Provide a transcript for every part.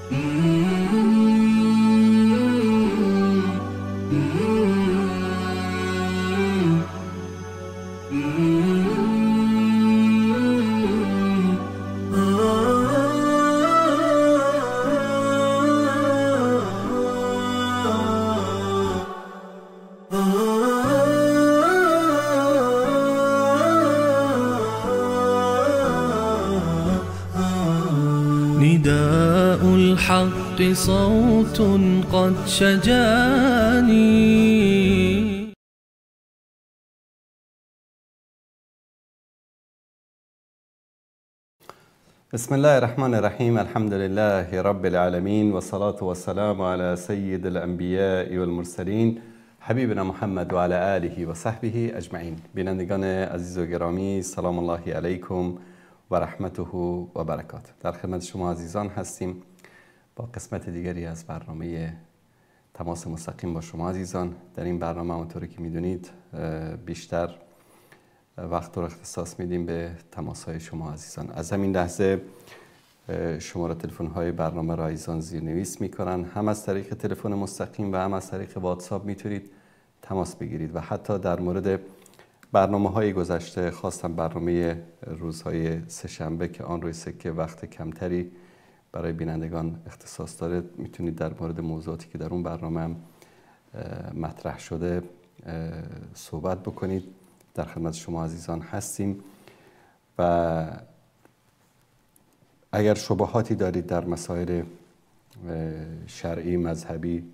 نداء الحق صوت قد شجاني. بسم الله الرحمن الرحیم. الحمد لله رب العالمین و صلاة و سلام علی سید الانبیاء و المرسلین حبیبنا محمد و علی آله و صحبه اجمعین. بینندگان عزیز و گرامی، سلام الله علیکم و رحمته و برکاته. در خدمت شما عزیزان هستیم با قسمت دیگری از برنامه تماس مستقیم با شما عزیزان. در این برنامه همونطوری که میدونید بیشتر وقت رو اختصاص میدیم به تماس‌های شما عزیزان. از همین لحظه شماره تلفن‌های برنامه را عزیزان زیرنویس میکنن. هم از طریق تلفن مستقیم و هم از طریق واتساپ میتونید تماس بگیرید و حتی در مورد برنامه‌های گذشته، خواستم برنامه روزهای سه‌شنبه که آن روی سکه وقت کمتری برای بینندگان اختصاص داره، میتونید در مورد موضوعاتی که در اون برنامه هم مطرح شده صحبت بکنید. در خدمت شما عزیزان هستیم و اگر شبهاتی دارید در مسائل شرعی، مذهبی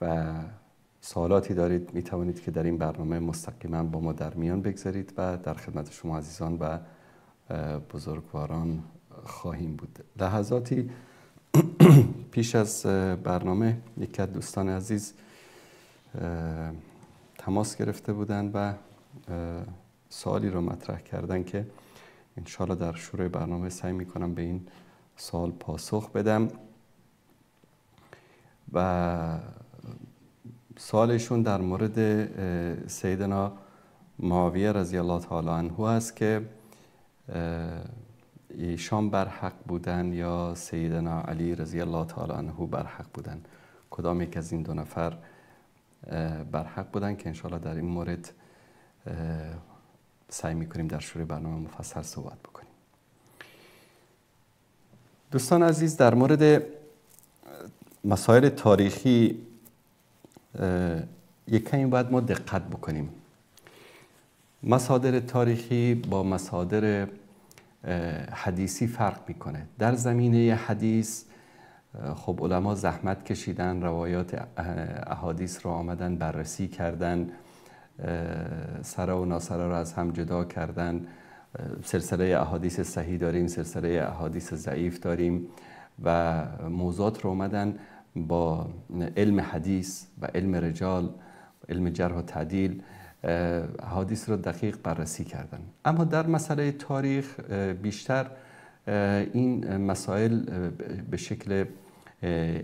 و سوالاتی دارید، می توانید که در این برنامه مستقیما با ما در میان بگذارید و در خدمت شما عزیزان و بزرگواران خواهیم بود. لحظاتی پیش از برنامه یکی از دوستان عزیز تماس گرفته بودند و سوالی رو مطرح کردن که انشاءالله در شروع برنامه سعی میکنم به این سوال پاسخ بدم. و سوالشون در مورد سیدنا معاویه رضی الله تعالی عنه است که ایشان بر حق بودن یا سیدنا علی رضی الله تعالی عنه بر حق بودن، کدام یک از این دو نفر بر حق بودن، که انشاءالله در این مورد سعی میکنیم در شروع برنامه مفصل صحبت بکنیم. دوستان عزیز، در مورد مسائل تاریخی یک کمی باید ما دقت بکنیم. مصادر تاریخی با مصادر حدیثی فرق میکنه. در زمینه حدیث خب علما زحمت کشیدن، روایات احادیث رو آمدن بررسی کردن، سره و ناسره رو از هم جدا کردن. سلسله احادیث صحیح داریم، سلسله احادیث ضعیف داریم و موضوعات رو آمدن با علم حدیث و علم رجال، علم جرح و تعدیل احادیث رو دقیق بررسی کردن. اما در مسئله تاریخ بیشتر این مسائل به شکل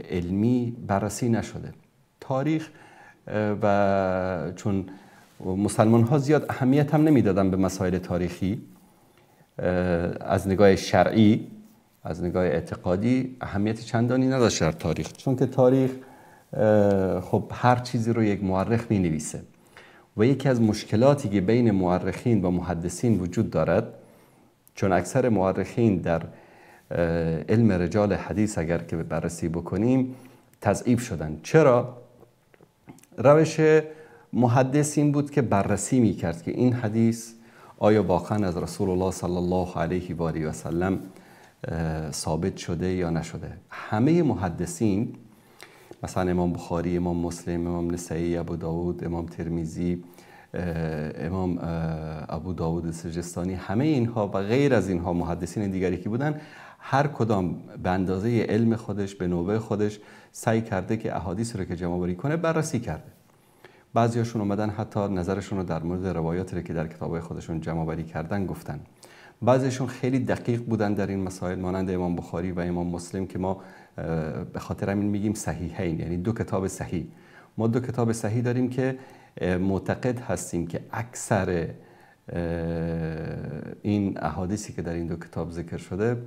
علمی بررسی نشده. تاریخ و چون مسلمان ها زیاد اهمیت هم نمیدادن به مسائل تاریخی، از نگاه شرعی، از نگاه اعتقادی اهمیت چندانی نداشت در تاریخ، چون که تاریخ خب هر چیزی رو یک مورخ می نویسه و یکی از مشکلاتی که بین مورخین و محدثین وجود دارد، چون اکثر مورخین در علم رجال حدیث اگر که بررسی بکنیم تضعیف شدن. چرا؟ روش محدث این بود که بررسی میکرد که این حدیث آیا واقعا از رسول الله صلی الله علیه و آله و سلم ثابت شده یا نشده. همه محدثین، مثلا امام بخاری، امام مسلم، امام نسائی، ابو داود، امام ترمذی، امام ابو داود سجستانی، همه اینها و غیر از اینها محدثین دیگری که بودن، هر کدام به اندازه علم خودش به نوبه خودش سعی کرده که احادیث رو که جمع آوری کنه بررسی کرده. بعضیاشون اومدن حتی نظرشون رو در مورد روایاتی رو که در کتابای خودشون جمع آوری کردن گفتن. بعضیشون خیلی دقیق بودن در این مسائل، مانند امام بخاری و امام مسلم که ما به خاطر همین میگیم صحیحین، یعنی دو کتاب صحیح. ما دو کتاب صحیح داریم که معتقد هستیم که اکثر این احادیثی که در این دو کتاب ذکر شده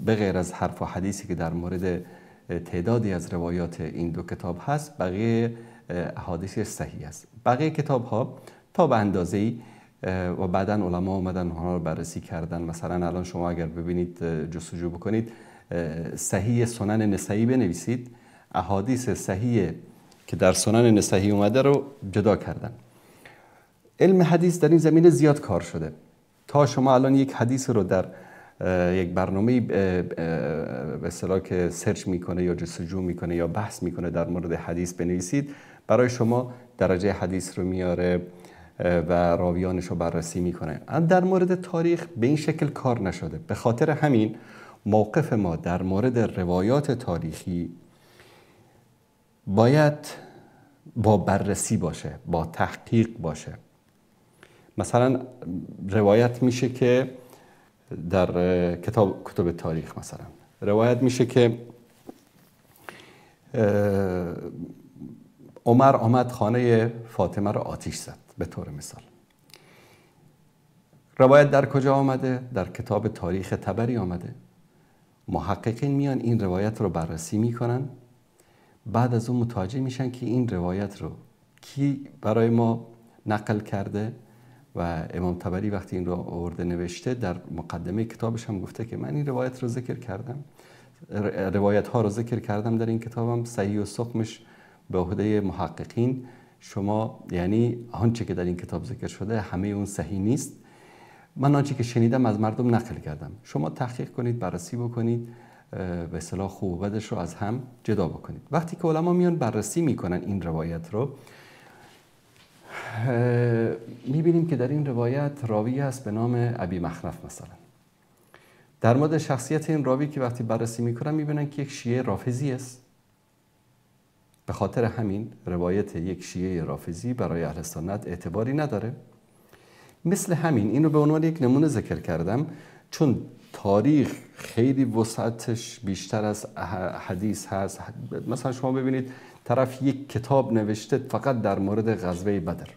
به غیر از حرف و حدیثی که در مورد تعدادی از روایات این دو کتاب هست، بقیه احادیث صحیح است. بقیه کتاب ها تا به اندازه‌ای و بعداً علما اومدن اونها رو بررسی کردن. مثلا الان شما اگر ببینید جستجو بکنید، صحیح سنن نسائی بنویسید، احادیث صحیح که در سنن نسائی اومده رو جدا کردن. علم حدیث در این زمینه زیاد کار شده. تا شما الان یک حدیث رو در یک برنامه به اصطلاح که سرچ میکنه یا جستجو میکنه یا بحث میکنه در مورد حدیث بنویسید، برای شما درجه حدیث رو میاره و راویانش رو بررسی میکنه. در مورد تاریخ به این شکل کار نشده. به خاطر همین موقف ما در مورد روایات تاریخی باید با بررسی باشه، با تحقیق باشه. مثلا روایت میشه که در کتب تاریخ مثلا روایت میشه که عمر آمد خانه فاطمه رو آتش زد، به طور مثال. روایت در کجا آمده؟ در کتاب تاریخ طبری آمده. محققین میان این روایت رو بررسی میکنن، بعد از اون متوجه میشن که این روایت رو کی برای ما نقل کرده و امام طبری وقتی این رو آورده نوشته، در مقدمه کتابش هم گفته که من این روایت رو ذکر کردم، روایت ها رو ذکر کردم در این کتابم، صحیح و سقمش به عهده محققین. شما یعنی آنچه که در این کتاب ذکر شده همه اون صحیح نیست، من آنچه که شنیدم از مردم نقل کردم. شما تحقیق کنید، بررسی بکنید، به اصطلاح خوب و بدش رو از هم جدا بکنید. وقتی که علما میان بررسی میکنن این روایت رو، میبینیم که در این روایت راوی هست به نام ابی مخنف. مثلا در مورد شخصیت این راوی که وقتی بررسی میکنن میبینن که یک شیعه رافضی است. به خاطر همین روایت یک شیعه رافضی برای اهل سنت اعتباری نداره. مثل همین این رو به عنوان یک نمونه ذکر کردم، چون تاریخ خیلی وسعتش بیشتر از حدیث هست. مثلا شما ببینید طرف یک کتاب نوشته فقط در مورد غزوه بدر،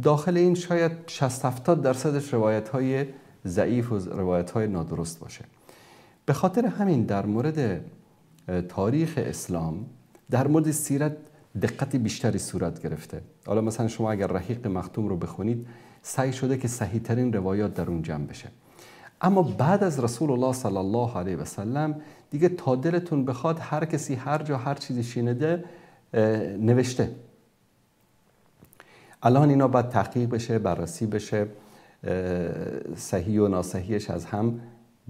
داخل این شاید 60-70% روایت های ضعیف و روایت های نادرست باشه. به خاطر همین در مورد تاریخ اسلام، در مورد سیرت دقت بیشتری صورت گرفته. حالا مثلا شما اگر رحیق مختوم رو بخونید، سعی شده که صحیح ترین روایات در اون جمع بشه. اما بعد از رسول الله صلی الله علیه و سلم دیگه تا دلتون بخواد هر کسی هر جا هر چیزی شنیده نوشته. الان اینا باید تحقیق بشه، بررسی بشه، صحیح و ناصحیحش از هم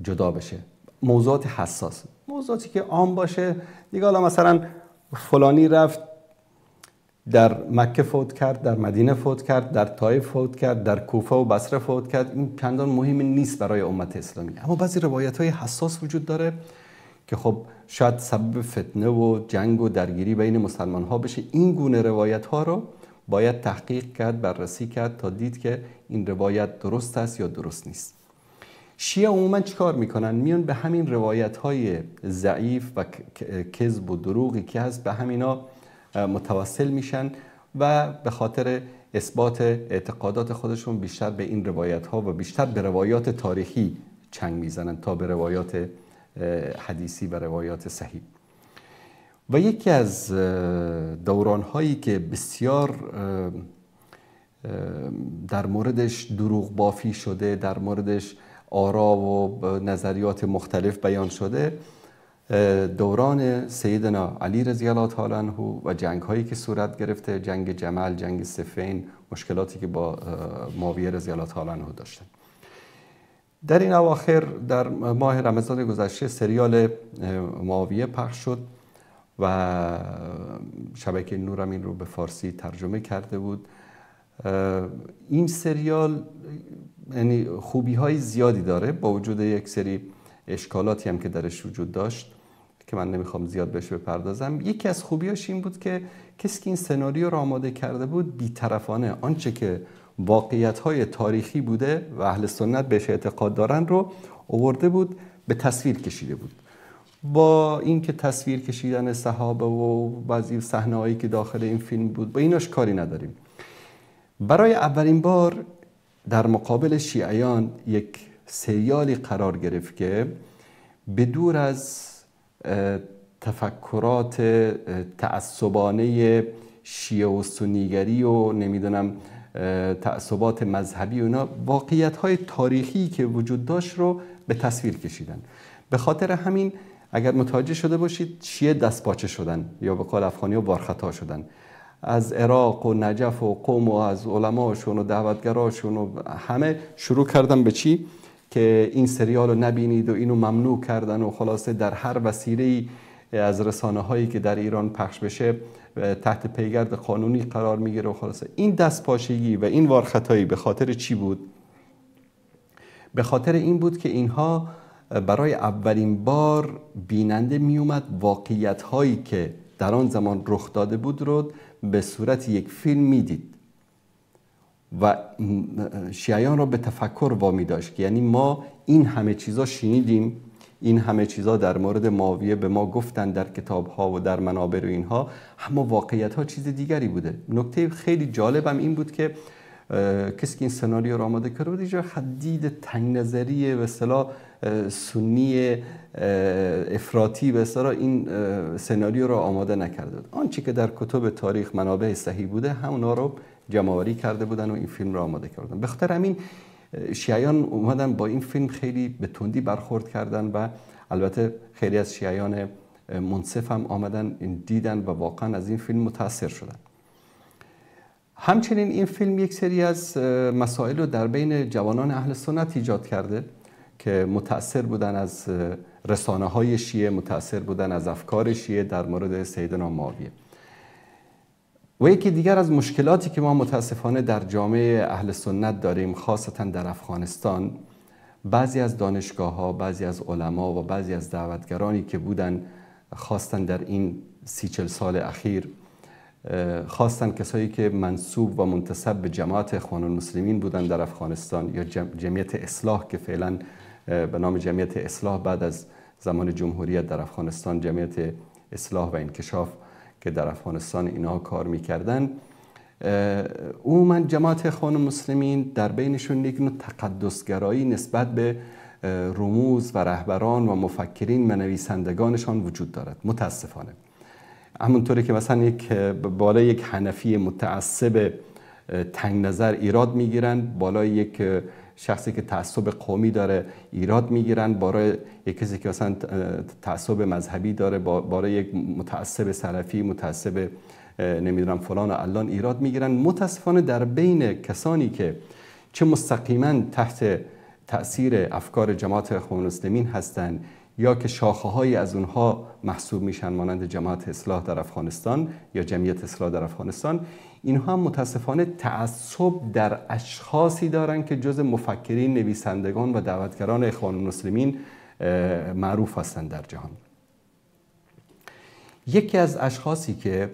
جدا بشه. موضوعات حساس، موضوعاتی که عام باشه دیگه، حالا مثلا فلانی رفت در مکه فوت کرد، در مدینه فوت کرد، در طائف فوت کرد، در کوفه و بصره فوت کرد، این چندان مهم نیست برای امت اسلامی. اما بعضی روایت‌های حساس وجود داره که خب شاید سبب فتنه و جنگ و درگیری بین مسلمان‌ها بشه. این گونه روایت‌ها رو باید تحقیق کرد، بررسی کرد تا دید که این روایت درست است یا درست نیست. شیعه عموما چیکار میکنن؟ میان به همین روایت‌های ضعیف و کذب و دروغی که هست به همینا متوسل میشن و به خاطر اثبات اعتقادات خودشون بیشتر به این روایت‌ها و بیشتر به روایات تاریخی چنگ میزنن تا به روایات حدیثی و روایات صحیح. و یکی از دوران‌هایی که بسیار در موردش دروغ بافی شده، در موردش آرا و نظریات مختلف بیان شده، دوران سیدنا علی رضی الله تعالی عنه و جنگ هایی که صورت گرفته، جنگ جمل، جنگ صفین، مشکلاتی که با معاویه رضی الله تعالی عنه داشتن. در این اواخر در ماه رمضان گذشته سریال معاویه پخش شد و شبکه نور هم این رو به فارسی ترجمه کرده بود. این سریال یعنی خوبی های زیادی داره با وجود یک سری اشکالاتی هم که درش وجود داشت که من نمیخوام زیاد بهش بپردازم. یکی از خوبیاش این بود که کسی که این سناریو رو آماده کرده بود بی‌طرفانه آنچه که واقعیت‌های تاریخی بوده و اهل سنت بهش اعتقاد دارن رو آورده بود، به تصویر کشیده بود. با اینکه تصویر کشیدن صحابه و بعضی صحنه‌هایی که داخل این فیلم بود با ایناش کاری نداریم. برای اولین بار در مقابل شیعیان یک سریالی قرار گرفت که بدور از تفکرات تعصبانه شیعه و سنیگری و نمیدونم تعصبات مذهبی و اینا، واقعیت‌های تاریخی که وجود داشت رو به تصویر کشیدن. به خاطر همین اگر متوجه شده باشید شیعه دستپاچه شدن، یا به قول افغانی‌ها بارخطا شدن. از عراق و نجف و قم و از علماشون و دعوتگراشون و همه شروع کردن به چی؟ که این سریال رو نبینید و اینو ممنوع کردن و خلاصه در هر وسیله‌ای از رسانه هایی که در ایران پخش بشه تحت پیگرد قانونی قرار میگیره و خلاصه این دستپاچگی و این وارخطایی به خاطر چی بود؟ به خاطر این بود که اینها برای اولین بار بیننده میومد واقعیت هایی که در آن زمان رخ داده بود رو به صورت یک فیلم میدید و شیعیان را به تفکر وامی داشت. یعنی ما این همه چیزا شنیدیم، این همه چیزا در مورد معاویه به ما گفتن در کتاب ها و در منابر و اینها، اما واقعیت ها چیز دیگری بوده. نکته خیلی جالبم این بود که کسی که این سناریو را آماده کرده بود اینجا حدید تنگ نظری به اصطلاح سنی افراطی به اصطلاح این سناریو را آماده نکرده بود. آنچه که در کتب تاریخ منابع صحیح بوده همونا رو جمع‌آوری کرده بودن و این فیلم را آماده کردن. به خاطر همین شیعیان اومدن با این فیلم خیلی به تندی برخورد کردن و البته خیلی از شیعیان منصف هم آمدن دیدن و واقعا از این فیلم متاثر شدن. همچنین این فیلم یک سری از مسائل رو در بین جوانان اهل سنت ایجاد کرده که متاثر بودن از رسانه‌های شیعه، متاثر بودن از افکار شیعه در مورد سیدنا معاویه. و یکی دیگر از مشکلاتی که ما متاسفانه در جامعه اهل سنت داریم، خاصتا در افغانستان، بعضی از دانشگاه‌ها، بعضی از علما و بعضی از دعوتگرانی که بودن خواستن در این 30-40 سال اخیر، خواستن کسایی که منسوب و منتسب به جماعت اخوان المسلمین بودن در افغانستان یا جمعیت اصلاح که فعلا به نام جمعیت اصلاح بعد از زمان جمهوریت در افغانستان جمعیت اصلاح و انکشاف که در افغانستان اینها کار میکردن، عموما جماعت اخوان المسلمین در بینشون یک نوع تقدسگرایی نسبت به رموز و رهبران و مفکرین و نویسندگانشان وجود دارد متاسفانه. همونطوری که مثلا بالای یک حنفی متعصب تنگ نظر ایراد میگیرن، بالای یک شخصی که تعصب قومی داره ایراد میگیرن، بالای یک کسی که مثلا تعصب مذهبی داره بالای یک متعصب سلفی، متعصب نمیدونم فلان و علان ایراد میگیرن. متاسفانه در بین کسانی که چه مستقیما تحت تأثیر افکار جماعت اخوان المسلمین هستند یا که شاخه‌هایی از اونها محسوب میشن مانند جماعت اصلاح در افغانستان یا جمعیت اصلاح در افغانستان، اینها هم متاسفانه تعصب در اشخاصی دارن که جز مفکرین، نویسندگان و دعوتگران اخوان المسلمین معروف هستند در جهان. یکی از اشخاصی که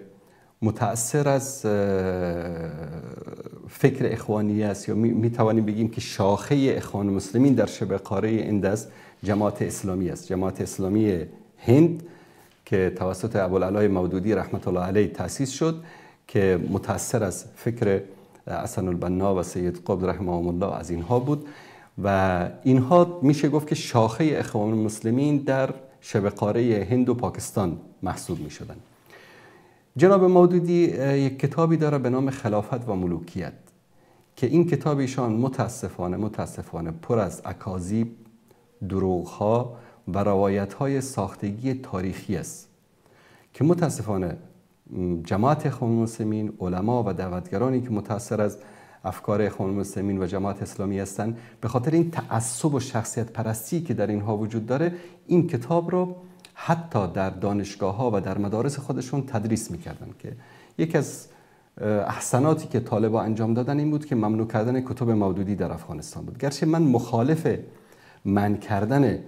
متأثر از فکر اخوانی است یا میتوانیم بگیم که شاخه اخوان المسلمین در شبه قاره هند است، جماعت اسلامی است. جماعت اسلامی هند که توسط ابوالعلا مودودی رحمت الله علیه تأسیس شد که متأثر از فکر حسن البنا و سید قطب رحمهم الله از اینها بود و اینها میشه گفت که شاخه اخوان المسلمین در شبه قاره هند و پاکستان محسوب میشدن. جناب مودودی یک کتابی داره به نام خلافت و ملوکیت که این کتاب ایشان متاسفانه پر از اکاذیب، دروغ‌ها و روایت‌های ساختگی تاریخی است که متاسفانه جماعت اخوان المسلمین، علما و دعوتگرانی که متأثر از افکار اخوان المسلمین و جماعت اسلامی هستند، به خاطر این تعصب و شخصیت پرستی که در اینها وجود داره، این کتاب رو حتی در دانشگاه‌ها و در مدارس خودشون تدریس می‌کردن که یکی از احساناتی که طالبا انجام دادن این بود که ممنوع کردن کتب مودودی در افغانستان بود. گرچه من مخالف منع کردن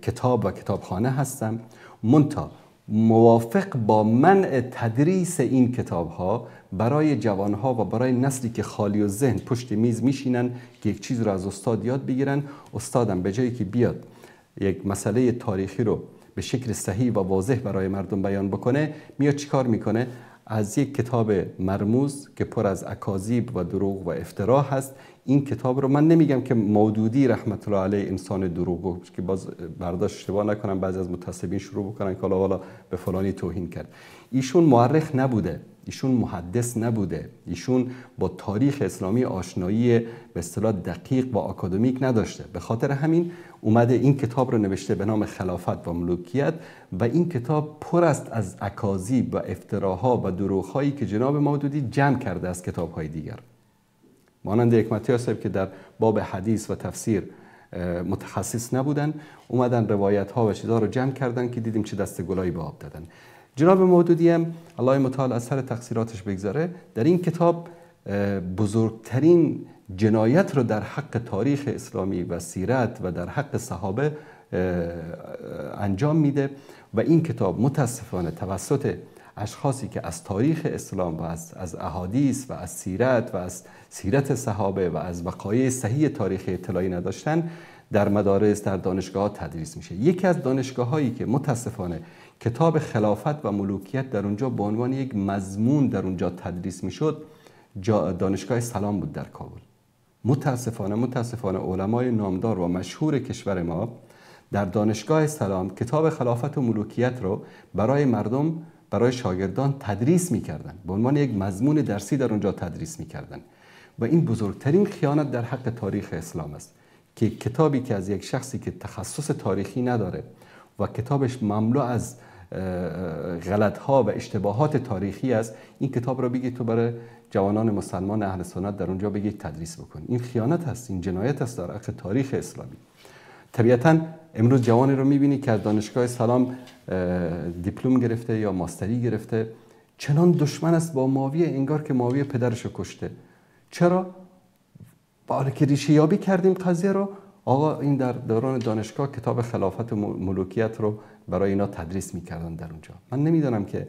کتاب و کتابخانه هستم، منتها موافق با منع تدریس این کتاب‌ها برای جوانها و برای نسلی که خالی و ذهن پشت میز میشینن که یک چیز رو از استاد یاد بگیرن. استادم به جایی که بیاد یک مسئله تاریخی رو به شکل صحیح و واضح برای مردم بیان بکنه، میاد چیکار میکنه؟ از یک کتاب مرموز که پر از اکاذیب و دروغ و افترا هست. این کتاب رو من نمیگم که مودودی رحمت الله علیه انسان دروغگو، که باز برداشت اشتباه نکنم بعضی از متعصبین شروع بکنن که حالا به فلانی توهین کرد. ایشون مورخ نبوده، ایشون محدث نبوده، ایشون با تاریخ اسلامی آشنایی به اصطلاح دقیق و آکادمیک نداشته. به خاطر همین اومده این کتاب رو نوشته به نام خلافت و ملوکیت و این کتاب پر است از اکاذیب و افتراها و دروغ‌هایی که جناب مودودی جمع کرده از کتاب‌های دیگر. مانند حکمتی صاحب که در باب حدیث و تفسیر متخصص نبودن، اومدن روایت‌ها و چیزها رو جمع کردن که دیدیم چه دست گلایی به آب دادن. جناب مودودی هم الله متعال از سر تقصیراتش بگذاره، در این کتاب بزرگترین جنایت رو در حق تاریخ اسلامی و سیرت و در حق صحابه انجام میده و این کتاب متاسفانه توسط اشخاصی که از تاریخ اسلام و از احادیث و از سیرت و از سیرت صحابه و از وقایع صحیح تاریخی اطلاعی نداشتن در مدارس، در دانشگاه دانشگاه‌ها تدریس میشه. یکی از دانشگاه‌هایی که متاسفانه کتاب خلافت و ملوکیت در اونجا به عنوان یک مضمون در اونجا تدریس میشد، دانشگاه سلام بود در کابل. متاسفانه علمای نامدار و مشهور کشور ما در دانشگاه سلام کتاب خلافت و ملوکیت رو برای مردم، برای شاگردان تدریس میکردن، به عنوان یک مضمون درسی در اونجا تدریس میکردن و این بزرگترین خیانت در حق تاریخ اسلام است که کتابی که از یک شخصی که تخصص تاریخی نداره و کتابش مملو از غلط‌ها و اشتباهات تاریخی است، این کتاب رو بگید تو برای جوانان مسلمان اهل سنت در اونجا بگید تدریس بکن. این خیانت است، این جنایت است در حق تاریخ اسلامی. طبیعتاً امروز جوانی رو می‌بینی که از دانشگاه سلام دیپلم گرفته یا ماستری گرفته، چنان دشمن است با معاویه انگار که معاویه پدرش رو کشته. چرا؟ برای که ریشه یابی کردیم قضیه رو. آقا این در دوران دانشگاه کتاب خلافت و ملوکیت رو برای اینا تدریس میکردن در اونجا. من نمیدونم که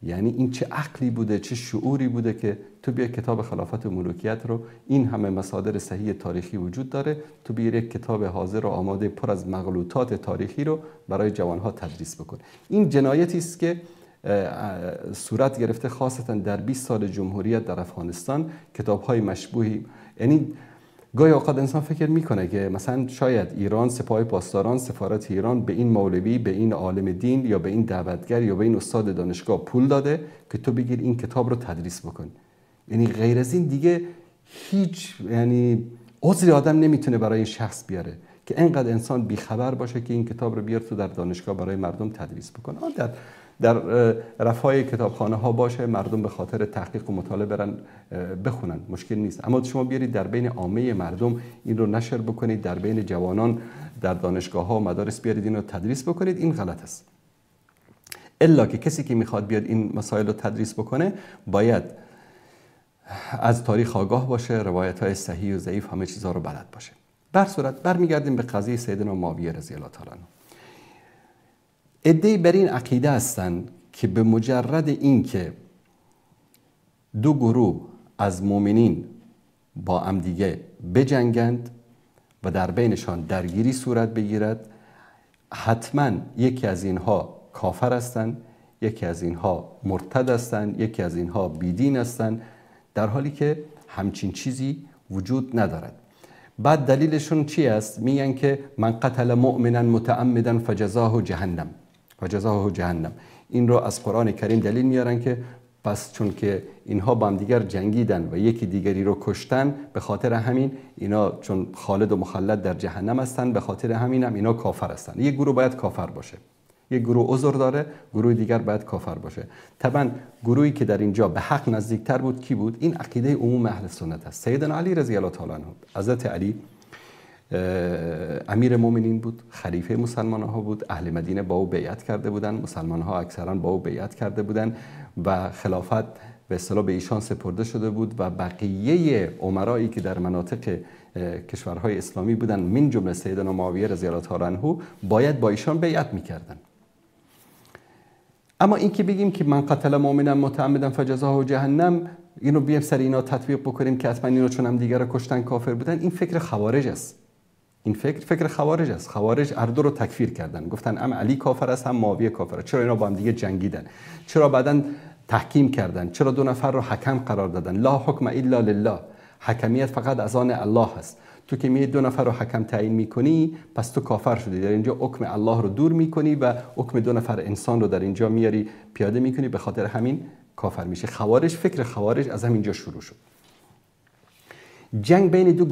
یعنی این چه عقلی بوده، چه شعوری بوده که تو بیا کتاب خلافت و ملوکیت رو، این همه مصادر صحیح تاریخی وجود داره، تو بیا یک کتاب حاضر و آماده پر از مغلوطات تاریخی رو برای جوانها تدریس بکن. این جنایتی است که صورت گرفته خاصتا در 20 سال جمهوریت در افغانستان. کتاب‌های مشبوهی، یعنی گاهی اوقات انسان فکر میکنه که مثلا شاید ایران، سپاه پاسداران، سفارت ایران به این مولوی، به این عالم دین یا به این دعوتگر یا به این استاد دانشگاه پول داده که تو بگیر این کتاب رو تدریس بکن. یعنی غیر از این دیگه هیچ یعنی عذری آدم نمیتونه برای این شخص بیاره که اینقدر انسان بیخبر باشه که این کتاب رو بیار تو در دانشگاه برای مردم تدریس بکن. در رفای کتابخانه ها باشه، مردم به خاطر تحقیق و مطالعه برن بخونن، مشکل نیست. اما شما بیارید در بین عامه مردم این رو نشر بکنید، در بین جوانان در دانشگاه ها و مدارس بیارید این رو تدریس بکنید، این غلط است. الا که کسی که میخواد بیاد این مسائل رو تدریس بکنه باید از تاریخ آگاه باشه، روایت های صحیح و ضعیف همه چیزها رو بلد باشه. بر صورت برمیگردیم به قضیه سیدنا معاویه رضی الله تعالی عنه. عده‌ای بر این عقیده هستند که به مجرد اینکه دو گروه از مؤمنین با هم دیگه بجنگند و در بینشان درگیری صورت بگیرد، حتما یکی از اینها کافر هستند، یکی از اینها مرتد هستند، یکی از اینها بیدین هستند، در حالی که همچین چیزی وجود ندارد. بعد دلیلشون چی است؟ میگن که من قتل مؤمنا متعمدا فجزاه جهنم، فجزاه جهنم. این رو از قرآن کریم دلیل میارن که پس چون که اینها با هم دیگر جنگیدن و یکی دیگری رو کشتن، به خاطر همین اینا چون خالد و مخلد در جهنم هستن، به خاطر همین هم اینا کافر هستن. یک گروه باید کافر باشه، یک گروه عذر داره، گروه دیگر باید کافر باشه. طبعا گروهی که در اینجا به حق نزدیکتر بود کی بود؟ این عقیده عموم اهل سنت است. سیدنا علی رضی الله تعالی عنه، حضرت علی امیر مومنین بود، خلیفه مسلمان ها بود، اهل مدینه با او بیعت کرده بودن، مسلمان ها اکثرا با او بیعت کرده بودن و خلافت به اصطلاح به ایشان سپرده شده بود و بقیه امرایی که در مناطق کشورهای اسلامی بودن من جمله سیدنا معاویه رضی الله تعالی عنه باید با ایشان بیعت میکردن. اما این که بگیم که من قتل مؤمنا متعمدا فجزاه جهنم، اینو بیایم سر اینا تطبیق بکنیم که حتما اینو چون هم دیگر رو کشتن کافر بودن، این فکر خوارج است. این فکر خوارج است. خوارج هر دو رو تکفیر کردن، گفتن هم علی کافر است هم معاویه کافر است. چرا اینا با هم دیگه جنگیدن؟ چرا بعداً تحکیم کردن؟ چرا 2 نفر رو حکم قرار دادن؟ لا حکم الا لله، حکمیت فقط از آن الله هست. تو که می 2 نفر رو حکم تعیین میکنی پس تو کافر شدی. در اینجا حکم الله رو دور میکنی و حکم 2 نفر انسان رو در اینجا میاری پیاده میکنی، به خاطر همین کافر میشه. خوارج، فکر خوارج از همینجا شروع شد. جنگ بین 2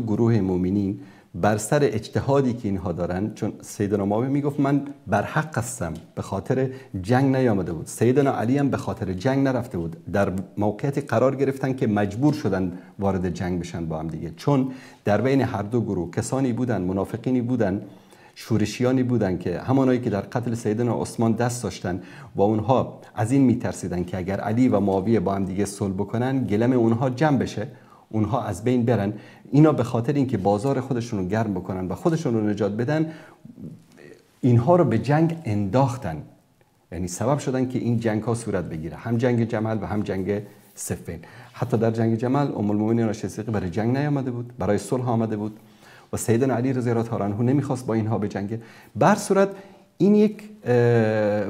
گروه مؤمنین بر سر اجتهادی که اینها دارن، چون سیدنا معاویه میگفت من بر حق هستم، به خاطر جنگ نیامده بود. سیدنا علی هم به خاطر جنگ نرفته بود. در موقعیتی قرار گرفتن که مجبور شدن وارد جنگ بشن با هم دیگه، چون در بین هر 2 گروه کسانی بودن، منافقینی بودن، شورشیانی بودن که همانایی که در قتل سیدنا عثمان دست داشتن و اونها از این میترسیدن که اگر علی و معاویه با هم دیگه صلح بکنن گلم اونها جمع بشه، اونها از بین برن. اینا به خاطر اینکه بازار خودشون رو گرم بکنن و خودشون رو نجات بدن، اینها رو به جنگ انداختن. یعنی سبب شدن که این جنگ ها صورت بگیره، هم جنگ جمل و هم جنگ صفین. حتی در جنگ جمل ام المؤمنین عایشه صدیقه برای جنگ نیامده بود، برای صلح آمده بود و سیدنا علی رضی الله تعالی عنه نمیخواست با اینها بجنگه. به هر صورت این یک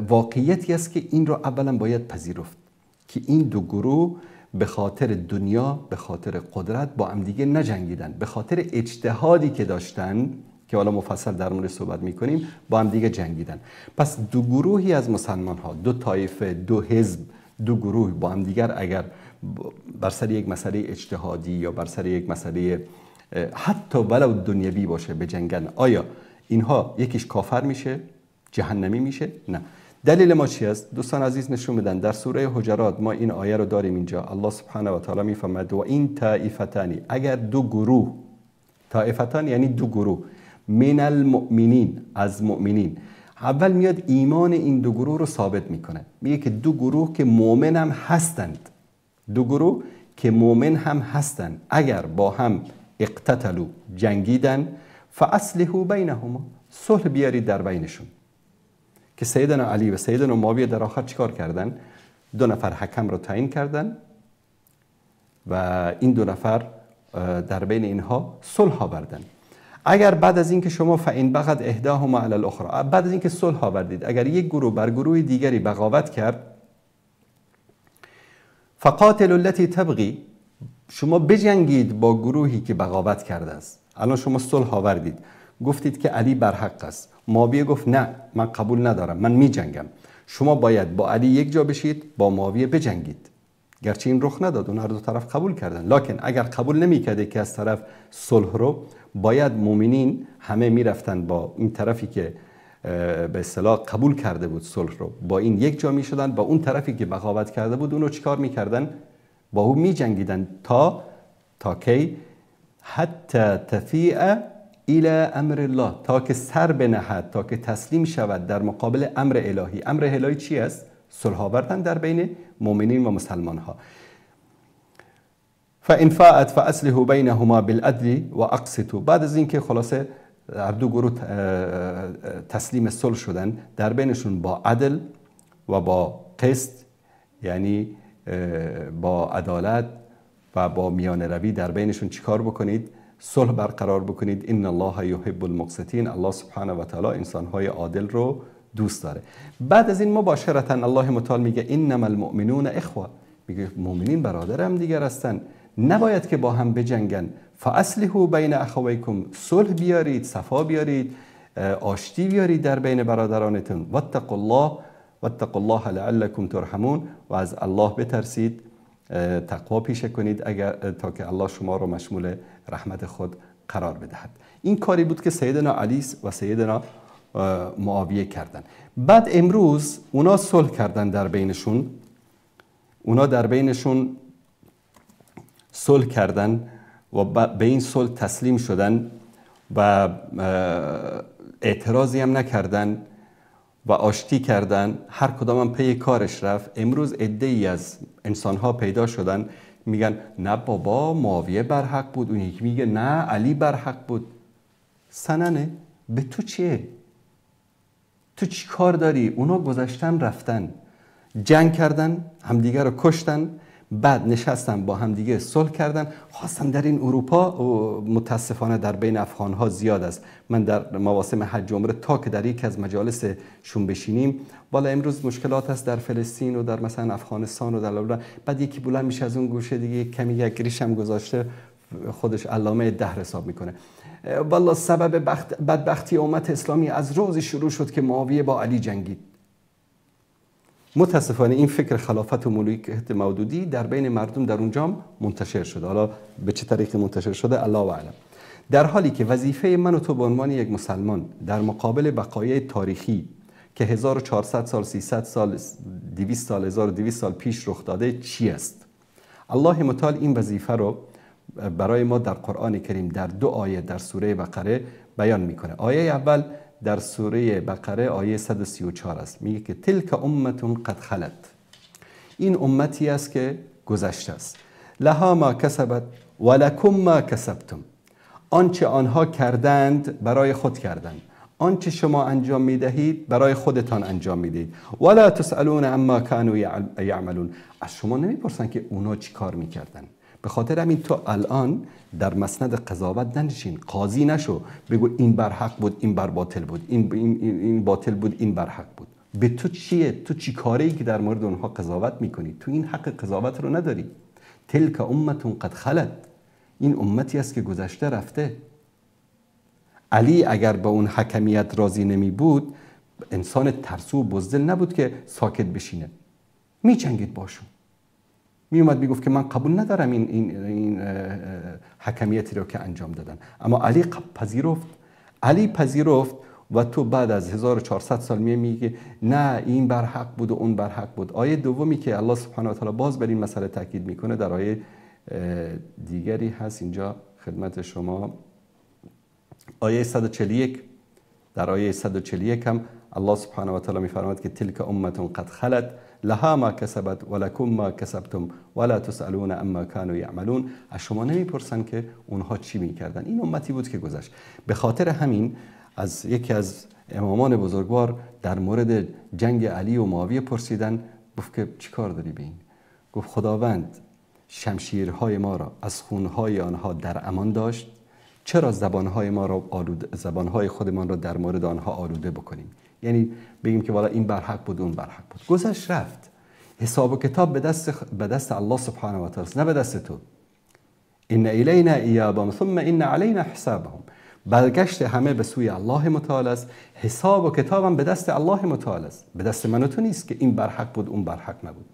واقعیتی است که این رو اولا باید پذیرفت که این 2 گروه به خاطر دنیا، به خاطر قدرت با هم دیگه نجنگیدن، به خاطر اجتهادی که داشتن که حالا مفصل در مورد صحبت میکنیم با هم دیگه جنگیدن. پس 2 گروهی از مسلمان ها، 2 طایفه، 2 حزب، 2 گروه با هم دیگر اگر بر سر یک مسئله اجتهادی یا بر سر یک مسئله حتی ولو دنیوی باشه بجنگن، آیا اینها یکیش کافر میشه، جهنمی میشه؟ نه. دلیل ما چی است؟ دوستان عزیز نشون میدن در سوره حجرات ما این آیه رو داریم اینجا. الله سبحانه و تعالی میفرماید و این طائفتانی، اگر 2 گروه، طائفتان یعنی 2 گروه، من المؤمنین، از مؤمنین. اول میاد ایمان این 2 گروه رو ثابت میکنه، میگه که 2 گروه که مؤمن هم هستند، 2 گروه که مؤمن هم هستند، اگر با هم اقتتلوا، جنگیدن، فاصلحوا بینهما، صلح بیارید در بینشون. که سیدنا علی و سیدنا معاویه در آخر چیکار کردن؟ 2 نفر حکم رو تعیین کردن و این 2 نفر در بین اینها صلح آوردن. اگر بعد از اینکه شما فإن بغت احداهما علی الاخرى، بعد از اینکه صلح آوردید، اگر یک گروه بر گروه دیگری بغاوت کرد، فقاتلوا التي تبغي، شما بجنگید با گروهی که بغاوت کرده است. الان شما صلح آوردید، گفتید که علی بر حق است، معاویه گفت نه من قبول ندارم، من می جنگم. شما باید با علی یک جا بشید، با معاویه بجنگید. گرچه این رخ نداد، اون هر 2 طرف قبول کردن، لکن اگر قبول نمی کرده که از طرف صلح رو، باید مؤمنین همه می رفتن با این طرفی که به اصطلاح قبول کرده بود صلح رو، با این یک جا می شدن، با اون طرفی که بغاوت کرده بود اونو چیکار می کردن؟ با اون می جنگیدن تا کی؟ حتی تفیء الى امر الله، تا که سر بنهد، تا که تسلیم شود در مقابل امر الهی. امر الهی چی است؟ صلح آوردن در بین مؤمنین و مسلمان ها. فإن فاءت فاصلحوا بینهما بالعدل و اقسطوا. بعد از اینکه خلاصه هر 2 گروه تسلیم صلح شدن، در بینشون با عدل و با قسط، یعنی با عدالت و با میانه روی در بینشون چیکار بکنید؟ صلح برقرار بکنید. ان الله یحب المقسطین، الله سبحانه و تعالی انسان‌های عادل رو دوست داره. بعد از این مباشرتا الله متعال میگه انما المؤمنون اخوه، میگه مؤمنین برادر هم دیگر هستن، نباید که با هم بجنگن. فاصلحوا بین اخویکم، صلح بیارید، صفا بیارید، آشتی بیارید در بین برادرانتون. واتقوا الله لعلکم ترحمون، و از الله بترسید، تقوا پیشه کنید اگر تا که الله شما رو مشمول رحمت خود قرار بدهد. این کاری بود که سیدنا علی و سیدنا معاویه کردن. بعد امروز اونا صلح کردن در بینشون، اونا در بینشون صلح کردن و به این صلح تسلیم شدن و اعتراضی هم نکردن و آشتی کردن، هر کدام هم پی کارش رفت. امروز عده‌ای از انسان‌ها پیدا شدن میگن نه بابا معاویه بر حق بود، اون یکی میگه نه علی بر حق بود. سننه به تو چیه؟ تو چی کار داری؟ اونا گذشتن رفتن، جنگ کردن، همدیگر رو کشتن، بعد نشستن با هم دیگه صلح کردن، خواستن در این اروپا و متاسفانه در بین افغان‌ها زیاد است. من در مواسم حج و عمره تا که در یکی از مجالسشون بشینیم، بالا امروز مشکلات است در فلسطین و در مثلا افغانستان و در لبنان، بعد یکی بلند میشه از اون گوشه دیگه کمی یک ریش هم گذاشته خودش علامه دهر حساب میکنه. والله سبب بدبختی امت اسلامی از روزی شروع شد که معاویه با علی جنگید. متاسفانه این فکر خلافت و ملوکیت مودودی در بین مردم در اونجا منتشر شده. حالا به چه طریقی منتشر شده الله اعلم. در حالی که وظیفه من و تو به عنوان یک مسلمان در مقابل بقایای تاریخی که 1400 سال، 300 سال، 200 سال، 1200 سال پیش رخ داده چی است؟ الله متعال این وظیفه رو برای ما در قرآن کریم در 2 آیه در سوره بقره بیان میکنه. آیه اول در سوره بقره آیه 134 است، میگه که تلک امتون قد خلت، این امتی است که گذشته است، لها ما کسبت ولکم ما کسبتم، آنچه آنها کردند برای خود کردند، آنچه شما انجام میدهید برای خودتان انجام میدهید. ولا تسألون عما كانوا یعملون، از شما نمیپرسن که اونا چی کار میکردن. به خاطر همین تو الان در مسند قضاوت ننشین، قاضی نشو بگو این بر حق بود این بر باطل بود، این باطل بود این بر حق بود. به تو چیه؟ تو چی کاری که در مورد اونها قضاوت میکنی؟ تو این حق قضاوت رو نداری. تلک امتون قد خلت، این امتی است که گذشته رفته. علی اگر به اون حکمیت راضی نمی بود، انسان ترسو و بزدل نبود که ساکت بشینه، می جنگید باشون، می اومد میگفت که من قبول ندارم این حکمیتی رو که انجام دادن. اما علی پذیرفت و تو بعد از 1400 سال میگه نه این بر حق بود و اون بر حق بود. آیه دومی که الله سبحانه و تعالی باز بر این مسئله تاکید میکنه در آیه دیگری هست اینجا خدمت شما، آیه 141. در آیه 141 هم الله سبحانه و تعالی میفرماید که تلک امتون قد خلت لها ما کسبت ولکم ما کسبتم ولا تسألون عما كانوا یعملون، از شما نمیپرسن که اونها چی میکردن. این امتی بود که گذشت. به خاطر همین از یکی از امامان بزرگوار در مورد جنگ علی و معاویه پرسیدن، گفت که چی کار داری به این؟ گفت خداوند شمشیرهای ما را از خونهای آنها در امان داشت، چرا زبانهای خودمان را در مورد آنها آلوده بکنیم؟ یعنی بگیم که والا این برحق بود اون برحق بود. گذشت رفت، حساب و کتاب به دست الله سبحانه و تعالی، نه به دست تو. ان الینا ایابهم ثم ان علینا حسابهم، برگشت همه به سوی الله متعال است، حساب و کتابم به دست الله متعال است، به دست من و تو نیست که این برحق بود اون برحق نبود.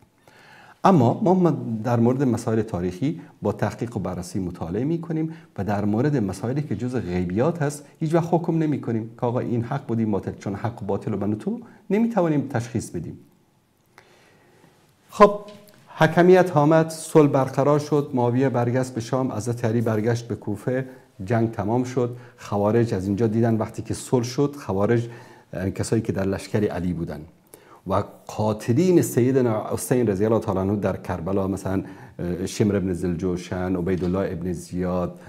اما ما در مورد مسائل تاریخی با تحقیق و بررسی مطالعه می‌کنیم و در مورد مسائلی که جزء غیبیات هست هیچ وقت حکم نمی‌کنیم که آقا این حق بود این باطل، چون حق و باطل رو من و تو نمی‌توانیم تشخیص بدیم. خب حکمیت آمد، صلح برقرار شد، معاویه برگشت به شام، حضرت علی برگشت به کوفه، جنگ تمام شد. خوارج از اینجا دیدن وقتی که صلح شد، خوارج کسایی که در لشکر علی بودن و قاتلین سیدنا حسین رضی الله تعالی عنه در کربلا، مثلا شمر ابن ذوالجوشن، عبیدالله ابن زیاد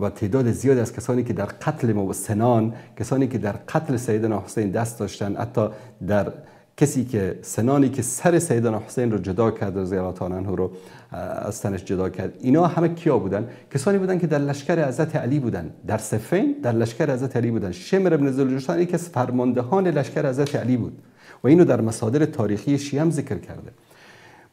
و تعداد زیادی از کسانی که در قتل سنان، کسانی که در قتل سیدنا حسین دست داشتن، حتی در کسی که سنانی که سر سیدنا حسین رو جدا کرد رضی الله تعالی عنه رو از تنش جدا کرد، اینا همه کیا بودن؟ کسانی بودن که در لشکر حضرت علی بودن، در صفین در لشکر حضرت علی بودن. شمر ابن ذوالجوشن یکی از فرماندهان لشکر حضرت علی بود و اینو در مصادر تاریخی شیعه هم ذکر کرده.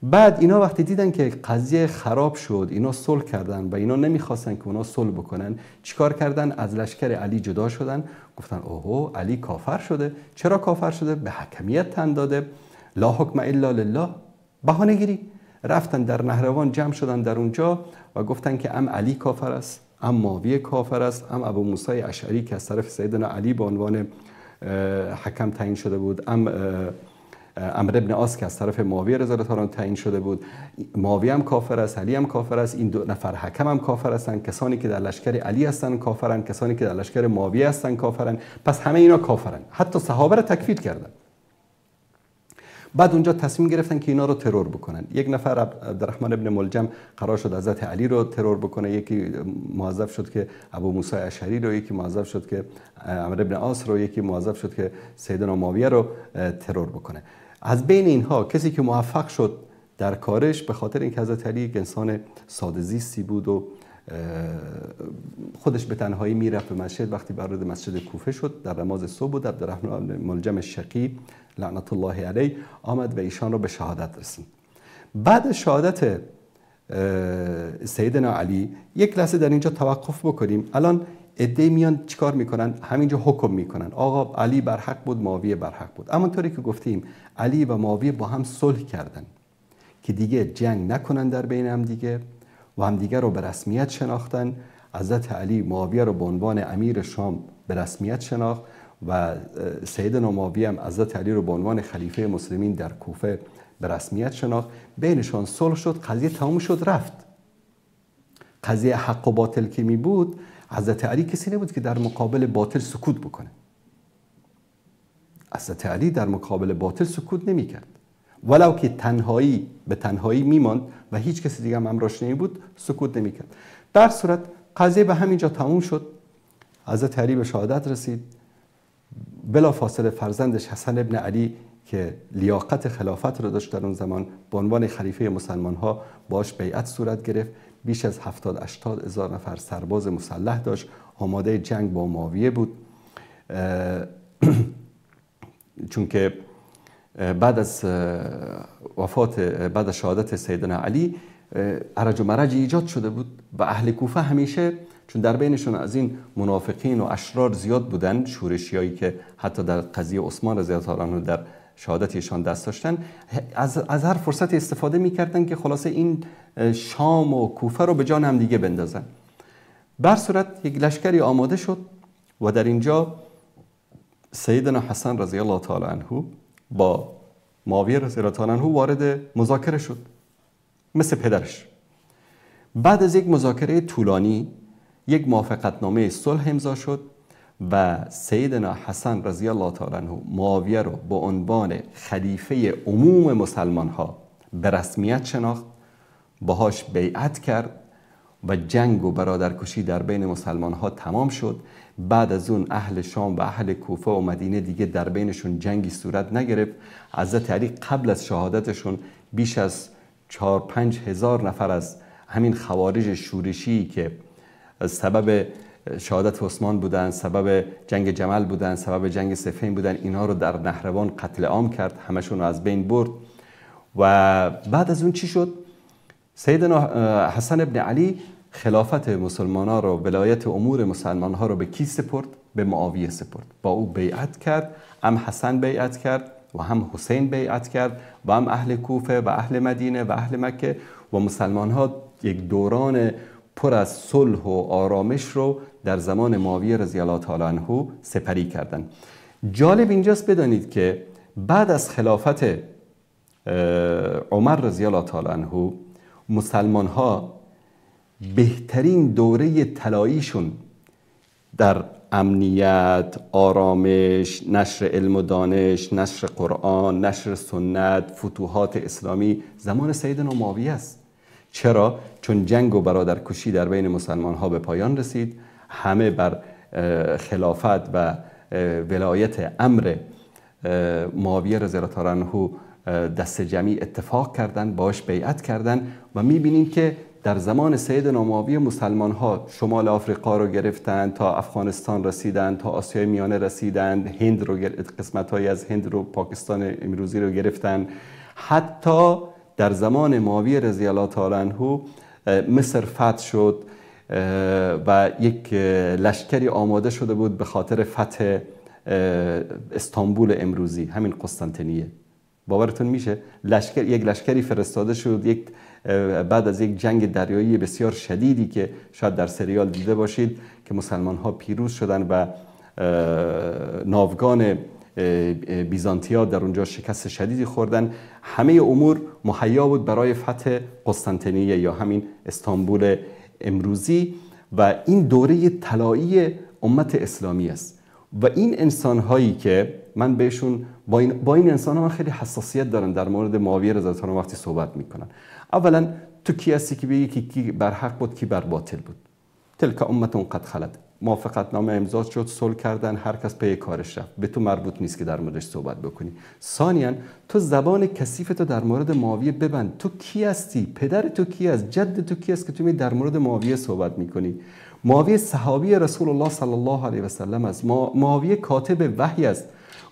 بعد اینا وقتی دیدن که قضیه خراب شد، اینا صلح کردن و اینا نمیخواستن که اونا صلح بکنن، چیکار کردن؟ از لشکر علی جدا شدن، گفتن اوهو علی کافر شده. چرا کافر شده؟ به حکمیت تن داده، لا حکم الا لله، بهانه گیری. رفتن در نهروان جمع شدن در اونجا و گفتن که ام علی کافر است، ام معاویه کافر است، ام ابو موسی اشعری که از طرف سیدنا علی به عنوان حکم تعیین شده بود، ام عمرو ابن عاص که از طرف معاویه رضی الله تعالی عنه تعیین شده بود، معاویه هم کافر است، علی هم کافر است، این 2 نفر حکم هم کافر هستند، کسانی که در لشکر علی هستند کافرن، کسانی که در لشکر معاویه هستند کافرن، پس همه اینا کافرن. حتی صحابه را تکفیر کردن. بعد اونجا تصمیم گرفتن که اینا رو ترور بکنن. یک نفر عبدالرحمن ابن ملجم قرار شد حضرت علی رو ترور بکنه، یکی موظف شد که ابو موسی اشعری رو، یکی موظف شد که عمرو ابن عاص رو، یکی موظف شد که سیدنا معاویه رو ترور بکنه. از بین اینها کسی که موفق شد در کارش، به خاطر اینکه حضرت علی یک انسان ساده زیستی بود و خودش به تنهایی میرفت به مسجد. وقتی وارد مسجد کوفه شد در نماز صبح بود، عبدالرحمن ملجم الشقی لعنت الله علیه آمد و ایشان را به شهادت رساند. بعد شهادت سیدنا علی یک لحظه در اینجا توقف بکنیم. الان عده‌ای میان چیکار میکنن؟ همینجا حکم میکنن آقا علی برحق بود، معاویه برحق بود. اما طوری که گفتیم علی و معاویه با هم صلح کردن که دیگه جنگ نکنن در بین هم دیگه و همدیگه رو به رسمیت شناختن. حضرت علی معاویه رو به عنوان امیر شام به رسمیت شناخت و سیدنا معاویه هم حضرت علی رو به عنوان خلیفه مسلمین در کوفه به رسمیت شناخت. بینشان صلح شد، قضیه تمام شد، رفت. قضیه حق و باطل که می بود، حضرت علی کسی نبود که در مقابل باطل سکوت بکنه. حضرت علی در مقابل باطل سکوت نمی کرد، ولو که تنهایی به تنهایی میماند و هیچ کسی دیگه هم امراش نمی بود، سکوت نمی کرد. در صورت قضیه به همینجا تموم شد. حضرت علی به شهادت رسید. بلا فاصله فرزندش حسن ابن علی که لیاقت خلافت را داشت در اون زمان، به عنوان خلیفه مسلمان ها باش بیعت صورت گرفت. بیش از 70-80 هزار نفر سرباز مسلح داشت، آماده جنگ با معاویه بود. چون که بعد از بعد از شهادت سیدنا علی ارج و مرج ایجاد شده بود و اهل کوفه همیشه، چون در بینشون از این منافقین و اشرار زیاد بودن، شورشیایی که حتی در قضیه عثمان رضی الله عنه در شهادت ایشان دست داشتن، از هر فرصت استفاده میکردن که خلاصه این شام و کوفه رو به جان هم دیگه بندازن. بر صورت یک لشکری آماده شد و در اینجا سیدنا حسن رضی الله تعالی عنه با معاویه رضی الله تعالی عنه وارد مذاکره شد مثل پدرش. بعد از یک مذاکره طولانی یک موافقتنامه صلح امضا شد و سیدنا حسن رضی الله تعالی عنه معاویه رو به عنوان خلیفه عموم مسلمان ها به رسمیت شناخت، باهاش بیعت کرد و جنگ و برادرکشی در بین مسلمان ها تمام شد. بعد از اون اهل شام و اهل کوفه و مدینه دیگه در بینشون جنگی صورت نگرفت. حضرت علی قبل از شهادتشون بیش از 4-5 هزار نفر از همین خوارج شورشی که سبب شهادت عثمان بودن، سبب جنگ جمل بودن، سبب جنگ صفین بودن، اینا رو در نهروان قتل عام کرد، همشون رو از بین برد. و بعد از اون چی شد؟ سیدنا حسن ابن علی خلافت مسلمان ها رو، ولایت امور مسلمان ها رو به کی سپرد؟ به معاویه سپرد. با او بیعت کرد، هم حسن بیعت کرد و هم حسین بیعت کرد و هم اهل کوفه و اهل مدینه و اهل مکه و مسلمان ها یک دوران پر از صلح و آرامش رو در زمان معاویه رضی الله تعالی عنه سپری کردند. جالب اینجاست بدانید که بعد از خلافت عمر رضی الله تعالی عنه مسلمان ها بهترین دوره طلاییشون در امنیت، آرامش، نشر علم و دانش، نشر قرآن، نشر سنت، فتوحات اسلامی زمان سیدنا معاویه است. چرا؟ چون جنگ و برادرکشی در بین مسلمان ها به پایان رسید، همه بر خلافت و ولایت امر معاویه رضی الله تعالی عنه دست جمعی اتفاق کردند، باش بیعت کردند و میبینیم که در زمان سیدنا معاویه مسلمان ها شمال آفریقا رو گرفتند، تا افغانستان رسیدند، تا آسیای میانه رسیدند، هند رو قسمت‌هایی از هند رو، پاکستان امروزی رو گرفتند. حتی در زمان معاویه رضی الله تعالی عنه مصر فتح شد و یک لشکری آماده شده بود به خاطر فتح استانبول امروزی، همین قسطنطنیه. باورتون میشه؟ یک لشکری فرستاده شد بعد از یک جنگ دریایی بسیار شدیدی که شاید در سریال دیده باشید که مسلمان ها پیروز شدن و ناوگان بیزانتیا در اونجا شکست شدیدی خوردن. همه امور مهیا بود برای فتح قسطنطنیه یا همین استانبول امروزی و این دوره طلایی امت اسلامی است. و این انسان هایی که من بهشون با این انسان ها من خیلی حساسیت دارم در مورد معاویه رضی الله عنه وقتی صحبت میکنن. اولا تو کی هستی که بگی که کی بر حق بود کی بر باطل بود؟ تلک امتون قد خلت. موافقت نامه امضا شد، صلح کردن، هر کس پی کارش رفت، به تو مربوط نیست که در موردش صحبت بکنی. ثانیاً تو زبان کثیف تو در مورد معاویه ببند. تو کی هستی؟ پدر تو کی است؟ جد تو کی است که تو می در مورد معاویه صحبت میکنی؟ معاویه صحابی رسول الله صلی الله علیه و سلم است. معاویه کاتب وحی است.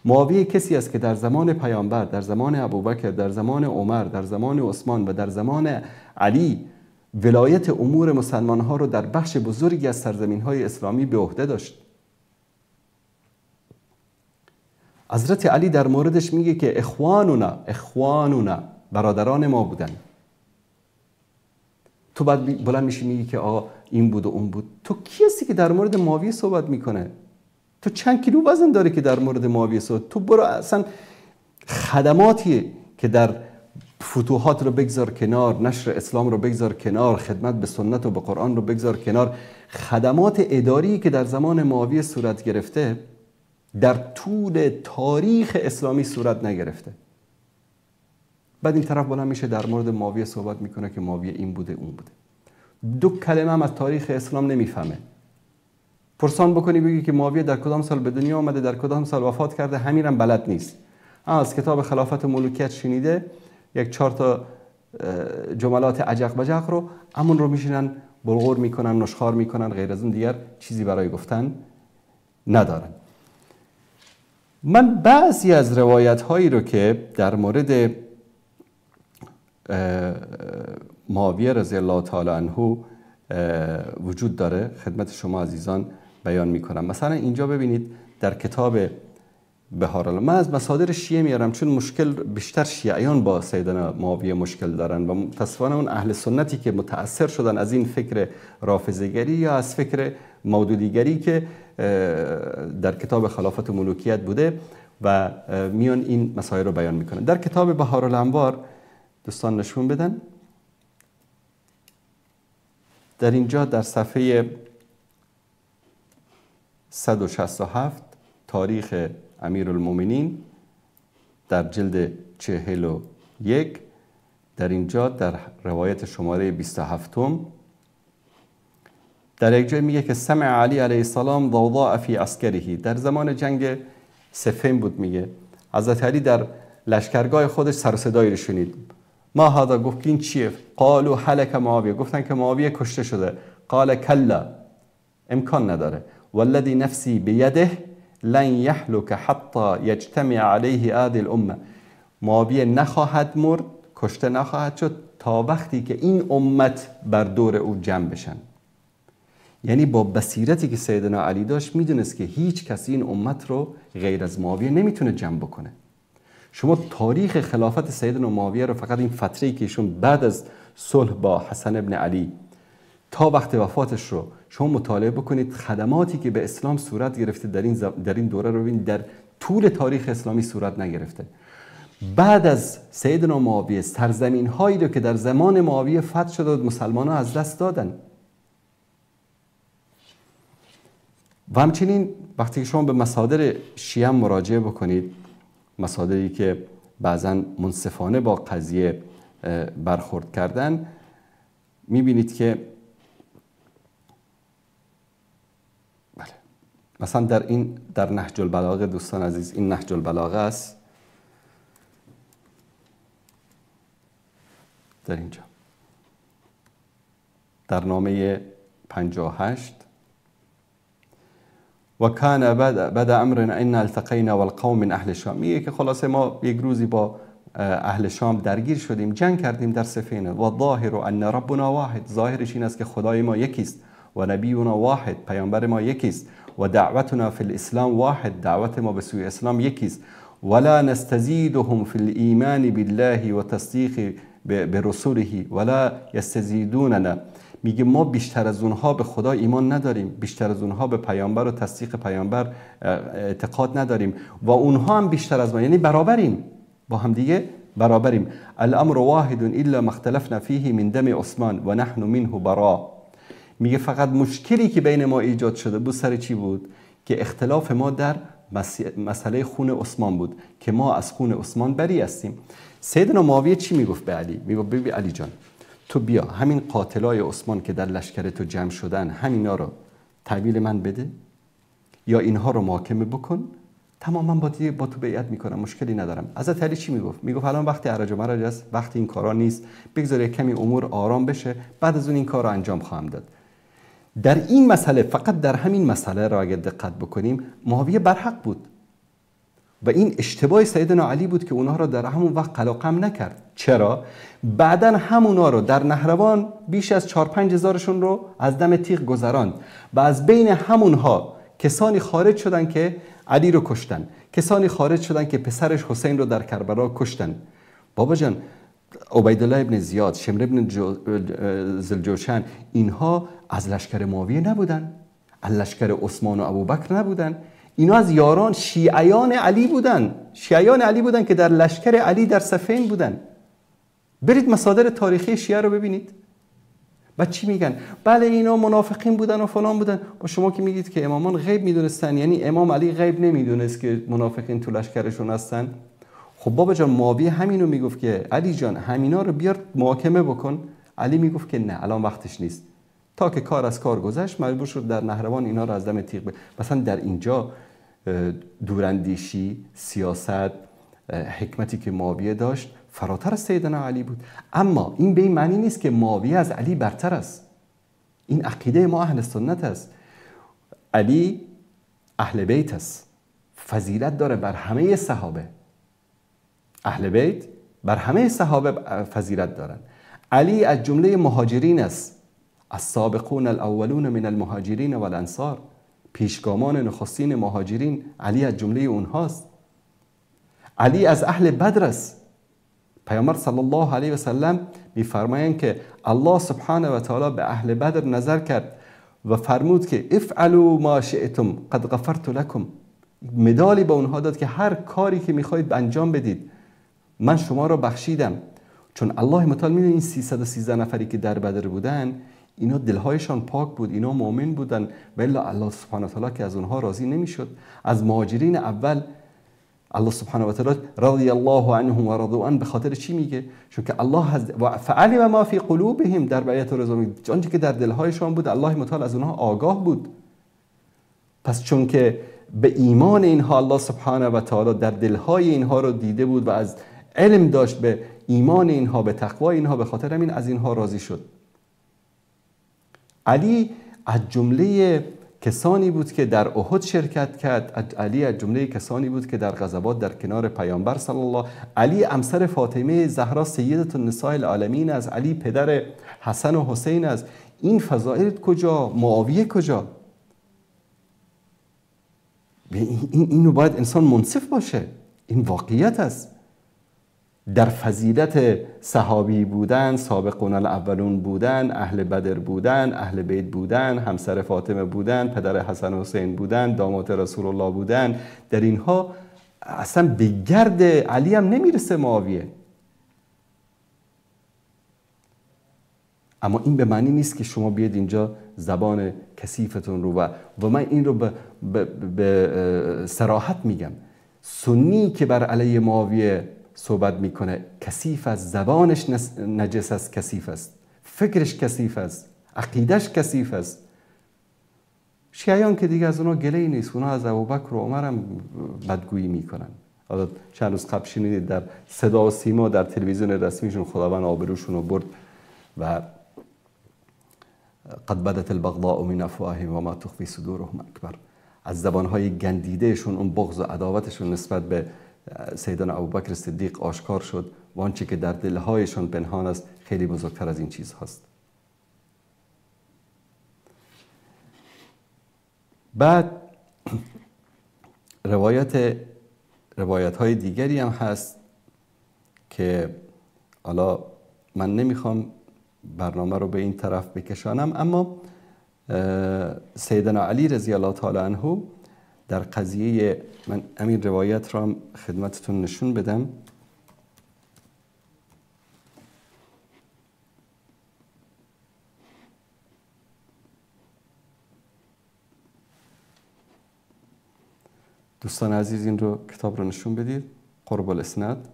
معاویه کسی است که در زمان پیامبر، در زمان ابوبکر، در زمان عمر، در زمان عثمان و در زمان علی ولایت امور مسلمان ها رو در بخش بزرگی از سرزمین های اسلامی به عهده داشت. حضرت علی در موردش میگه که اخوانونا برادران ما بودن. تو بعد بلند میشی میگی که آقا این بود و اون بود. تو کی هستی که در مورد معاویه صحبت میکنه؟ تو چند کیلو وزن داری که در مورد معاویه صحبت؟ تو برو اصلا خدماتی که در فتوحات رو بگذار کنار، نشر اسلام رو بگذار کنار، خدمت به سنت و به قرآن رو بگذار کنار، خدمات اداری که در زمان معاویه صورت گرفته در طول تاریخ اسلامی صورت نگرفته. بعد این طرف بلند میشه در مورد معاویه صحبت میکنه که معاویه این بوده اون بوده. دو کلمه هم از تاریخ اسلام نمیفهمه. پرسان بکنی بگی که معاویه در کدام سال به دنیا آمده، در کدام سال وفات کرده، همین هم بلد نیست. از کتاب خلافت و ملوکیت شنیده، یک 4 تا جملات عجق بجق رو همون رو میشینن بلغور میکنن، نشخوار میکنن، غیر از اون دیگر چیزی برای گفتن ندارن. من بعضی از روایت هایی رو که در مورد معاویه رضی الله تعالی عنه وجود داره خدمت شما عزیزان بیان میکنم. مثلا اینجا ببینید در کتاب بهارالانوار، من از مصادر شیعه میارم چون مشکل بیشتر شیعیان با سیدنا معاویه مشکل دارن و متاسفانه اون اهل سنتی که متأثر شدن از این فکر رافضه‌گری یا از فکر مودودیگری که در کتاب خلافت و ملوکیت بوده و میان این مسائل رو بیان میکنن. در کتاب بهارالانوار دوستان نشون بدن، در اینجا در صفحه 167 تاریخ امیرالمومنین در جلد 41 در اینجا در روایت شماره 27 در یک جای میگه که سمع علی علیه السلام ضوضاء فی عسکره. در زمان جنگ صفین بود، میگه حضرت علی در لشکرگاه خودش سر و صدایی رو شنید. ما هذا، گفت این چیه؟ قالوا هلک معاویه، گفتن که معاویه کشته شده. قال کلا، امکان نداره. والذی نفسی بیده لن یهلک حتی یجتمع علیه هذه الامه، معاویه نخواهد مرد، کشته نخواهد شد تا وقتی که این امت بر دور او جمع بشن. یعنی با بصیرتی که سیدنا علی داشت میدونست که هیچ کسی این امت رو غیر از معاویه نمیتونه جمع بکنه. شما تاریخ خلافت سیدنا معاویه رو فقط این فتره‌ای که ایشون بعد از صلح با حسن ابن علی تا وقت وفاتش رو شما مطالعه بکنید، خدماتی که به اسلام صورت گرفته در این دوره رو ببینید در طول تاریخ اسلامی صورت نگرفته. بعد از سیدنا معاویه سرزمین هایی رو که در زمان معاویه فتح شده بود مسلمان ها از دست دادن. و همچنین وقتی شما به مصادر شیعه مراجعه بکنید، مصادری که بعضا منصفانه با قضیه برخورد کردن، میبینید که بله مثلا در نهج البلاغه دوستان عزیز، این نهج البلاغه است، در اینجا در نامه 58 و کان بعد امرنا ان التقینا والقوم من اهل شام، میگه که خلاصه ما یک روزی با اهل شام درگیر شدیم، جنگ کردیم در سفینه. و ظاهر ان ربنا واحد، ظاهرش این است که خدای ما یکیست. و نبینا واحد، پیامبر ما یکیست. و دعوتنا فی الاسلام واحد، دعوت ما به سوی اسلام یکیست. ولا نستزیدهم فی الایمان بالله و تصدیق برسوله ولا یستزیدوننا، میگه ما بیشتر از اونها به خدا ایمان نداریم، بیشتر از اونها به پیامبر و تصدیق پیامبر اعتقاد نداریم و اونها هم بیشتر از ما، یعنی برابریم، با هم دیگه برابریم. الامر واحد الا ما اختلفنا فیه من دم عثمان و نحن منه برا، میگه فقط مشکلی که بین ما ایجاد شده بود سر چی بود؟ که اختلاف ما در مسئله خون عثمان بود که ما از خون عثمان بری هستیم. سیدنا معاویه چی میگفت به علی؟ میگفت ببین علی جان، تو بیا همین قاتلای عثمان که در لشکر تو جمع شدن، همینا رو تحویل من بده یا اینها رو محاکمه بکن، تماما با تو بیعت میکنم، مشکلی ندارم. حضرت علی چی میگفت؟ میگفت الان وقتی هرج و مرج است، وقتی این کارا نیست، بگذار کمی امور آرام بشه، بعد از اون این کار رو انجام خواهم داد. در این مسئله، فقط در همین مسئله را اگر دقت بکنیم، معاویه برحق بود و این اشتباه سیدنا علی بود که اونها را در همون وقت قلقم نکرد. چرا؟ بعدن همونا رو در نهروان بیش از 4-5 هزارشون رو از دم تیغ گذراند و از بین همونها کسانی خارج شدن که علی رو کشتن، کسانی خارج شدن که پسرش حسین رو در کربلا کشتن. بابا جان، عبیدالله ابن زیاد، شمر ابن ذوالجوشن، اینها از لشکر معاویه نبودن، از لشکر عثمان و ابوبکر نبودن، اینا از یاران شیعیان علی بودن، شیعیان علی بودن که در لشکر علی در صفین بودن. برید مصادر تاریخی شیعه رو ببینید. بعد چی میگن؟ بله اینا منافقین بودن و فلان بودن. با شما که میگید که امامان غیب میدونستن، یعنی امام علی غیب نمیدونست که منافقین تو لشکرشون هستن؟ خب بابا جان، معاویه همینو میگفت که علی جان همینا رو بیار محاکمه بکن. علی میگفت که نه، الان وقتش نیست. تا که کار از کار گذشت، مجبور شد در نهروان اینا رو از دم تیغ مثلا در اینجا دوراندیشی، سیاست، حکمتی که معاویه داشت فراتر از سیدنا علی بود. اما این به این معنی نیست که معاویه از علی برتر است. این عقیده ما اهل سنت است. علی اهل بیت است، فضیلت داره بر همه صحابه. اهل بیت بر همه صحابه فضیلت دارن. علی از جمله مهاجرین است، السابقون الاولون من المهاجرین والانصار، پیشگامان نخستین مهاجرین، علی از جمله اونهاست. علی از اهل بدر است. پیامبر صلی الله علیه و سلم می‌فرمایند که الله سبحانه و تعالی به اهل بدر نظر کرد و فرمود که افعلوا ما شئتم قد غفرت لكم. مدالی به اونها داد که هر کاری که می‌خواید انجام بدید، من شما را بخشیدم. چون الله متعال می‌دونه این 313 نفری که در بدر بودن، اینا دلهایشان پاک بود، اینا مؤمن بودن، و الا الله سبحانه و تعالی که از اونها راضی نمی‌شد. از مهاجرین اول الله سبحانه و تعالی رضی الله عنهم و رضوا عنه به خاطر چی میگه؟ چون که الله فعلم ما فی قلوبهم، در بیعت رضا میگه آنچه که در دلهایشان بود الله متعال از اونها آگاه بود. پس چون که به ایمان اینها الله سبحانه و تعالی در دلهای اینها رو دیده بود و از علم داشت به ایمان اینها، به تقوای اینها، به خاطر همین از اینها راضی شد. علی از جمله کسانی بود که در احد شرکت کرد. علی از جمله کسانی بود که در غزوات در کنار پیامبر صلی الله. علی همسر فاطمه زهرا سیدة النساء العالمین از، علی پدر حسن و حسین از. این فضائل کجا؟ معاویه کجا؟ اینو باید انسان منصف باشه. این واقعیت است. در فضیلت صحابی بودن، سابقون الاولون بودن، اهل بدر بودن، اهل بیت بودن، همسر فاطمه بودن، پدر حسن و حسین بودن، داماد رسول الله بودن، در اینها اصلا به گرد علی هم نمیرسه معاویه. اما این به معنی نیست که شما بیاید اینجا زبان کثیفتون رو و من این رو به صراحت میگم، سنی که بر علی معاویه صحبت میکنه کثیف است، زبانش نجس است، کثیف است، فکرش کثیف است، عقیدش کثیف است. شیعیان که دیگه از اونها گله‌ای نیست، اونها از ابوبکر و عمر هم بدگویی میکنن. حالا چند روز قبل شنیدید در صدا و سیما در تلویزیون رسمیشون خداوند آبروشون رو برد و قد بدت البغضاء من افواههم و ما تخفی صدورهم اکبر. از زبانهای گندیدهشون اون بغض و عداوتشون نسبت به سیدنا ابوبکر صدیق آشکار شد و آنچه که در دلهایشان پنهان است خیلی بزرگتر از این چیز هست. بعد روایت های دیگری هم هست که حالا من نمیخوام برنامه رو به این طرف بکشانم، اما سیدنا علی رضی الله تعالی عنه در قضیه، من همین روایت را خدمتتون نشون بدم. دوستان عزیز این رو کتاب رو نشون بدید. قرب الاسناد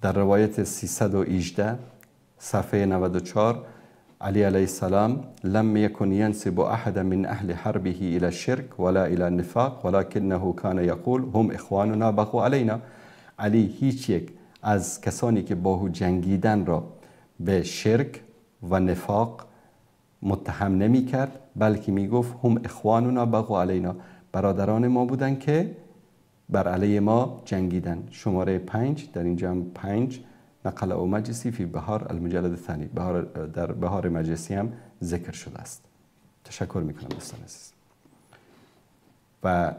در روایت 318 صفحه 94 علی علیه السلام لم یکن ینسب احد من اهل حربه الى الشرك ولا الى النفاق ولكنه كان يقول هم اخواننا بغوا علینا. علی هیچ یک از کسانی که با او جنگیدن را به شرک و نفاق متهم نمی کرد، بلکه می گفت هم اخواننا بغوا علینا، برادران ما بودن که بر علیه ما جنگیدن. شماره 5 در اینجا هم 5 نقل او مجلسی فی بهار المجلد الثانی، در بهار مجلسی هم ذکر شده است. تشکر میکنم دوستان عزیز. و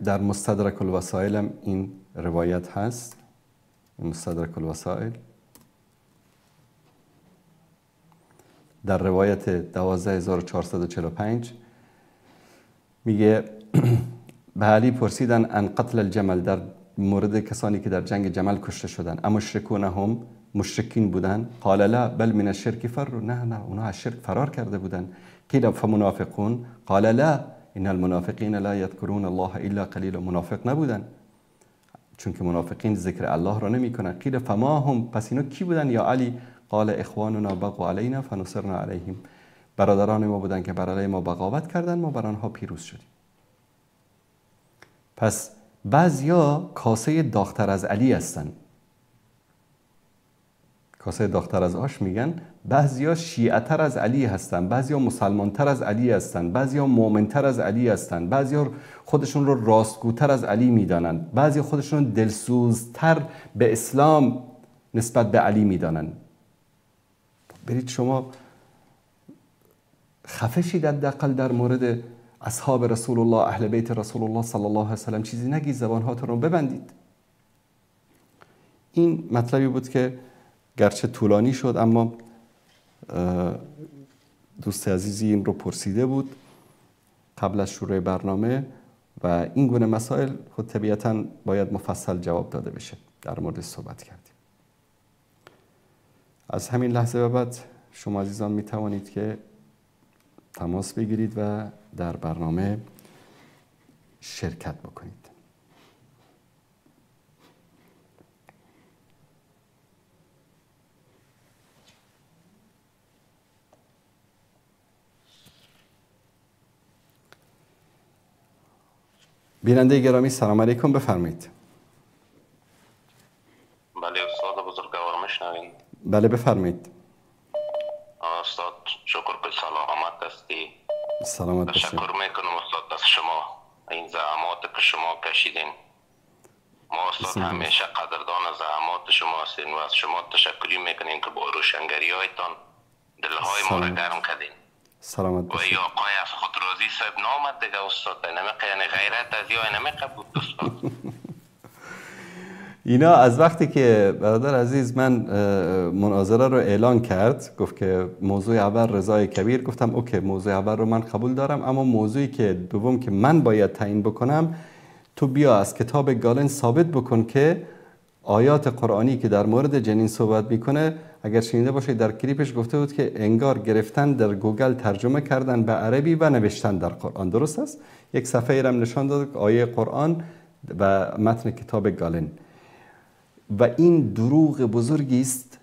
در مستدرک الوسائل هم این روایت هست. مستدرک الوسائل در روایت 12445 میگه به علی پرسیدن ان قتل الجمل، در مورد کسانی که در جنگ جمل کشته شدن، اما مشرکون هم مشرکین بودن؟ قال لا بل من الشرك فروا، نه اونا از شرک فرار کرده بودن. قیل فمنافقون؟ قال لا ان المنافقین لا یذکرون الله الا قلیلا، منافق نبودن چون که منافقین ذکر الله را نمی کنن. قیل فما هم، پس اینا کی بودن یا علی؟ قال اخواننا بغوا علینا فنصرنا علیهم، برادران ما بودن که بر علیه ما بغاوت کردن، ما بر آنها پیروز شدیم. پس بعضیا کاسه داغ‌تر از علی هستن، کاسه داغ‌تر از آش میگن. بعضیا شیعه‌تر از علی هستن، بعضیا مسلمان‌تر از علی هستن، بعضیا مؤمن‌تر از علی هستن، بعضیا خودشون رو راستگوتر از علی میدانن، بعضیا خودشون دلسوزتر به اسلام نسبت به علی میدانن. برید شما خفه شید حداقل در مورد اصحاب رسول الله، اهل بیت رسول الله صلی الله علیه و سلم چیزی نگید، زبانهاتون رو ببندید. این مطلبی بود که گرچه طولانی شد اما دوست عزیزی این رو پرسیده بود قبل از شروع برنامه و این گونه مسائل خود طبیعتاً باید مفصل جواب داده بشه. در مورد صحبت کردیم. از همین لحظه به بعد شما عزیزان می توانید که تماس بگیرید و در برنامه شرکت بکنید. بیننده گرامی سلام علیکم، بفرمایید. بله استاد بزرگوار میشنوین؟ بله بفرمایید. استاد شکر که سلامت هستی. سلامت باشید. تشکر میکنم استاد از شما، این زحمات که شما کشیدین. ما استاد همیشه قدردان زحمات شما هستیم و از شما تشکری میکنیم که با روشنگری هایتان دلهای ما را گرم کردین. سلامت باشید. و یا آقای از خودروزی صاحب نامد دیگه استاد، یعنی غیرت از یا اینمی قبول استاد. اینا از وقتی که برادر عزیز من مناظره رو اعلان کرد، گفت که موضوع اول رضای کبیر، گفتم اوکی موضوع اول رو من قبول دارم، اما موضوعی که دوم که من باید تعیین بکنم، تو بیا از کتاب گالن ثابت بکن که آیات قرآنی که در مورد جنین صحبت میکنه، اگر شنیده باشید در کلیپش گفته بود که انگار گرفتن در گوگل ترجمه کردن به عربی و نوشتن در قرآن. درست است؟ یک صفحه ایرم نشان داد آیه قرآن و متن کتاب گالن. و این دروغ بزرگی است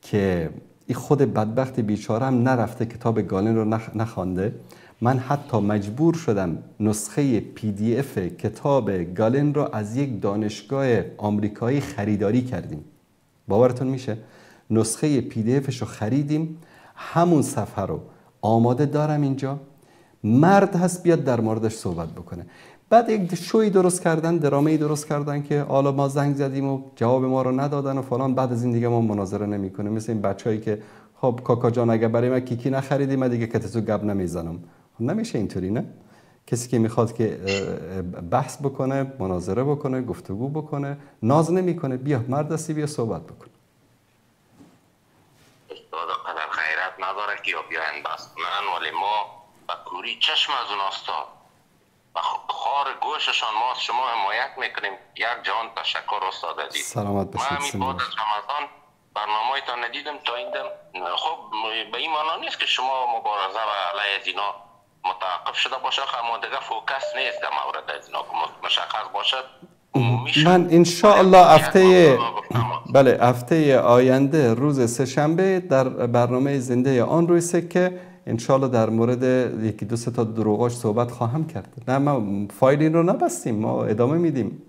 که این خود بدبخت بیچاره هم نرفته کتاب گالن رو نخوانده. من حتی مجبور شدم نسخه PDF کتاب گالن رو از یک دانشگاه آمریکایی خریداری کردیم. باورتون میشه؟ نسخه PDFش رو خریدیم، همون صفحه رو آماده دارم اینجا، مرد هست بیاد در موردش صحبت بکنه. بعد یک شوی درست کردن، درامه‌ای درست کردن که حالا ما زنگ زدیم و جواب ما رو ندادن و فلان، بعد از این دیگه ما مناظره نمی‌کنیم. مثل این بچه‌ای که خب کاکا جان اگه برای من کیکی نخریدی من دیگه کتتو گپ نمیزنم. نمیشه اینطوری، نه؟ کسی که میخواد که بحث بکنه، مناظره بکنه، گفتگو بکنه، ناز نمیکنه، بیا مرد هستی بیا صحبت بکن. استاد قدر غیرت نداره که بیاین بس من، ولی ما با کوری چشم از اون استاد و خار گوششان ما از شما حمایت میکنیم. یک جان تشکر استاد عزیز. سلامت باشید. من همین بعد از رمضان برنامه‌تان ندیدم تا این دم. خب به این معنا نیست که شما مبارزه و علیه از اینا متوقف شده باشه، اما دیگه فوکس نیست در مورد از اینا که مشخص باشد. من ان شاء الله هفته بله، هفته آینده روز سه‌شنبه در برنامه زنده آن روی سکه انشالله در مورد یکی دو سه تا دروغاش صحبت خواهم کرد. نه ما فایل این رو نبستیم، ما ادامه میدیم.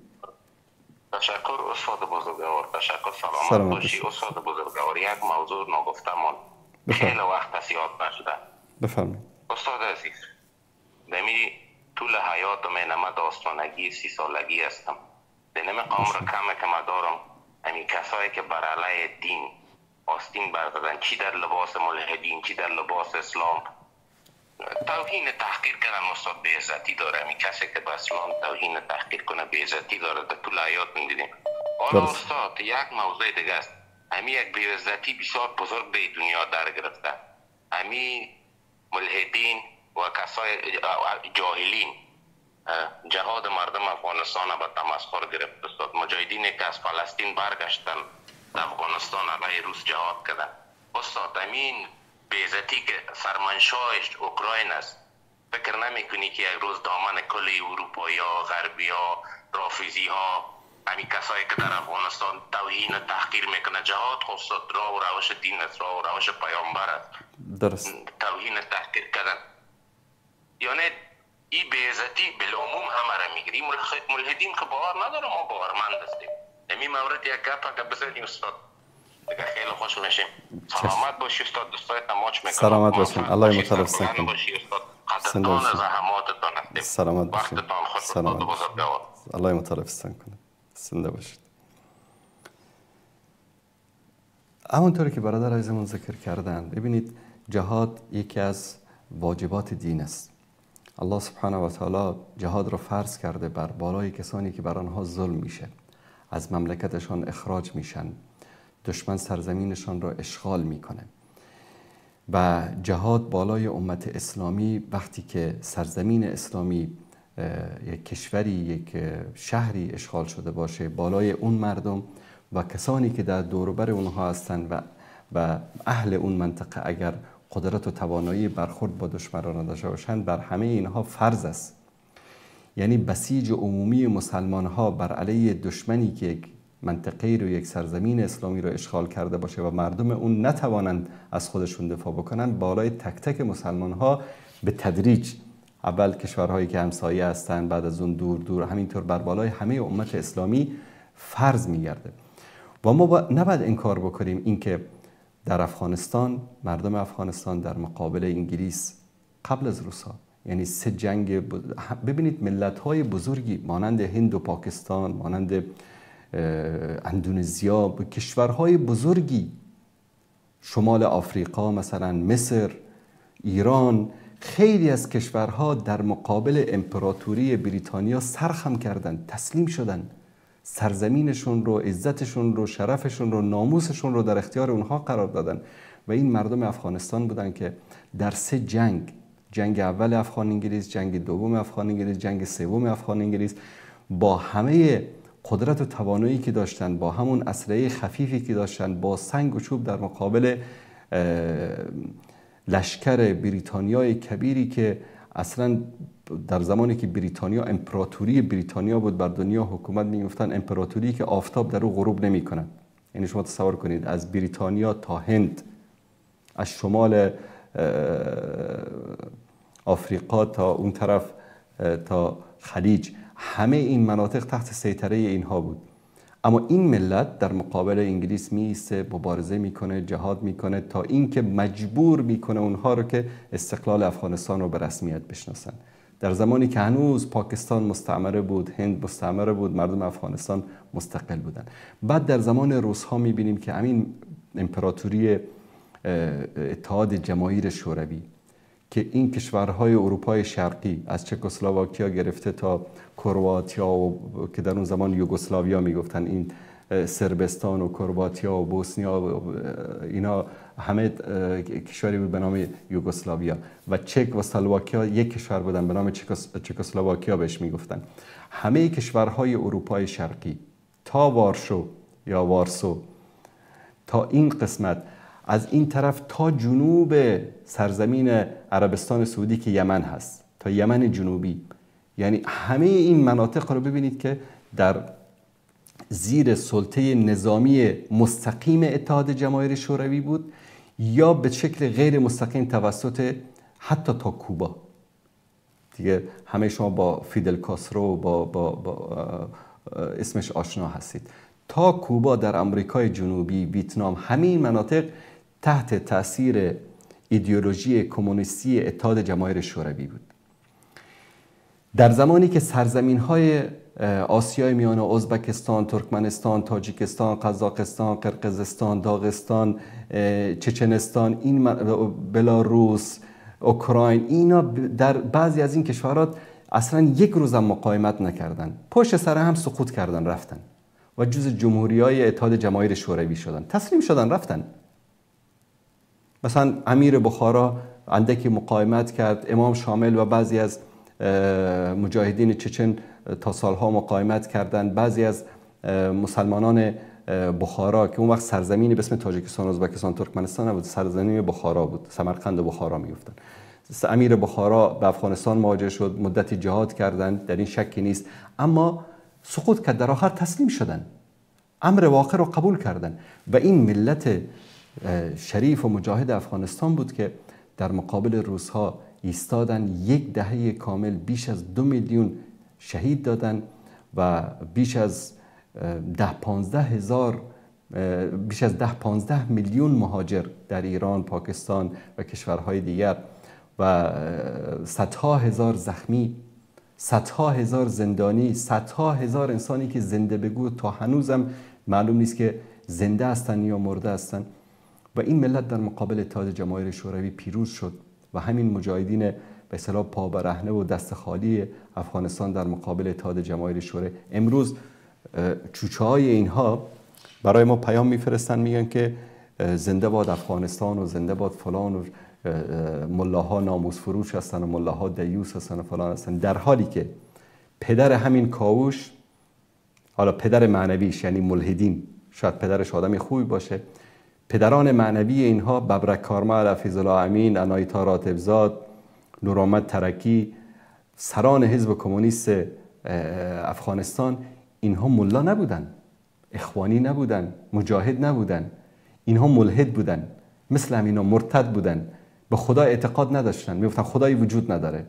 تشکر استاد بزرگوار، تشکر. سلامت سلامت باشی باشی. استاد بزرگوار. یک موضوع نگفتمان خیلی وقت است یاد نشده. بفرمایید. استاد عزیز، دمی طول حیاتم من داستانگی 30 سالگی هستم. دنم عمر کم که من دارم، همین کسایی که بر علیه دین آستین بردادن، چی در لباس ملحدین چی در لباس اسلام، توهین تحقیر کردن استاد بی‌عزتی داره. همین کسی که به اسلام توهین تحقیر کنه بی‌عزتی داره. در طول حیات می‌دیدیم. حالا استاد یک موضوع دیگه است. همین یک بی‌عزتی بسیار بزرگ به دنیا در گرفته. همین ملحدین و کسای جاهلین جهاد مردم افغانستان به تمسخر گرفت. استاد مجاهدینی که از فلسطین برگشتن در افغانستان علیه روس جهاد کردن. استاد همین بی‌عزتی که فرمانشاهش اوکراین است، فکر نمی‌کنی که یک روز دامن کل اروپایی‌ها، غربی‌ها، رافضی ها، همین کسایی که در افغانستان توهین و تحقیر میکنه، جهاد خود راه و روش دین است، راه و روش پیامبر است. درست. توهین تحقیر کردن، یعنی این بی‌عزتی بالعموم همه را میگیری. ملحدین که باور نداره، ما باورمند هستیم. همین مورد یک گپ که بزنیم استاد دیگه خیلی خوش میشیم. سلامت باشی استاد، دوستای تماچ میکنم. سلامت باشین. الله مطلب سن کنه. قدردان زحماتتان هستیم. سلامت باشین. وقتتان خوش. سلامت باشین. الله مطلب سن کنه. زنده باشید. همونطوری که برادر عزیزمون ذکر کردن، ببینید جهاد یکی از واجبات دین است. الله سبحانه و تعالی جهاد را فرض کرده بر بالای کسانی که بر آنها ظلم میشه، از مملکتشان اخراج میشن، دشمن سرزمینشان را اشغال میکنه. و جهاد بالای امت اسلامی وقتی که سرزمین اسلامی یک کشوری، یک شهری اشغال شده باشه، بالای اون مردم و کسانی که در دور و بر اونها هستند و اهل اون منطقه اگر قدرت و توانایی برخورد با دشمنان داشته باشند، بر همه اینها فرض است. یعنی بسیج عمومی مسلمان ها بر علیه دشمنی که یک منطقه رو، یک سرزمین اسلامی رو اشغال کرده باشه و مردم اون نتوانند از خودشون دفاع بکنن، بالای تک تک مسلمان ها به تدریج، اول کشورهایی که همسایه هستند، بعد از اون دور دور، همینطور بر بالای همه امت اسلامی فرض میگرده. و ما نباید انکار بکنیم اینکه در افغانستان، مردم افغانستان در مقابل انگلیس قبل از روسا، یعنی 3 جنگ ببینید ملت‌های بزرگی مانند هند و پاکستان، مانند اندونزیا، کشورهای بزرگی، شمال آفریقا مثلا مصر، ایران، خیلی از کشورها در مقابل امپراتوری بریتانیا سرخم کردند، تسلیم شدند، سرزمینشون رو، عزتشون رو، شرفشون رو، ناموسشون رو در اختیار اونها قرار دادن. و این مردم افغانستان بودن که در 3 جنگ اول افغان انگلیس، جنگ دوم افغان انگلیس، جنگ سوم افغان انگلیس، با همه قدرت و توانایی که داشتن، با همون اسلحه خفیفی که داشتن، با سنگ و چوب در مقابل لشکر بریتانیای کبیری که اصلا در زمانی که بریتانیا، امپراتوری بریتانیا بود بر دنیا حکومت، میگفتن امپراتوری که آفتاب در او غروب نمیکنه. یعنی شما تصور کنید از بریتانیا تا هند، از شمال آفریقا تا اون طرف تا خلیج، همه این مناطق تحت سیطره اینها بود. اما این ملت در مقابل انگلیس میایسته، مبارزه میکنه، جهاد میکنه تا اینکه مجبور میکنه اونها رو که استقلال افغانستان رو به رسمیت بشناسن. در زمانی که هنوز پاکستان مستعمره بود، هند مستعمره بود، مردم افغانستان مستقل بودن. بعد در زمان روس ها میبینیم که همین امپراتوری اتحاد جماهیر شوروی که این کشورهای اروپای شرقی از چکسلواکیا گرفته تا کرواتیا و که در اون زمان یوگسلاویا میگفتن، این سربستان و کرواتیا و بوسنیا و اینا همه کشوری بود به نام یوگسلاویا، و چک و اسلواکیا یک کشور بودن به نام چکسلواکیا بهش میگفتن. همه کشورهای اروپای شرقی تا وارشو یا وارسو، تا این قسمت، از این طرف تا جنوب سرزمین عربستان سعودی که یمن هست، تا یمن جنوبی، یعنی همه این مناطق رو ببینید که در زیر سلطه نظامی مستقیم اتحاد جماهیر شوروی بود یا به شکل غیر مستقیم توسط حتی تا کوبا. دیگه همه شما با فیدل کاسترو با اسمش آشنا هستید. تا کوبا در آمریکای جنوبی، ویتنام، همین مناطق تحت تاثیر ایدئولوژی کمونیستی اتحاد جماهیر شوروی بود. در زمانی که سرزمین‌های آسیای میانه، ازبکستان، ترکمنستان، تاجیکستان، قزاقستان، قرقیزستان، داغستان، چچنستان، این بلاروس، اوکراین، اینا در بعضی از این کشورها اصلا یک روز هم مقاومت نکردن، پشت سر هم سقوط کردن رفتن و جز جمهوری‌های اتحاد جماهیر شوروی شدن، تسلیم شدن رفتن. مثلا امیر بخارا اندکی مقاومت کرد، امام شامل و بعضی از مجاهدین چچن تا سالها مقاومت کردند. بعضی از مسلمانان بخارا که اون وقت سرزمینی به اسم تاجیکستان، ازبکستان، ترکمنستان نبود، سرزمین بخارا بود، سمرقند و بخارا میگفتن. امیر بخارا به افغانستان مهاجر شد، مدتی جهاد کردند، در این شکی نیست، اما سقوط کرد، در آخر تسلیم شدن، امر واقع رو قبول کردن. و این ملت شریف و مجاهد افغانستان بود که در مقابل روس‌ها ایستادن، یک دهه کامل بیش از 2 میلیون شهید دادن و بیش از 10-15 میلیون مهاجر در ایران، پاکستان و کشورهای دیگر و صدها هزار زخمی، صدها هزار زندانی، صدها هزار انسانی که زنده بگو تا هنوزم معلوم نیست که زنده هستن یا مرده هستن. و این ملت در مقابل اتحاد جماهیر شوروی پیروز شد و همین مجاهدین به اصطلاح پا برهنه و دست خالی افغانستان در مقابل اتحاد جماهیر شوروی امروز چوچه های اینها برای ما پیام میفرستن، میگن که زنده باد افغانستان و زنده باد فلان و ملاها ناموس فروش هستن و ملاها دیوس هستن و فلان هستن، در حالی که پدر همین کاوش، حالا پدر معنویش یعنی ملحدین، شاید پدرش آدمی خوبی باشه، پدران معنوی اینها ببرک کارمل، حفیظ الله امین، عنایتا راتبزاد، نورآمد ترکی، سران حزب کمونیست افغانستان، اینها ملا نبودن، اخوانی نبودن، مجاهد نبودن، اینها ملحد بودن، مثل همینا مرتد بودن، به خدا اعتقاد نداشتن، میگفتن خدایی وجود نداره.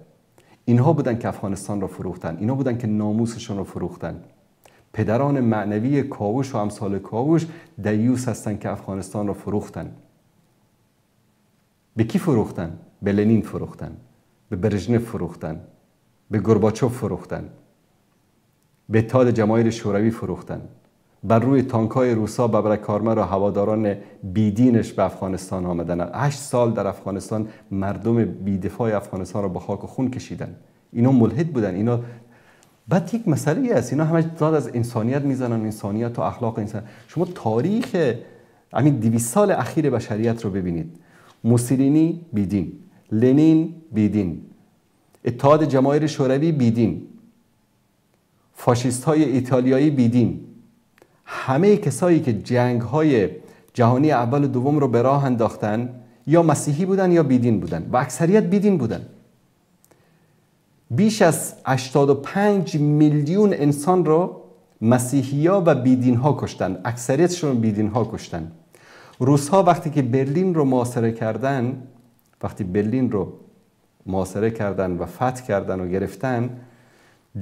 اینها بودن که افغانستان را فروختن، اینها بودن که ناموسشون را فروختن. پدران معنوی کاوش و امثال کاوش دیوس هستن که افغانستان را فروختن. به کی فروختن؟ به لنین فروختن، به برژنف فروختن، به گورباچوف فروختن، به اتحاد جماهیر شوروی فروختن. بر روی تانکای روسا ببرک کارمل و هواداران بیدینش به افغانستان آمدن. 8 سال در افغانستان مردم بیدفاع افغانستان را به خاک و خون کشیدن. اینا ملحد بودن. اینا بعد یک مسئله است، اینا همه داد از انسانیت میزنن، انسانیت و اخلاق انسان. شما تاریخ همین 200 سال اخیر بشریت رو ببینید. موسولینی بیدین، لنین بیدین، اتحاد جماهیر شوروی بیدین، فاشیست های ایتالیایی بیدین، همه کسایی که جنگ های جهانی اول و دوم رو به راه انداختن یا مسیحی بودن یا بیدین بودن و اکثریت بیدین بودن. بیش از 85 میلیون انسان رو مسیحی‌ها و بیدین‌ها کشتن، اکثریتشون بیدین‌ها کشتن. روس‌ها وقتی که برلین رو محاصره کردن، و فتح کردن و گرفتن،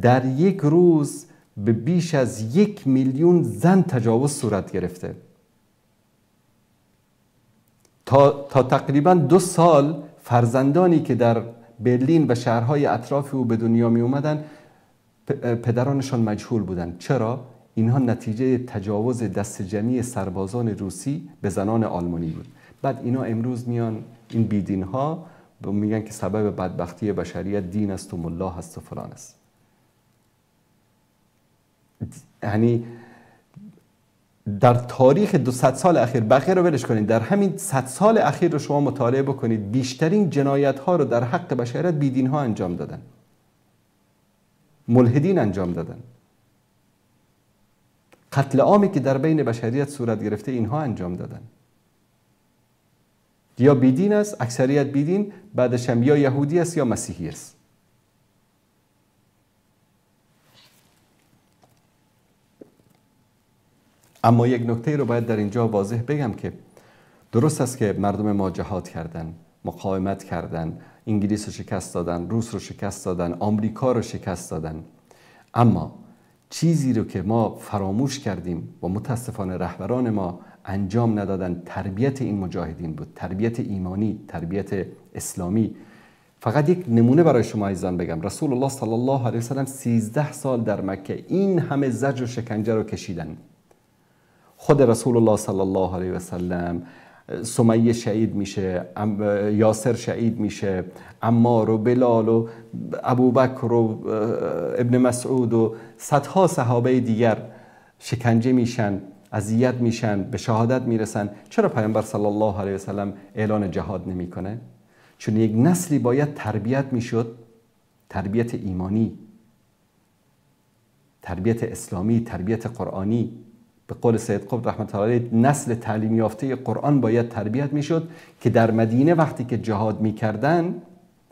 در یک روز به بیش از 1 میلیون زن تجاوز صورت گرفته. تا تقریباً 2 سال فرزندانی که در برلین و شهرهای اطراف او به دنیا می اومدن پدرانشان مجهول بودند. چرا؟ اینها نتیجه تجاوز دست جمعی سربازان روسی به زنان آلمانی بود. بعد اینا امروز میان این بیدین ها میگن که سبب بدبختی بشریت دین است و ملا هست و فلان است. یعنی در تاریخ 200 سال اخیر، بقیه رو ولش کنید، در همین 100 سال اخیر رو شما مطالعه بکنید، بیشترین جنایت ها رو در حق بشریت بیدین ها انجام دادن، ملحدین انجام دادن. قتل عامی که در بین بشریت صورت گرفته اینها انجام دادن. یا بیدین است، اکثریت بیدین، بعدش هم یا یهودی است یا مسیحی است. اما یک نکته رو باید در اینجا واضح بگم که درست است که مردم ما جهاد کردن، مقاومت کردن، انگلیس رو شکست دادن، روس رو شکست دادن، آمریکا رو شکست دادن، اما چیزی رو که ما فراموش کردیم و متاسفانه رهبران ما انجام ندادن تربیت این مجاهدین بود، تربیت ایمانی، تربیت اسلامی. فقط یک نمونه برای شما عزیزان بگم. رسول الله صلی الله علیه و سلم 13 سال در مکه این همه زجر و شکنجه رو کشیدن. خود رسول الله صلی الله علیه و سلم، سمیه شهید میشه، یاسر شهید میشه، عمار و بلال و ابوبکر و ابن مسعود و صدها صحابه دیگر شکنجه میشن، اذیت میشن، به شهادت میرسن. چرا پیامبر صلی الله علیه و سلم اعلان جهاد نمیکنه؟ چون یک نسلی باید تربیت میشد، تربیت ایمانی، تربیت اسلامی، تربیت قرآنی. به قول سید قطب رحمت الله علیه نسل تعلیم یافته قرآن باید تربیت میشد که در مدینه وقتی که جهاد میکردن،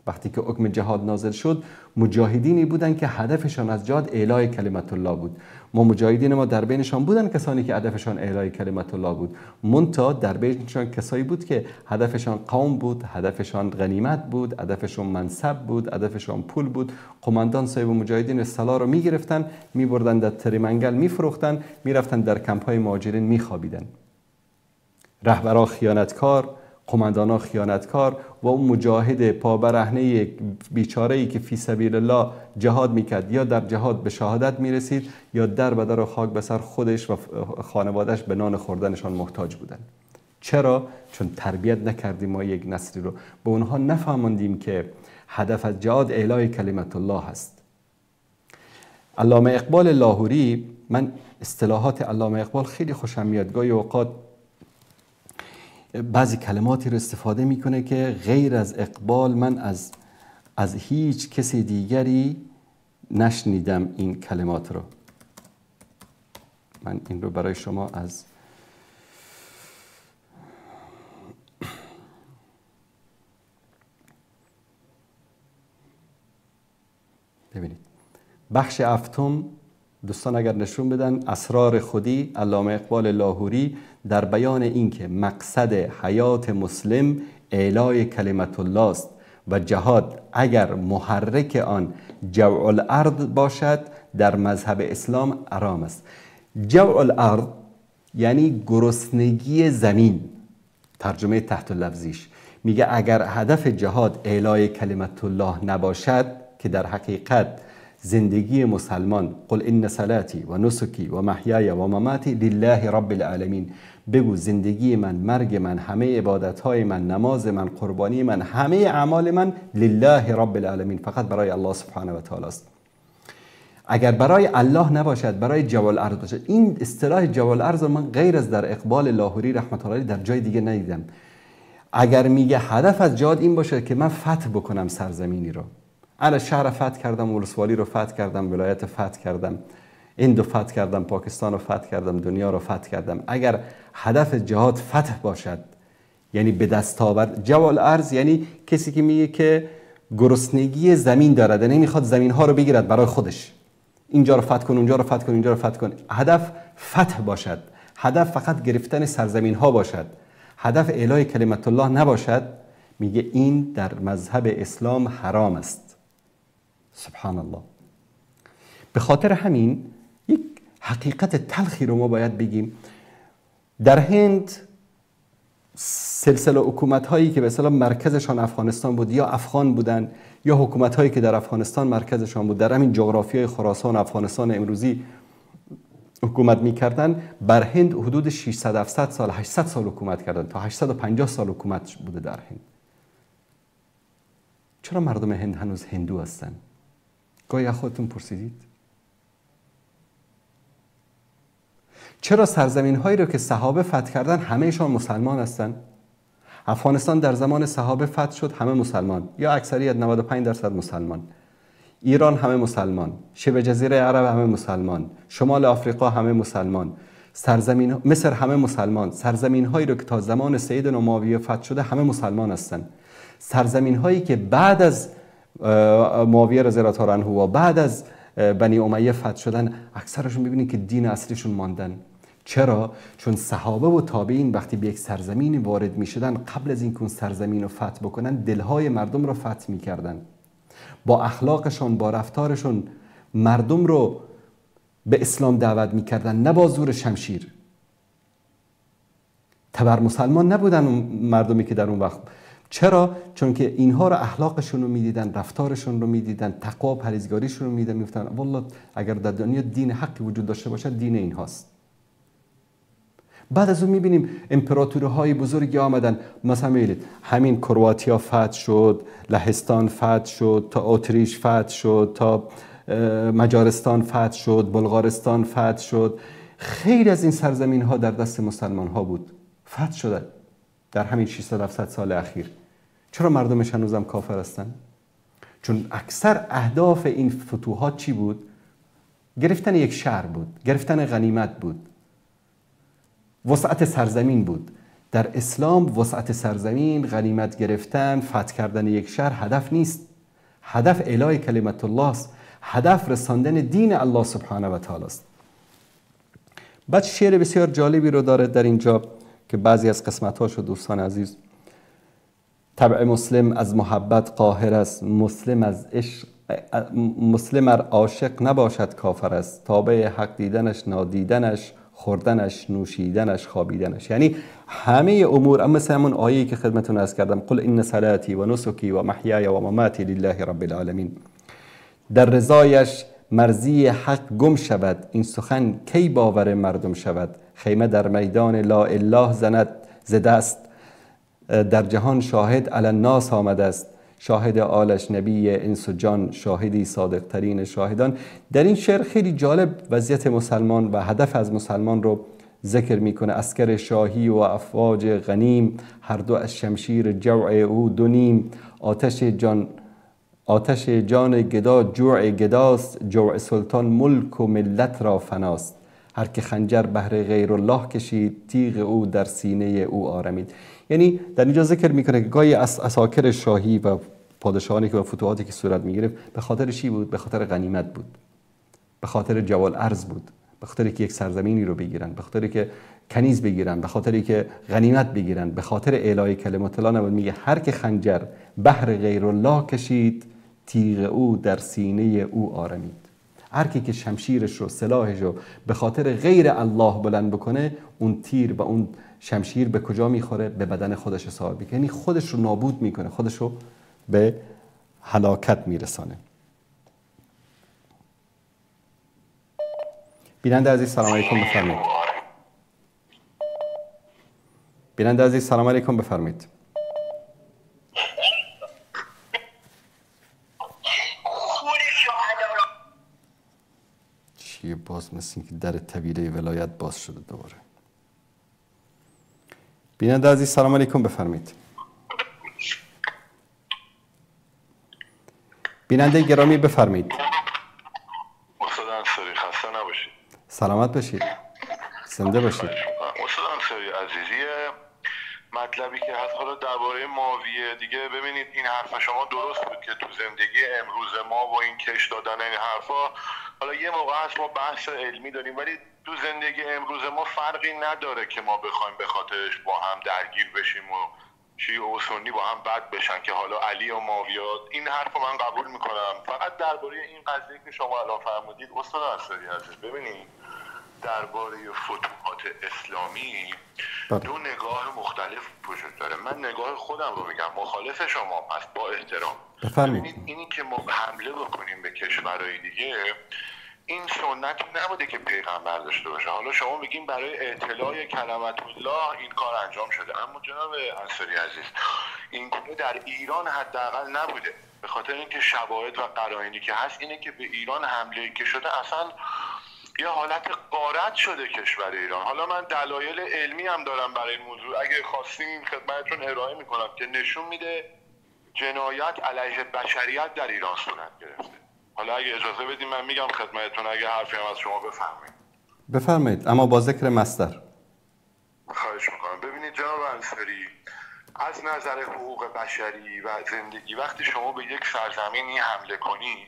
وقتی که حکم جهاد نازل شد، مجاهدینی بودن که هدفشان از جهاد اعلای کلمت الله بود. مجاهدین ما در بینشان بودن کسانی که هدفشان اعلای کلمت الله بود، منتها در بینشان کسایی بود که هدفشان قوم بود، هدفشان غنیمت بود، هدفشان منصب بود، هدفشان پول بود. قماندان صاحب مجاهدین اصطلاح رو میگرفتن، میبردن در تریمنگل میفروختن، میرفتن در کمپ‌های مهاجرین میخوابیدن. رهبران خیانتکار، قماندانا خیانتکار و اون مجاهد پابرهنه بیچاره‌ای که فی سبیل الله جهاد میکرد، یا در جهاد به شهادت میرسید یا در بدر و خاک به سر خودش و خانوادهش به نان خوردنشان محتاج بودن. چرا؟ چون تربیت نکردیم ما یک نسلی رو، به اونها نفهماندیم که هدف از جهاد اعلای کلمت الله هست. علامه اقبال لاهوری، من اصطلاحات علامه اقبال خیلی خوشم میاد، گاهی اوقات بعضی کلماتی رو استفاده میکنه که غیر از اقبال من از هیچ کسی دیگری نشنیدم این کلمات رو. من این رو برای شما از ببینید. بخش هفتم، دوستان اگر نشون بدن، اسرار خودی، علامه اقبال لاهوری در بیان اینکه مقصد حیات مسلم اعلای کلمت الله است و جهاد اگر محرک آن جوع الارض باشد در مذهب اسلام حرام است. جوع الارض یعنی گرسنگی زمین، ترجمه تحت لفظیش میگه اگر هدف جهاد اعلای کلمت الله نباشد، که در حقیقت زندگی مسلمان، قل ان صلاتی و نسکی و محیای و مماتی لله رب العالمین، بگو زندگی من، مرگ من، همه عبادتهای من، نماز من، قربانی من، همه اعمال من لله رب العالمین، فقط برای الله سبحانه و تعالی است. اگر برای الله نباشد، برای جوع الارض باشد. این اصطلاح جوع الارض من غیر از در اقبال لاهوری رحمت الله در جای دیگه ندیدم. اگر میگه هدف از جهاد این باشه که من فتح بکنم سرزمینی رو، انا شهر فتح کردم، ولسوالی رو فتح کردم، ولایت فتح کردم، هند رو فتح کردم، پاکستان رو فتح کردم، دنیا رو فتح کردم. اگر هدف جهاد فتح باشد، یعنی به دست آورد، جوع الارض یعنی کسی که میگه که گرسنگی زمین دارد، نمیخواد زمین ها رو بگیرد برای خودش، اینجا رو فتح کن، اونجا رو فتح کن، اینجا رو فتح کن. هدف فتح باشد، هدف فقط گرفتن سرزمین ها باشد، هدف اعلای کلمت الله نباشد، میگه این در مذهب اسلام حرام است. سبحان الله. به خاطر همین یک حقیقت تلخی رو ما باید بگیم. در هند سلسله حکومت هایی که به اصطلاح مرکزشان افغانستان بود، یا افغان بودن، یا حکومت هایی که در افغانستان مرکزشان بود، در همین جغرافیای خراسان افغانستان امروزی حکومت میکردن، بر هند حدود 600 700 سال 800 سال حکومت کردن، تا 850 سال حکومت بوده در هند. چرا مردم هند هنوز هندو هستن؟ گاهی خودتون پرسیدید؟ چرا سرزمین هایی رو که صحابه فتح کردن همهشان مسلمان هستن؟ افغانستان در زمان صحابه فتح شد، همه مسلمان، یا اکثریت 95% مسلمان. ایران همه مسلمان، شبه جزیره عرب همه مسلمان، شمال آفریقا همه مسلمان، سرزمین مصر همه مسلمان. سرزمین هایی رو که تا زمان سیدنا معاویه فتح شده همه مسلمان هستن. سرزمین هایی که بعد از معاویه رضی الله تعالی عنه و بعد از بنی امیه فتح شدن، اکثرشون ببینید که دین اصلیشون ماندن. چرا؟ چون صحابه و تابعین وقتی به یک سرزمینی وارد می شدن، قبل از اینکه اون سرزمین رو فتح بکنن دلهای مردم رو فتح می کردن. با اخلاقشون، با رفتارشون مردم رو به اسلام دعوت می کردن، نه با زور شمشیر. تبر مسلمان نبودن اون مردمی که در اون وقت. چرا؟ چون که اینها رو اخلاقشون رو میدیدن، رفتارشون رو میدیدن، تقوا و پرهیزگاریشون رو میدیدن، میگفتن والله اگر در دنیا دین حقی وجود داشته باشه دین این هاست. بعد از اون میبینیم امپراتوری‌های بزرگی آمدن، مثلا میبینید همین کرواتیا فتح شد، لهستان فتح شد، تا اتریش فتح شد، تا مجارستان فتح شد، بلغارستان فتح شد. خیلی از این سرزمین ها در دست مسلمان ها بود، فتح شده در همین 600-700 سال اخیر. چرا مردمش هنوزم کافر هستن؟ چون اکثر اهداف این فتوحات چی بود؟ گرفتن یک شهر بود، گرفتن غنیمت بود، وسعت سرزمین بود. در اسلام وسعت سرزمین، غنیمت گرفتن، فتح کردن یک شهر هدف نیست. هدف اعلای کلمت الله است، هدف رساندن دین الله سبحانه و تعالی است. بعد شعر بسیار جالبی رو داره در اینجا که بعضی از قسمت‌هاشو دوستان عزیز: طبع مسلم از محبت قاهر است، مسلم ار عاشق نباشد کافر است، تابع حق دیدنش نادیدنش، خوردنش نوشیدنش خوابیدنش. یعنی همه امور، اما مثل همون آیه‌ای که خدمتتون عرض کردم: قل ان صلاتی و نسکی و محیای و مماتی لله رب العالمین، در رضایش مرضی حق گم شود، این سخن کی باور مردم شود، خیمه در میدان لا اله زند ز دست، در جهان شاهد علی الناس آمده است، شاهد آلش نبی انس و جان، شاهدی صادق ترین شاهدان. در این شعر خیلی جالب وضعیت مسلمان و هدف از مسلمان رو ذکر میکنه. اسکر شاهی و افواج غنیم، هر دو از شمشیر جوع او دو نیم، آتش جان گدا جوع گداست، جوع سلطان ملک و ملت را فناست، هر که خنجر بهر غیر الله کشید، تیغ او در سینه او آرمید. یعنی در اینجا ذکر میکنه که گاهی اساکر شاهی و پادشاهانی که و فتوحاتی که صورت میگرفت به خاطر چی بود؟ به خاطر غنیمت بود، به خاطر جوال ارز بود، به خاطر که یک سرزمینی رو بگیرن، به خاطر که کنیز بگیرن، به خاطر که غنیمت بگیرن، به خاطر اعلای کلمت الله نبود. میگه هر که خنجر بهر غیر الله کشید، تیغ او در سینه او آرمید. هر کی که شمشیرش رو، سلاحش رو به خاطر غیر الله بلند بکنه، اون تیر و اون شمشیر به کجا میخوره؟ به بدن خودش اصابت میکنه، یعنی خودش رو نابود میکنه، خودش رو به هلاکت میرسانه. بیننده عزیز سلام علیکم بفرمایید. بیننده عزیز سلام علیکم بفرمایید. چیه باز مثل اینکه در طویله ولایت باز شده دوباره. بیننده عزیز سلام علیکم بفرمایید. بیننده گرامی بفرمایید. استاد انصاری خسته نباشید. سلامت باشید. زنده باشید. استاد انصاری عزیزی، مطلبی که هست حالا درباره معاویه دیگه، ببینید این حرف شما درست بود که تو زندگی امروز ما و این کش دادن این حرفا، حالا یه موقع هست ما بحث علمی داریم، ولی تو زندگی امروز ما فرقی نداره که ما بخوایم به خاطرش با هم درگیر بشیم و شیعه و سنی با هم بد بشن که حالا علی و معاویه. این حرف رو من قبول میکنم. فقط درباره این قضیه که شما الان فرمودید استاد انصاری عزیز، ببینید درباره فتوحات اسلامی دو نگاه مختلف وجود داره. من نگاه خودم رو میگم، مخالف شما پس با احترام. بفرمایید. اینی که ما حمله بکنیم به کشورهای دیگه، این سنت نبوده که پیغمبر داشته باشه. حالا شما میگین برای اطلاع کلمت الله این کار انجام شده، اما جناب انصاری عزیز این گونه در ایران حداقل نبوده. به خاطر اینکه شواهد و قرائنی که هست اینه که به ایران حمله که شده اصلا یه حالت غارت شده کشور ایران. حالا من دلایل علمی هم دارم برای این موضوع، اگه خواستین خدمتتون ارائه میکنم که نشون میده جنایت علیه بشریت در ایران صورت گرفته. حالا اگه اجازه بدید من میگم خدمتتون، اگه حرفی هم از شما بفرمایید. بفرمایید، اما با ذکر مصدر. خواهش میکنم. ببینید جناب انصاری، از نظر حقوق بشری و زندگی وقتی شما به یک سرزمینی حمله کنی،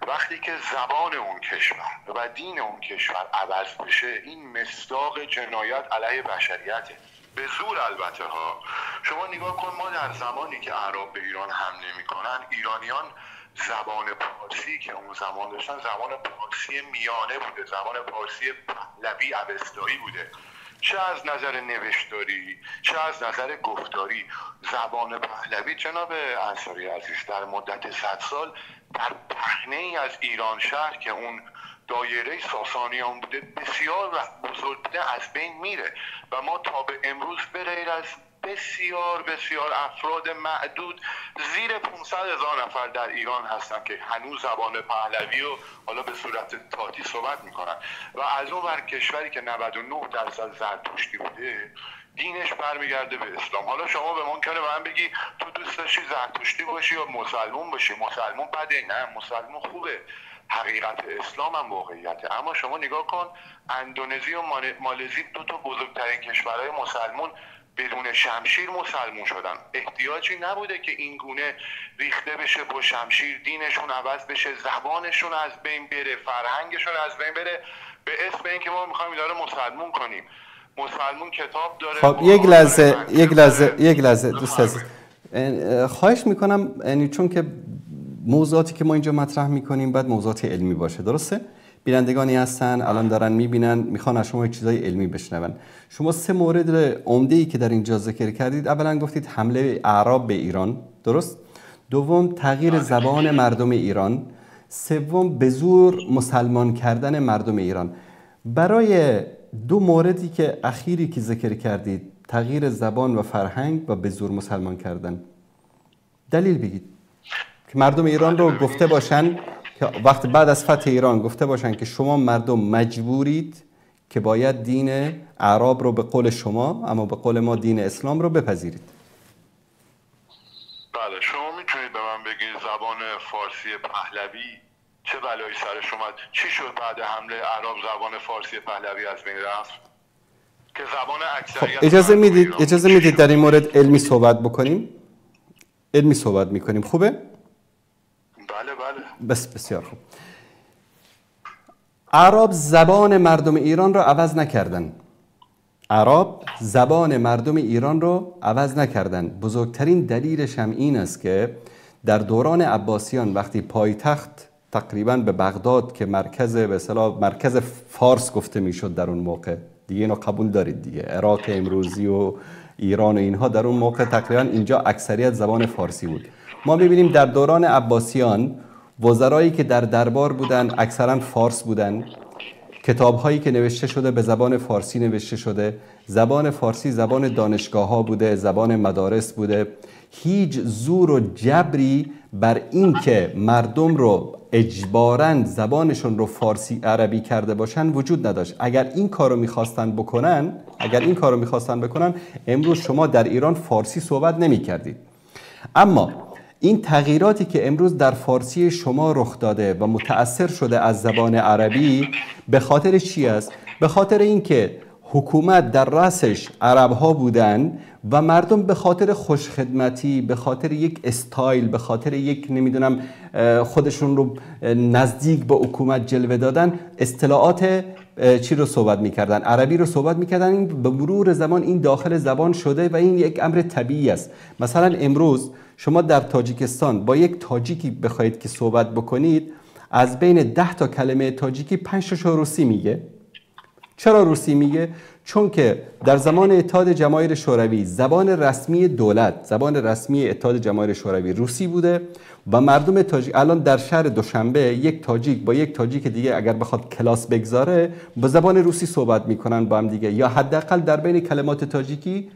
وقتی که زبان اون کشور و دین اون کشور عوض بشه، این مصداق جنایت علیه بشریته، به زور البته ها. شما نگاه کن، ما در زمانی که اعراب به ایران حمله میکنن، ایرانیان زبان پارسی که اون زمان داشتن زبان پارسی میانه بوده، زبان پارسی پهلوی اوستایی بوده، چه از نظر نوشتاری چه از نظر گفتاری. زبان پهلوی جناب انصاری عزیز در مدت 100 سال در پهنه ای از ایران شهر که اون دایره ساسانیان بوده بسیار بزرگ بوده از بین میره و ما تا به امروز به غیر از بسیار بسیار افراد معدود زیر 500,000 نفر در ایران هستن که هنوز زبان پهلوی و حالا به صورت تاتی صحبت میکنن و از اون ور کشوری که 99% زرتشتی بوده دینش برمیگرده به اسلام. حالا شما به ممکنه من بگی تو دوست داشتی زرتشتی باشی یا مسلمون باشی، مسلمون بده؟ نه، مسلمون خوبه، حقیقت اسلام هم واقعیته. اما شما نگاه کن، اندونزی و مالزی دو تا بزرگترین کشورهای مسلمون بدون شمشیر مسلمون شدن. احتیاجی نبوده که این گونه ریخته بشه با شمشیر، دینشون عوض بشه، زبانشون از بین بره، فرهنگشون از بین بره، به اسم اینکه ما میخوایم اینا رو مسلمون کنیم. مسلمون کتاب داره. خب یک لحظه دوست عزیز، خواهش میکنم، یعنی چون که موضوعاتی که ما اینجا مطرح میکنیم باید موضوعات علمی باشه، درسته؟ بینندگانی هستن الان دارن میبینن، میخوان از شما چیزای علمی بشنون. شما 3 مورد عمده‌ای که در اینجا ذکر کردید، اولا گفتید حمله اعراب به ایران، درست؟ دوم تغییر زبان مردم ایران، سوم به زور مسلمان کردن مردم ایران. برای 2 موردی که اخیری که ذکر کردید، تغییر زبان و فرهنگ و به زور مسلمان کردن، دلیل بگید که مردم ایران رو گفته باشن که وقت بعد از فتح ایران گفته باشن که شما مردم مجبورید که باید دین اعراب رو به قول شما اما به قول ما دین اسلام رو بپذیرید. بله، شما میتونید به من بگید زبان فارسی پهلوی چه بلایی سرش اومد؟ چی شد بعد حمله اعراب زبان فارسی پهلوی از بین رفت که زبان اکثریت؟ خب اجازه میدید در این مورد علمی صحبت بکنیم؟ علمی صحبت میکنیم، خوبه؟ بله. بسیار خوب. اعراب زبان مردم ایران رو عوض نکردن. اعراب زبان مردم ایران رو عوض نکردن. بزرگترین دلیلش هم این است که در دوران عباسیان وقتی پایتخت تقریبا به بغداد که مرکز فارس گفته میشد در اون موقع، دیگه اینو قبول دارید دیگه، عراق امروزی و ایران و اینها در اون موقع تقریبا اینجا اکثریت زبان فارسی بود. ما میبینیم در دوران عباسیان وزرایی که در دربار بودن اکثرا فارس بودن، کتاب‌هایی که نوشته شده به زبان فارسی نوشته شده، زبان فارسی زبان دانشگاه ها بوده، زبان مدارس بوده. هیچ زور و جبری بر این که مردم رو اجباراً زبانشون رو فارسی عربی کرده باشن وجود نداشت. اگر این کارو می‌خواستن بکنن امروز شما در ایران فارسی صحبت نمی‌کردید. اما این تغییراتی که امروز در فارسی شما رخ داده و متأثر شده از زبان عربی به خاطر چی است؟ به خاطر اینکه حکومت در رأسش عرب‌ها بودن و مردم به خاطر خوشخدمتی، به خاطر یک استایل، به خاطر یک نمیدونم خودشون رو نزدیک به حکومت جلوه دادن، اصطلاحات چی رو صحبت میکردن؟ عربی رو صحبت میکردن. این به مرور زمان این داخل زبان شده و این یک امر طبیعی است. مثلا امروز شما در تاجیکستان با یک تاجیکی بخواید که صحبت بکنید، از بین 10 تا کلمه تاجیکی 5 تا روسی میگه. چرا روسی میگه؟ چون که در زمان اتحاد جماهیر شوروی زبان رسمی دولت، زبان رسمی اتحاد جماهیر شوروی روسی بوده و مردم تاجیک الان در شهر دوشنبه یک تاجیک با یک تاجیک دیگه اگر بخواد کلاس بگذاره با زبان روسی صحبت میکنن با هم دیگه، یا حداقل در بین کلمات تاجیکی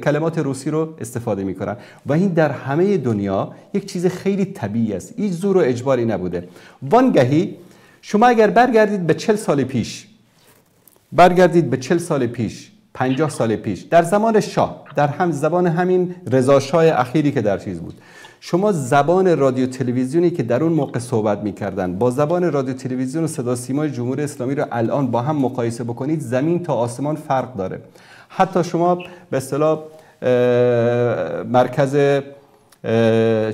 کلمات روسی رو استفاده میکنن و این در همه دنیا یک چیز خیلی طبیعی است. هیچ زور و اجباری نبوده. وانگهی شما اگر برگردید به 40 سال پیش، 50 سال پیش، در زمان شاه، در زبان همین رضا شاه اخیری که در چیز بود، شما زبان رادیو تلویزیونی که در اون موقع صحبت میکردن با زبان رادیو تلویزیون و صدا سیمای جمهوری اسلامی رو الان با هم مقایسه بکنید، زمین تا آسمان فرق داره. حتی شما به اصطلاح مرکز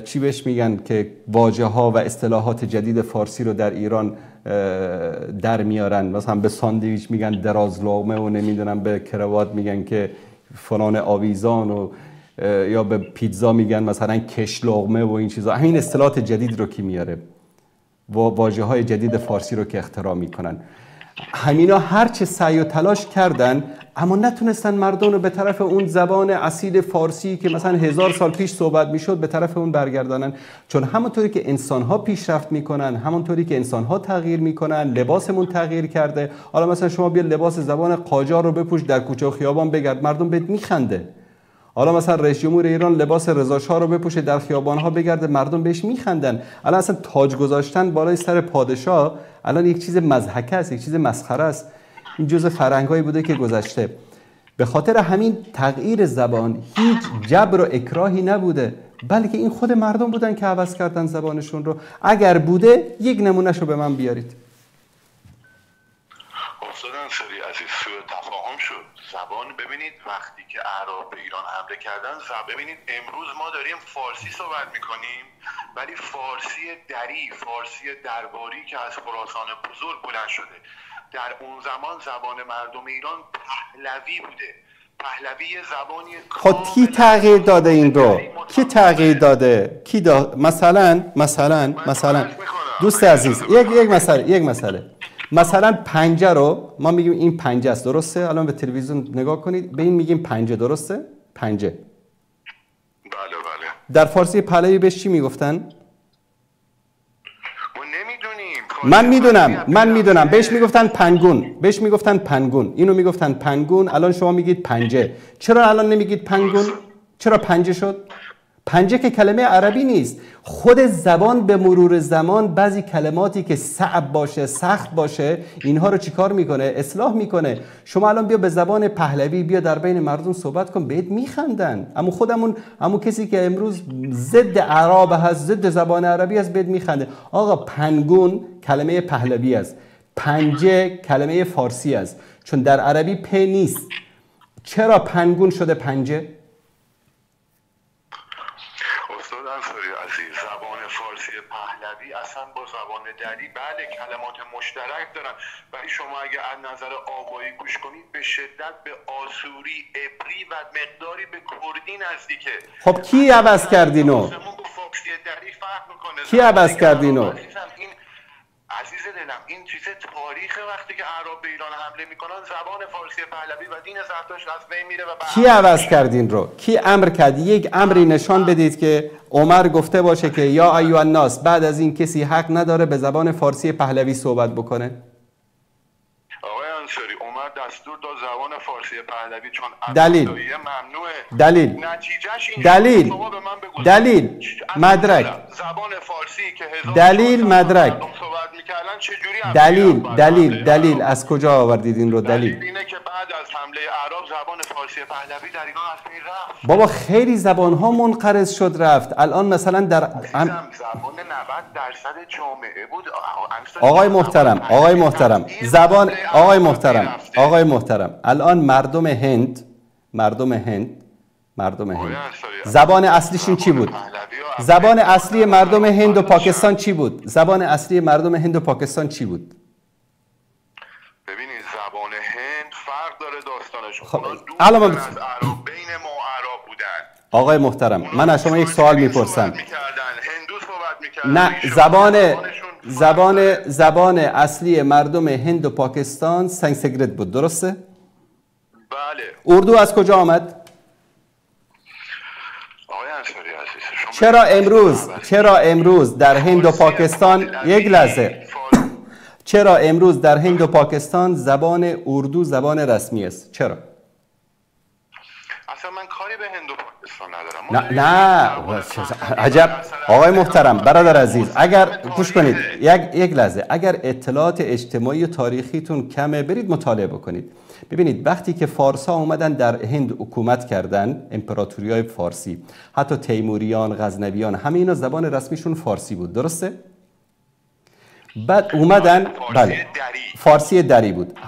چی بهش میگن که واژه ها و اصطلاحات جدید فارسی رو در ایران در میارن. مثلا به ساندویچ میگن دراز لقمه و نمیدونم به کروات میگن که فلان آویزان و یا به پیتزا میگن مثلا کش لقمه و این چیزا. همین اصطلاحات جدید رو کی میاره؟ واژه های جدید فارسی رو که اختراع میکنن. همینا هرچه سعی و تلاش کردن اما نتونستن مردم رو به طرف اون زبان اصیل فارسی که مثلا 1000 سال پیش صحبت میشد به طرف اون برگردانن. چون همونطوری که انسان‌ها پیشرفت میکنن، همونطوری که انسان‌ها تغییر میکنن، لباسمون تغییر کرده. حالا مثلا شما بیا لباس زبان قاجار رو بپوش در کوچه و خیابان بگرد، مردم بهت میخنده. حالا مثلا رئیس جمهور ایران لباس رضا شاه رو بپوشه در خیابان‌ها بگرده، مردم بهش میخندن. الان اصلا تاج گذاشتن بالای سر پادشاه الان یک چیز مضحکه است، یک چیز مسخره است. این جزء فرهنگایی بوده که گذشته. به خاطر همین تغییر زبان هیچ جبر و اکراهی نبوده، بلکه این خود مردم بودن که عوض کردن زبانشون رو. اگر بوده یک نمونهشو به من بیارید. استاد انصاری عزیز، سوء تفاهم شد. زبان ببینید وقتی که اعراب به ایران حمله کردن، ببینید امروز ما داریم فارسی صحبت میکنیم، ولی فارسی دری، فارسی درباری که از خراسان بزرگ بلند شده. در اون زمان زبان مردم ایران پهلوی بوده. پهلوی زبانی خب کی تغییر داده این رو؟ کی تغییر داده؟ کی مثلا دوست عزیز یک مسئله مثلا پنجه رو ما میگیم این پنجه است، درسته؟ الان به تلویزیون نگاه کنید، به این میگیم پنجه، درسته؟ پنجه. بله بله. در فارسی پهلوی بهش چی میگفتن؟ من میدونم بهش میگفتن پنگون. اینو میگفتن پنگون. الان شما میگید پنجه. چرا الان نمیگید پنگون؟ چرا پنجه شد؟ پنجه که کلمه عربی نیست. خود زبان به مرور زمان بعضی کلماتی که صعب باشه، سخت باشه، اینها رو چیکار میکنه؟ اصلاح میکنه. شما الان بیا به زبان پهلوی بیا در بین مردم صحبت کن، بهت میخندن. اما خودمون کسی که امروز ضد اعراب هست، ضد زبان عربی هست، بهت میخنده. آقا پنگون کلمه پهلوی است، پنجه کلمه فارسی است، چون در عربی پ نیست. چرا پنگون شده پنجه؟ زبان فارسی پهلوی اصلا با زبان دری بله کلمات مشترک دارن، ولی شما اگه از نظر آوایی گوش کنید به شدت به آسوری، عبری و مقداری به کردی نزدیکه. خب کی عوض کرد اینو؟ کی عوض کرد اینو؟ عزیز دلم این چیز تاریخ. وقتی که اعراب به ایران حمله میکنن زبان فارسی پهلوی و دین زرتشت از بین میره و کی عوض کرد این رو؟ کی امر کرد؟ یک امری نشان بدید که عمر گفته باشه که یا ایها الناس بعد از این کسی حق نداره به زبان فارسی پهلوی صحبت بکنه. آقای انصاری عمر دستور داد زبان فارسی پهلوی چون دلیل ممنوعه. نتیجهش این دلیل مدرک زبان فارسی که دلیل مدرک صحبت میکردن دلیل از کجا آوردید این رو؟ دلیل اینه که بعد از حمله اعراب زبان فارسی پهلوی در ایران از بین رفت. بابا خیلی زبان ها منقرض شد رفت. الان مثلا در زبان 90% جامعه بود. آقای محترم الان مردم هند زبان اصلیشون چی بود؟ زبان اصلی مردم هند و پاکستان چی بود؟ ببینید زبان هند فرق داره داستانشون. خب الان بین ما اعراب بودن. آقای محترم من از شما یک سوال میپرسم. هندو صحبت میکردن. نه زبان اصلی مردم هند و پاکستان سنسکریت بود، درسته؟ بله. اردو از کجا آمد؟ چرا امروز در هند و پاکستان چرا امروز در هند و پاکستان زبان اردو زبان رسمی است؟ چرا؟ اصلا من کاری به هند و پاکستان ندارم. نه عجب. آقای محترم برادر عزیز اگر گوش کنید یک لحظه، اگر اطلاعات اجتماعی و تاریخیتون کمه برید مطالعه بکنید. ببینید وقتی که فارس‌ها اومدن در هند حکومت کردن، امپراتوری‌های فارسی، حتی تیموریان، غزنویان، همه اینا زبان رسمیشون فارسی بود، درسته؟ بعد اومدن فارسی دری بود.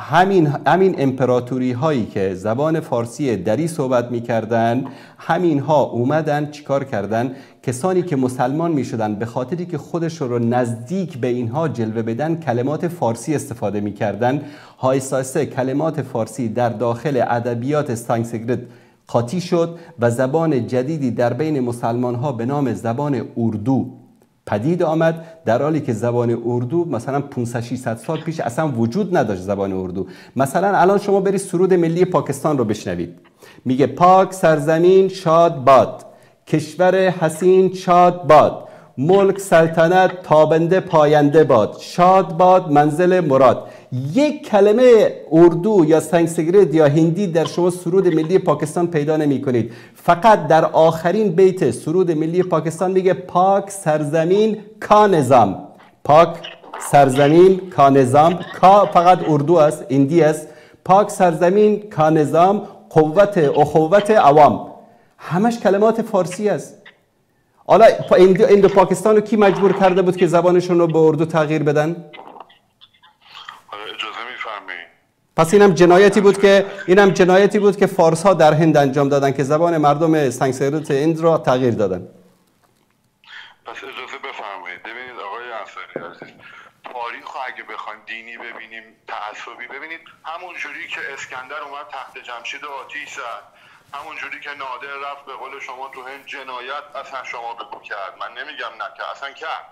همین امپراتوری هایی که زبان فارسی دری صحبت می‌کردن، همین ها اومدن چیکار کردن کسانی که مسلمان می شدن به خاطری که خودش رو نزدیک به اینها جلوه بدن کلمات فارسی استفاده می کردن. آهسته کلمات فارسی در داخل ادبیات سانسکریت قاطی شد و زبان جدیدی در بین مسلمان ها به نام زبان اردو پدید آمد، در حالی که زبان اردو مثلا 500-600 سال پیش اصلا وجود نداشت. زبان اردو مثلا الان شما برید سرود ملی پاکستان رو بشنوید، میگه پاک سرزمین شاد باد، کشور حسین شاد باد، ملک سلطنت تابنده پاینده باد، شاد باد منزل مراد. یک کلمه اردو یا سانسکریت یا هندی در شما سرود ملی پاکستان پیدا نمی کنید. فقط در آخرین بیت سرود ملی پاکستان میگه پاک سرزمین کا نظام، پاک سرزمین کا نظام، کا فقط اردو است، هندی است. پاک سرزمین کا نظام، قوت اخوت عوام، همش کلمات فارسی است. حالا این دو پاکستان رو کی مجبور کرده بود که زبانشون رو به اردو تغییر بدن؟ اجازه می‌فرمایید؟ پس اینم جنایتی بود که فارس ها در هند انجام دادن که زبان مردم سانسکریت هند را تغییر دادن. پس اجازه بفرمایید. ببینید آقای انصاری عزیز، تاریخ رو اگه بخوایم دینی ببینیم، تعصبی ببینید، همون جوری که اسکندر اومد تخت جمشید آتش زد، همون جوری که نادر رفت به قول شما تو هند جنایت اصلا شما بگو کرد، من نمیگم نه که اصلا کرد،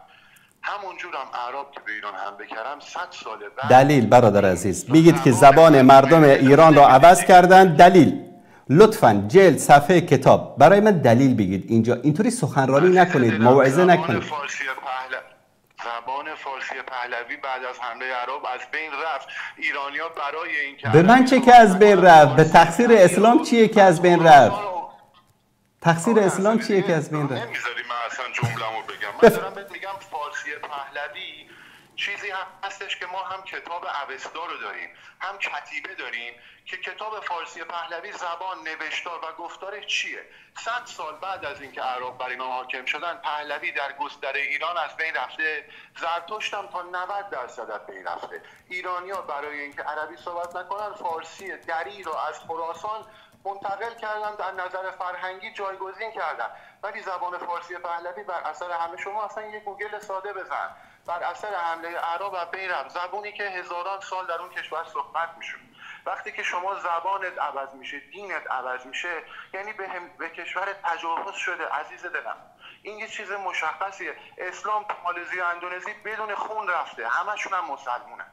همونجور هم اعراب که به ایران حمله کردن 100 سال بعد. دلیل برادر عزیز میگید که زبان مردم ایران را عوض کردن، دلیل لطفاً جلد صفحه کتاب برای من دلیل بگید. اینجا اینطوری سخنرانی نکنید، موعظه نکنید. زبان فارسی پهلوی بعد از حمله عرب از بین رفت. ایرانی‌ها برای اینکه به من چه که از بین رفت؟ به تقصیر اسلام چیه که از بین رفت؟ تقصیر اسلام چیه که از بین رفت؟ نمیذاری من اصلا جمله‌مو بگم. من دارم بهت میگم فارسی پهلوی چیزی هستش که ما هم کتاب اوستا رو داریم، هم کتیبه داریم که کتاب فارسی پهلوی زبان، نوشتار و گفتارش چیه. 100 سال بعد از اینکه اعراب بر اینا حاکم شدن، پهلوی در گستره ایران از بین رفته، زرتشت هم تا 90% از بین رفته. ایرانی‌ها برای اینکه عربی صحبت نکنن، فارسی دری رو از خراسان منتقل کردن، در نظر فرهنگی جایگزین کردن. ولی زبان فارسی پهلوی بر اثر همه، شما اصلا یک گوگل ساده بزن، بر اثر حمله اعراب و بین رفت. زبونی که هزاران سال در اون کشور صحبت میشه، وقتی که شما زبانت عوض میشه، دینت عوض میشه، یعنی به کشور تجاوز شده. عزیز دلم، این یه چیز مشخصیه. اسلام تو مالزی و اندونزی بدون خون رفته، همشون هم مسلمونن.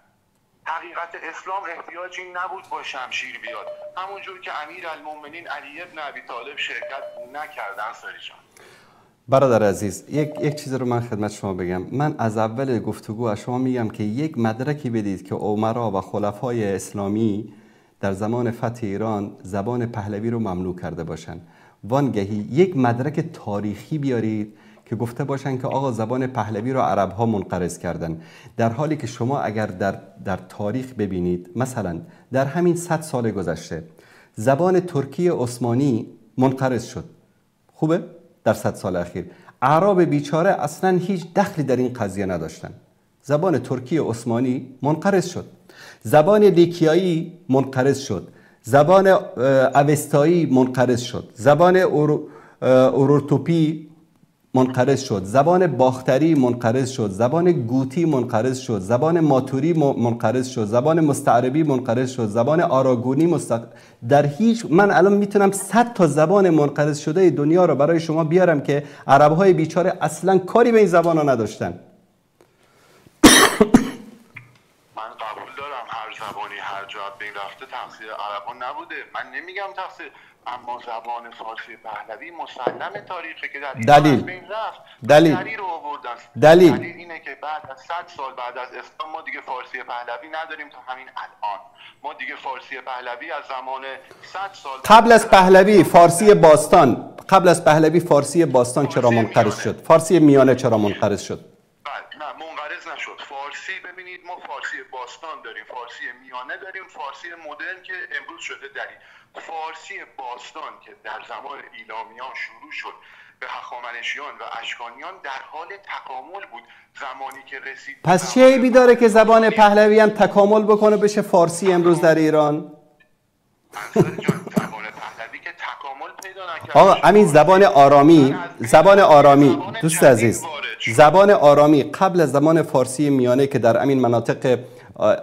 حقیقت اسلام احتیاجی نبود با شمشیر بیاد، همونجور که امیرالمومنین علی ابن ابی طالب شرکت نکردن. ساری جان برادر عزیز، یک چیز رو من خدمت شما بگم. من از اول گفتگو از شما میگم که یک مدرکی بدید که امرا و خلفای اسلامی در زمان فتح ایران زبان پهلوی رو ممنوع کرده باشن. وانگهی یک مدرک تاریخی بیارید که گفته باشن که آقا زبان پهلوی رو عرب ها منقرض کردن، در حالی که شما اگر در تاریخ ببینید، مثلا در همین 100 سال گذشته زبان ترکی عثمانی منقرض شد. خوبه؟ در 100 سال اخیر اعراب بیچاره اصلا هیچ دخلی در این قضیه نداشتن. زبان ترکی عثمانی منقرض شد، زبان لیکیایی منقرض شد، زبان اوستایی منقرض شد، زبان اورتوپی منقرض شد، زبان باختری منقرض شد، زبان گوتی منقرض شد، زبان ماتوری منقرض شد، زبان مستعربی منقرض شد، زبان آراگونی در هیچ. من الان میتونم 100 تا زبان منقرض شده دنیا رو برای شما بیارم که عرب‌های بیچاره اصلا کاری به این زبان ها نداشتن. من قبول دارم هر زبانی هر جا بین رفته تقصیر عرب‌ها نبوده، من نمیگم تقصیر، اما زبان فارسی پهلوی مسلم تاریخی که در دلیل بین رفت. دلیل رو آوردن. دلیل اینه که بعد از 100 سال بعد از اسلام ما دیگه فارسی پهلوی نداریم. تا همین الان ما دیگه فارسی پهلوی از زمان 100 سال قبل از پهلوی فارسی باستان، قبل از پهلوی فارسی باستان چرا منقرض شد؟ فارسی میانه چرا منقرض شد؟ نه منقرض نشد. فارسی ببینید ما فارسی باستان داریم، فارسی میانه داریم، فارسی مدرن که امروز شده دری. فارسی باستان که در زمان ایلامیان شروع شد به هخامنشیان و اشکانیان در حال تکامل بود. زمانی که رسید، پس چه عیبی داره که زبان پهلوی هم تکامل بکنه بشه فارسی امروز در ایران؟ انصاری جان، زبان پهلوی که تکامل پیدا آقا همین زبان آرامی دوست عزیز، زبان آرامی قبل از زبان فارسی میانه که در همین مناطق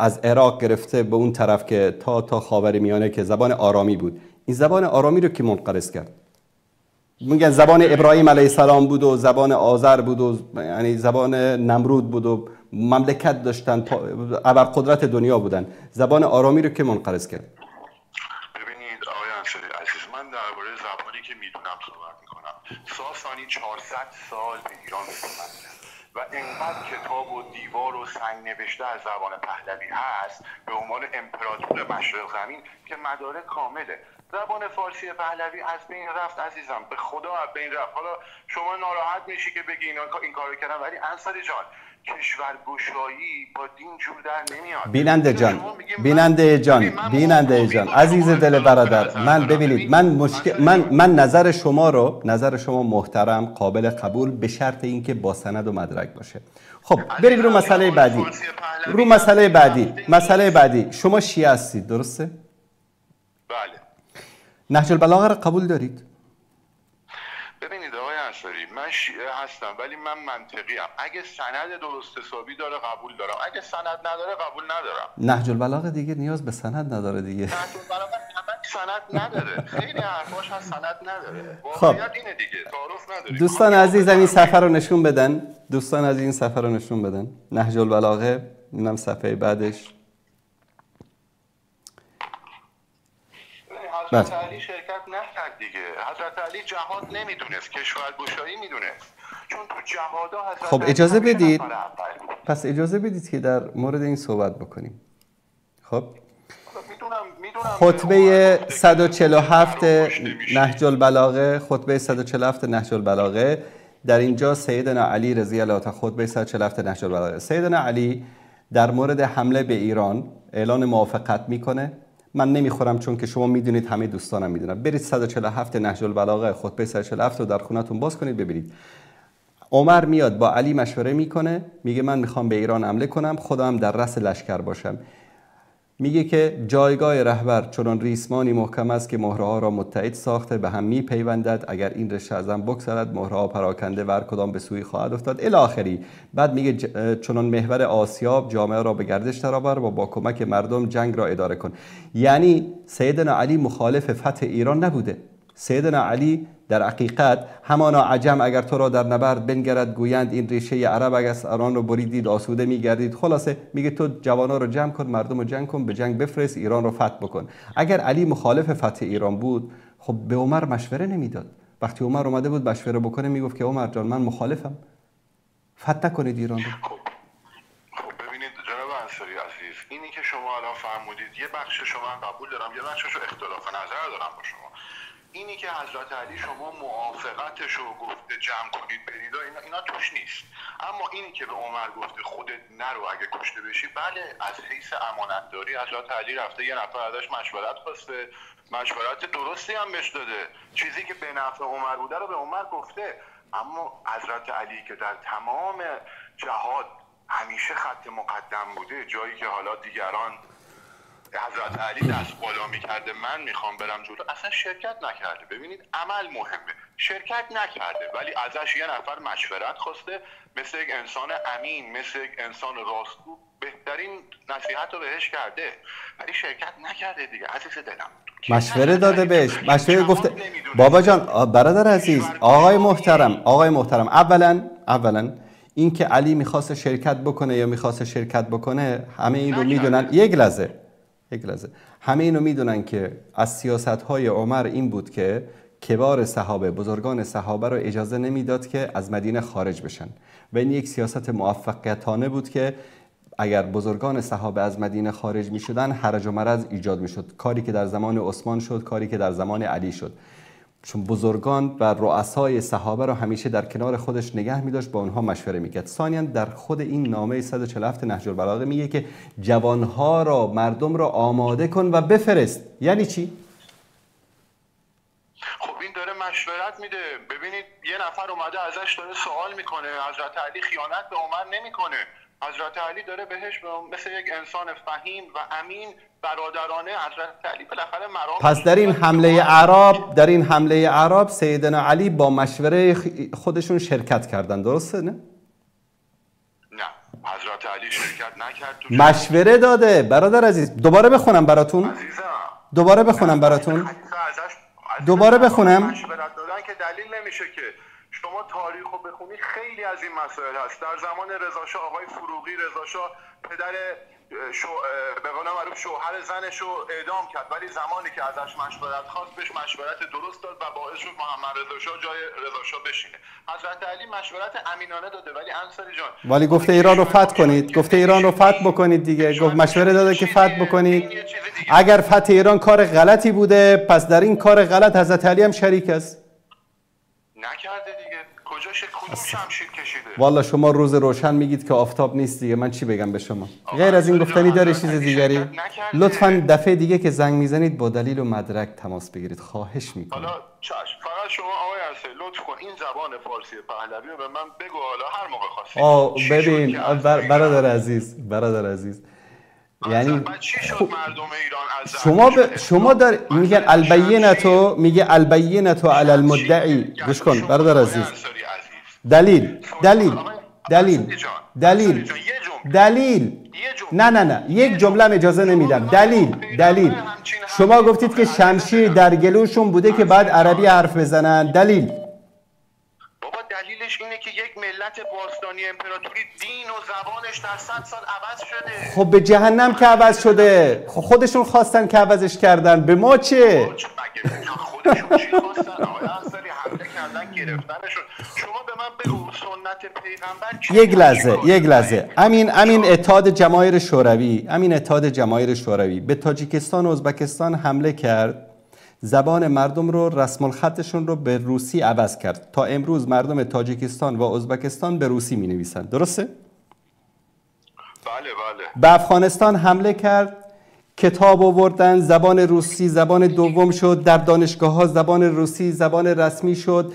از عراق گرفته به اون طرف که تا خاور میانه که زبان آرامی بود، این زبان آرامی رو که منقرض کرد؟ میگن زبان ابراهیم علیه السلام بود و زبان آذر بود و یعنی زبان نمرود بود و مملکت داشتن، ابرقدرت دنیا بودن. زبان آرامی رو که منقرض کرد. ببینید آقای انصاری عزیز، من درباره زبانی که میدونم صحبت میکنم. ساسانی 400 سال به ایران حکومت کرد و اینقدر کتاب و دیوار و سنگ نوشته از زبان پهلوی هست به عنوان امپراتور مشرق زمین که مدارک کامله. زبان فارسی پهلوی از بین رفت عزیزم، به خدا از بین رفت. حالا شما ناراحت میشی که بگی این کارو کردن، ولی انصاری جان کشورگشایی با دین جور در نمیاد. بیننده جان عزیز دل برادر، من ببینید من نظر شما محترم، قابل قبول، به شرط اینکه با سند و مدرک باشه. خب بریم رو مسئله بعدی. شما شیعه هستید درسته؟ بله. نهج البلاغه را قبول دارید؟ ببینید آقای انصاری، من شیعه هستم ولی من منطقی ام. اگه سند درست حسابی داره قبول دارم، اگه سند نداره قبول ندارم. نهج البلاغه دیگه نیاز به سند نداره دیگه. نهج البلاغه سند نداره، خیلی حرفاش هست سند نداره. خب واقعیت اینه دیگه، تعارف نداره. دوستان عزیزم این صفحه رو نشون بدن. نهج البلاغه، اینم صفحه بعدش. حضرت علی شرکت نکرد دیگه. حضرت علی جهاد نمیدونست، کشورگشایی میدونست. چون تو جهادا حضرت خب اجازه بدید که در مورد این صحبت بکنیم. خب میدونم خطبه 147 نهج البلاغه در اینجا سیدنا علی رضی الله عنه، خطبه 147 نهج البلاغه، سیدنا علی در مورد حمله به ایران اعلان موافقت میکنه. من نمیخورم چون که شما میدونید، همه دوستانم میدونن. برید 147 نهج البلاغه خطبه 147 رو در خونتون باز کنید ببینید. عمر میاد با علی مشوره میکنه، میگه من میخوام به ایران حمله کنم، خودم در رأس لشکر باشم. میگه که جایگاه رهبر چنان ریسمانی محکم است که مهره‌ها را متحد ساخته به هم میپیوندد، اگر این رشته از هم بگسلد مهره‌ها پراکنده و هر کدام به سوی خواهد افتاد الی آخری. بعد میگه چنان محور آسیاب جامعه را به گردش درآور و با کمک مردم جنگ را اداره کن. یعنی سیدنا علی مخالف فتح ایران نبوده. سیدنا علی در حقیقت همانا عجم اگر تو را در نبرد بنگرد گویند این ریشه عرب اگر آن رو بریدید آسوده میگردید. خلاصه میگه تو جوانا رو جمع کن، مردم رو جمع کن، به جنگ بفرست، ایران رو فتح بکن. اگر علی مخالف فتح ایران بود خب به عمر مشوره نمیداد. وقتی عمر اومده بود مشوره بکنه میگفت که عمر جان من مخالفم، فتح نکنید ایران رو. خب ببینید جناب انصاری عزیز، اینی که شما الان فرمودید یه بخش شما قبول دارم، یه بخشش اختلاف نظر دارم با شما. اینی که حضرت علی شما موافقتش رو گفته جمع کنید برید اینا توش نیست. اما اینی که به عمر گفته خودت نرو اگه کشته بشی، بله از حیث امانتداری حضرت علی رفته یه نفر ازش مشورت خواسته، مشورت درستی هم بهش داده، چیزی که به نفع عمر بوده رو به عمر گفته. اما حضرت علی که در تمام جهاد همیشه خط مقدم بوده، جایی که حالا دیگران حضرت علی دست بالا میکرده من میخوام برم جلو، اصلا شرکت نکرده. ببینید عمل مهمه، شرکت نکرده ولی ازش یه نفر مشورت خواسته، مثل یک انسان امین، مثل یک انسان راستگو بهترین نصیحت رو بهش کرده، ولی شرکت نکرده دیگه. عزیز دلم مشوره داده بهش، مشوره گفته بابا جان، برادر عزیز، آقای محترم، اولا این که علی میخواست شرکت بکنه یا میخواست شرکت بکنه همه این رو میدونن. یک لحظه همه اینو میدونن که از سیاست‌های عمر این بود که کبار صحابه، بزرگان صحابه رو اجازه نمیداد که از مدینه خارج بشن و این یک سیاست موفقیتانه بود که اگر بزرگان صحابه از مدینه خارج میشدن حرج و مرج ایجاد میشد. کاری که در زمان عثمان شد، کاری که در زمان علی شد، چون بزرگان و رؤسای صحابه رو همیشه در کنار خودش نگه می‌داشت، با اونها مشوره می‌کرد. ثانیاً در خود این نامه 147 نهج البلاغه میگه که جوانها را، مردم را آماده کن و بفرست. یعنی چی؟ خب این داره مشورت میده. ببینید یه نفر اومده ازش داره سوال میکنه، حضرت علی خیانت به عمر نمیکنه، حضرت علی داره بهش مثل یک انسان فهیم و امین برادرانه حضرت علی بالاخره مرام. پس در این حمله اعراب سیدنا علی با مشوره خودشون شرکت کردن، درسته نه؟ نه، حضرت علی شرکت نکرد. مشوره داده برادر عزیز. دوباره بخونم براتون. دوباره بخونم براتون. دوباره بخونم. مشورت دادن که دلیل نمیشه که شما تاریخ رو بخونی، خیلی از این مسائل هست. در زمان رضا شاه آقای فروغی، رضا شاه پدر به قول معروف شوهر زنش رو اعدام کرد، ولی زمانی که ازش مشورت خواست بهش مشورت درست داد و باعث شد محمد رضا شاه جای رضا شاه بشینه. حضرت علی مشورت امینانه داده، ولی انصاری جان ولی گفته ایران رو فتح کنید، گفته ایران رو فتح بکنید دیگه. گفت مشوره داده که فتح بکنید. اگر فتح ایران کار غلطی بوده، پس در این کار غلط حضرت علی هم شریک است. نکرده دیگه. کجاش کدوم شمشیر کشیده؟ والا شما روز روشن میگید که آفتاب نیست دیگه. من چی بگم به شما؟ غیر از این گفتنی داره چیز دیگری؟ لطفاً دفعه دیگه که زنگ میزنید با دلیل و مدرک تماس بگیرید، خواهش میکنم. حالا چشم. فقط شما آقای انصاری لطف کن این زبان فارسی پهلوی رو به من بگو، حالا هر موقع خواستی. ببین برادر عزیز یعنی شما میگن البینه علی المدعی. گوش کن برادر عزیز. دلیل نه یک جمله اجازه نمیدم. دلیل شما گفتید که شمشیر در گلوشون بوده که بعد عربی حرف بزنن. دلیل دلیلش اینه که یک ملت باستانی امپراتوری دین و زبانش در 100 سال عوض شده. خب به جهنم که عوض شده. خب خودشون خواستن که عوضش کردن، به ما چه؟ خودشون چی خواستن؟ آقای انصاری حمله کردن گرفتنشون. شما به من بگو سنت پیغمبر. یک لحظه. امین اتحاد جماهیر شوروی به تاجیکستان و ازبکستان حمله کرد. زبان مردم رو، رسم الخطشون رو به روسی عوض کرد. تا امروز مردم تاجیکستان و ازبکستان به روسی می نویسن. درسته؟ بله. به افغانستان حمله کرد، کتاب آوردن، زبان روسی زبان دوم شد، در دانشگاه ها زبان روسی زبان رسمی شد،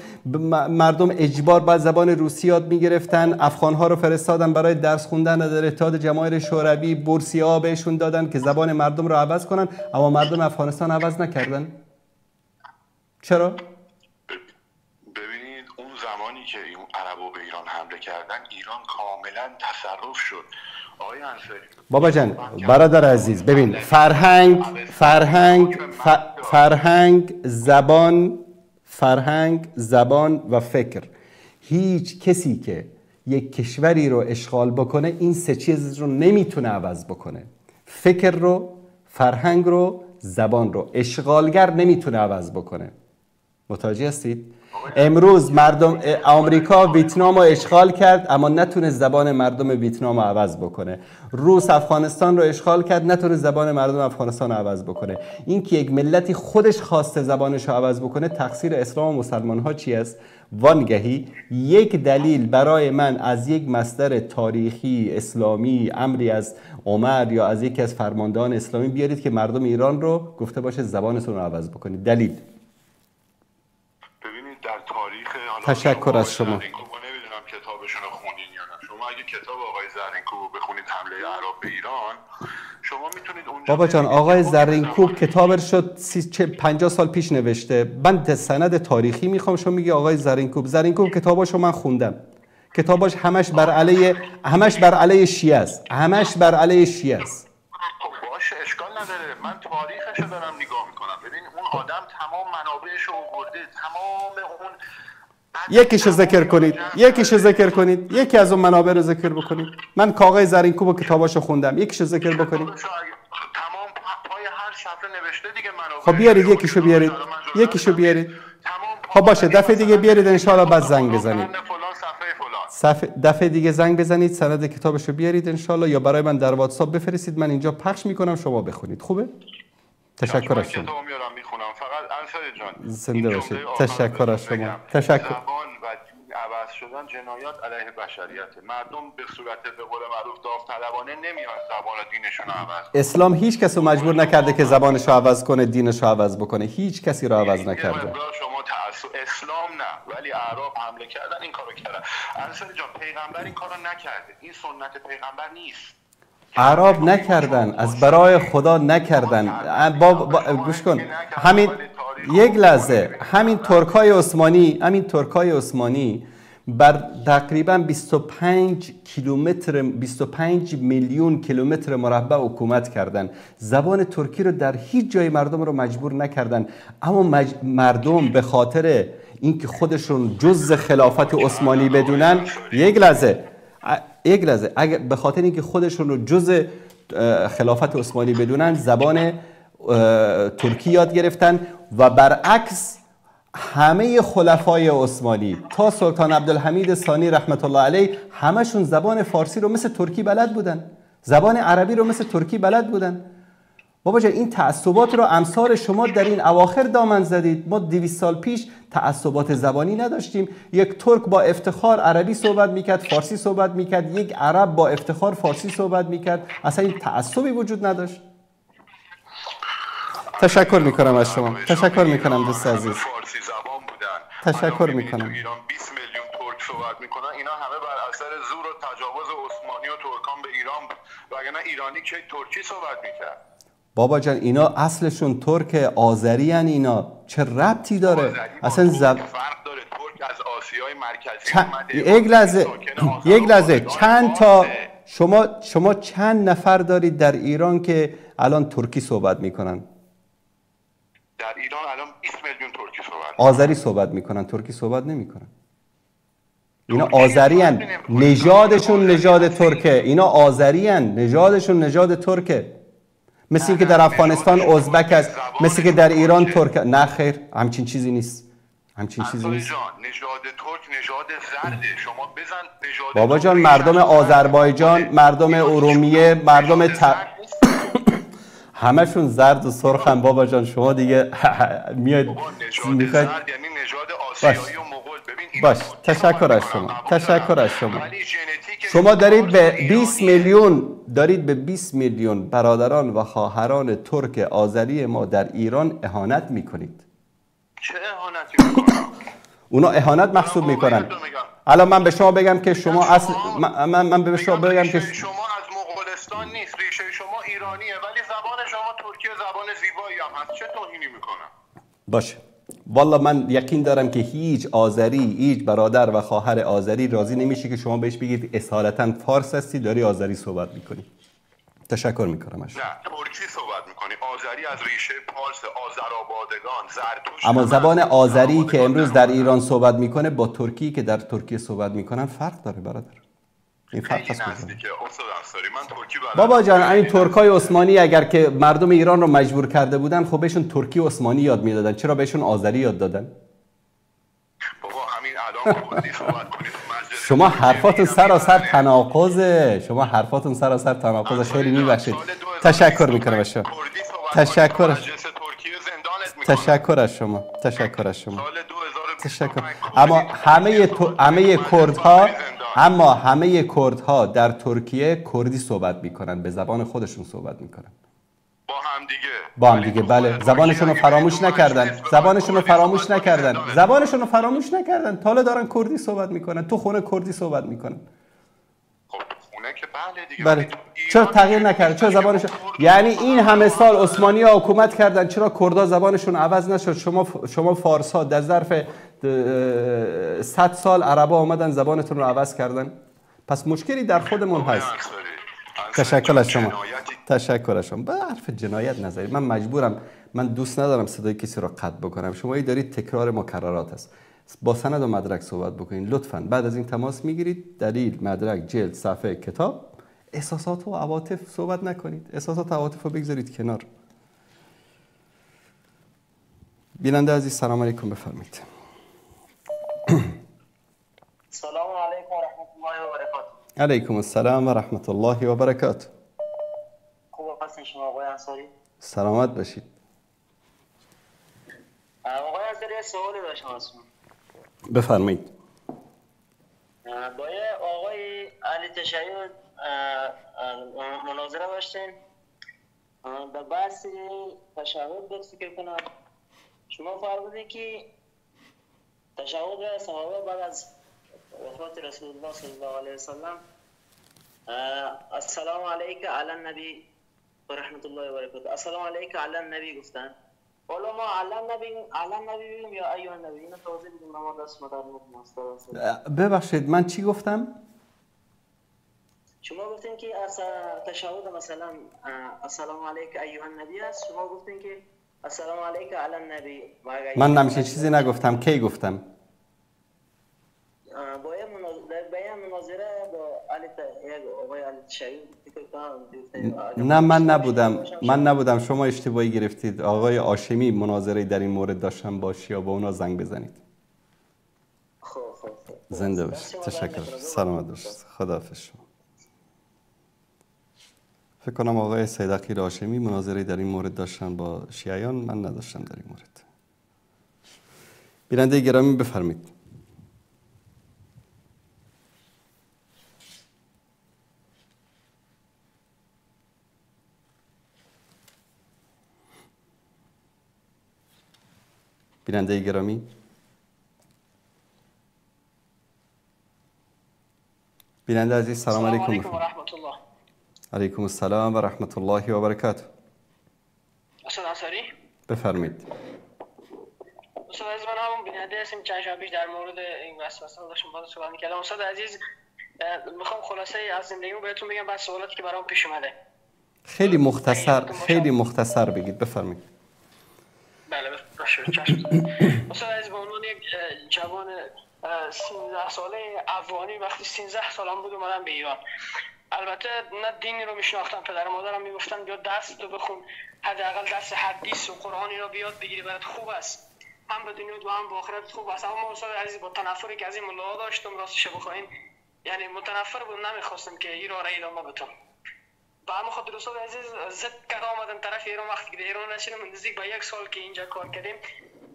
مردم اجبار باید زبان روسی یاد می گرفتن. افغان ها رو فرستادن برای درس خوندن در اتحاد جماهیر شوروی، بورسیه ها بهشون دادن که زبان مردم رو عوض کنن، اما مردم افغانستان عوض نکردن. چرا؟ ببینید اون زمانی که این عربو به ایران حمله کردن، ایران کاملا تصرف شد. آقای انصاری بابا جان، برادر عزیز، ببین فرهنگ، زبان و فکر. هیچ کسی که یک کشوری رو اشغال بکنه این سه چیز رو نمیتونه عوض بکنه. فکر رو، فرهنگ رو، زبان رو اشغالگر نمیتونه عوض بکنه. متوجه هستید؟ امروز مردم آمریکا ویتنام رو اشغال کرد اما نتونه زبان مردم ویتنام رو عوض بکنه. روس افغانستان رو اشغال کرد، نتونه زبان مردم افغانستان رو عوض بکنه. این که یک ملتی خودش خواسته زبانش رو عوض بکنه، تقصیر اسلام و مسلمان ها چی است؟ وانگهی یک دلیل برای من از یک مصدر تاریخی اسلامی، امری از عمر یا از یکی از فرماندهان اسلامی بیارید که مردم ایران رو گفته باشه زبانتون رو عوض بکنید. دلیل. ببینید در تاریخ، تشکر از شما. نمیدونم کتابشون رو خوندین یا نه. شما اگه کتاب آقای زرینکوب بخونید حمله اعراب به ایران، شما میتونید اونجا بابا جان آقای زرینکوب کتابش شد 50 سال پیش نوشته. من سند تاریخی میخوام. شما میگی آقای زرینکوب کتاباشو من خوندم. کتاباش همش بر علیه شیعه است. خب باشه اشکال نداره. من تاریخشو دارم نگاه میکنم. ببین اون آدم تمام منابعش رو آورده، تمام اون یکیشو ذکر کنید. یکی از اون منابع رو ذکر بکنید. من آقای زرینکوب و کتاباشو خوندم. یکیشو ذکر بکنید. تمام پای هر صفحه نوشته دیگه منابع. خب بیارید یکیشو بیارید. خب باشه دفعه دیگه بیارید ان شاءالله بعد زنگ بزنید. دفعه دیگه زنگ بزنید سند کتابشو بیارید ان شاءالله، یا برای من در واتساپ بفرستید، من اینجا پخش میکنم شما بخونید. خوبه؟ تشکر از شما. فقط انصاری جان زنده باشید. تشکر از شما. تشکر. زبان و دین عوض شدن جنایات علیه بشریته. مردم به صورت به قول معروف داوطلبانه نمیان زبان و دینشون رو عوض کنن. اسلام هیچ کس رو مجبور نکرده که زبانش رو عوض کنه، دینش رو عوض بکنه. هیچ کسی رو عوض نکرده. شما تعصب اسلام نه، ولی اعراب حمله کردن این کارو کردن. انصاری جان پیغمبر این کارو نکرده. این سنت پیغمبر نیست. اعراب نکردن، از برای خدا نکردن. گوش کن، همین یک لحظه، همین ترکای عثمانی بر تقریبا 25 میلیون کیلومتر مربع حکومت کردن. زبان ترکی رو در هیچ جای مردم رو مجبور نکردن، اما مردم به خاطر اینکه خودشون جزء خلافت عثمانی بدونن، یک لحظه اگر به خاطر اینکه خودشون رو جزء خلافت عثمانی بدونن زبان ترکی یاد گرفتن و برعکس همه خلفای عثمانی تا سلطان عبدالحمید ثانی رحمت الله علیه همشون زبان فارسی رو مثل ترکی بلد بودن، زبان عربی رو مثل ترکی بلد بودن. بابا جان این تعصبات رو امثال شما در این اواخر دامن زدید. ما 200 سال پیش تعصبات زبانی نداشتیم. یک ترک با افتخار عربی صحبت میکرد، فارسی صحبت میکرد، یک عرب با افتخار فارسی صحبت میکرد. اصلا این تعصبی وجود نداشت. تشکر میکنم از شما. تشکر میکنم دوست عزیز. فارسی زبان بودن. تشکر میکنم. ایران 20 میلیون ترک صحبت میکنن. اینا همه بر اثر زور و تجاوز عثمانی و ترکان به ایران بود. وگرنه ایرانی که ترکی صحبت میکرد. بابا جان اینا اصلشون ترک آذری ان. اینا چه ربطی داره؟ اصلا فرق داره. ترک از آسیای مرکزی یک لحظه چند تا شما چند نفر دارید در ایران که الان ترکی صحبت میکنن؟ در ایران الان 20 میلیون ترکی صحبت آذری صحبت میکنن، ترکی صحبت نمیکنن. اینا آذری ان، نژادشون نژاد ترکه. اینا آذری ان، نژادشون نژاد ترکه. مثل اینکه در افغانستان ازبک است، مثل که در ایران ترک. نه خیر، همچین چیزی نیست. همچین چیزی نیست. نژاد ترک نژاد زرده. شما بزن نژاد بابا جان مردم آذربایجان، مردم ارومیه، مردم همشون زرد و سرخن. بابا جان شما دیگه میاد میخواید یعنی نژاد آسیایی و مغول. ببین باش. تشکر از شما. تشکر از شما. شما دارید به 20 میلیون برادران و خواهران ترک آذری ما در ایران اهانت میکنید. چه اهانتی میکنن؟ اونا اهانت محسوب میکنن. الان من به شما بگم که شما اصل من به شما بگم که شما از مغولستان نیست، ریشه شما ایرانیه، ولی زبان شما ترکی زبان زیبایی هم هست. چه توهینی میکنن؟ باشه. والله من یقین دارم که هیچ آذری، هیچ برادر و خواهر آذری راضی نمیشه که شما بهش بگید اصالتا فارس هستی داری آذری صحبت میکنی. تشکر میکنم ازش. نه ترکی صحبت میکنی. آذری از ریشه پارس، آذرآبادگان، زرتشت. اما زبان آذری که امروز در ایران صحبت میکنه با ترکی که در ترکیه صحبت میکنن فرق داره برادر. این فرق هست. بابا جان این ترکای عثمانی اگر که مردم ایران رو مجبور کرده بودن خب بهشون ترکی عثمانی یاد میدادن، چرا بهشون آذری یاد دادن؟ بابا همین الان کردی صحبت کنید. شما حرفاتون سراسر تناقضه. خیلی میبخشید. تشکر میکنم از شما. تشکر از شما. اما همه کردها در ترکیه کردی صحبت میکنن، به زبان خودشون صحبت میکنن. با هم دیگه بله. زبانشون رو فراموش نکردن. تا حالا دارن کردی صحبت میکنن. تو خونه کردی صحبت میکنن. بله. چرا تغییر نکرد؟ چرا زبانشون یعنی این همه سال عثمانی‌ها حکومت کردن، چرا کردها زبانشون عوض نشد؟ شما فارس‌ها در ظرف 100 سال عربا اومدن زبانتون رو عوض کردن. پس مشکلی در خودمون هست. تشکر از شما. به حرف جنایت نذارید. من مجبورم، من دوست ندارم صدای کسی رو قطع بکنم. شما دارید تکرار مکررات است. با سند و مدرک صحبت بکنید لطفاً. بعد از این تماس میگیرید، دلیل، مدرک، جلد، صفحه، کتاب. احساسات و عواطف صحبت نکنید. احساسات و عواطف رو بگذارید کنار. بیننده عزیز سلام علیکم، بفرمایید. سلام علیکم و رحمت الله و برکاته. علیکم السلام و رحمت الله و برکاته. خوب هستین شما آقای انصاری؟ سلامت باشید. آقای انصاری سوالی داشتم ازتون. بفرمایید. با یه آقای علی تشیع مناظره داشتیم. در بحث تشهد بود فکر کنم شما فرمودید که تشهد صحابه بعد از وفات رسول الله صلی الله علیه وسلم السلام علیک علی النبی و رحمت الله و برکاته، السلام علیک علی النبی گفتن. حالا ما علی النبی بگیم یا ایها النبی؟ اینو توضیح بدیم. ما دست مدرم ببخشید من چی گفتم؟ شما گفتین که تشهد مثلا السلام علیک ایها النبی است، شما گفتین که السلام علیک علی النبی. من نمیشه چیزی نگفتم. کی گفتم؟ با یه مناظره با آقای علی تشیع فکر کنم. نه من نبودم. شما اشتباهی گرفتید. آقای هاشمی مناظره در این مورد داشتن با شیعه، با اونا زنگ بزنید. خب زنده باشید. تشکر. سلامت باشید. خداحافظ شما. فکر کنم آقای سید عقیل هاشمی مناظره در این مورد داشتن با شیعیان، من نداشتم در این مورد. بیننده گرامی بفرمایید. بیننده گرامی، بیننده عزیز، سلام علیکم و رحمت الله. علیکم السلام و رحمت الله و برکاته. استاد انصاری بفرمایید. استاد عزیز، من همون بیننده هستم. چند شب پیش در مورد این وسوسه داشتم باهاتون صحبت می‌کردم. استاد عزیز، میخوام خلاصه از زندگیمو بهتون بگم، بعد سوالاتی که برام پیش اومده خیلی مختصر بگید. بفرمایید. بله باشه. چشم. استاد عزیز، به عنوان یک جوان 13 ساله افغانی، وقتی 13 سالم بود اومدم به ایران. البته نه دینی رو میشناختم، پدر و مادرم میگفتن بیا درس تو بخون، حداقل درس حدیث و قرآن اینا بیاد بگیری برات خوب است، هم به دنیا و هم به آخرت خوب است. اما استاد عزیز، با تنفری که از این ملاها داشتم راستش بخواین، یعنی متنفر بودم، نمیخواستم که این راه را ادامه بدم. با همه خاطر استاد عزیز زد کار آمدم طرف ایران. وقتی که به ایران رسیدم نزدیک به 1 سال که اینجا کار کردیم،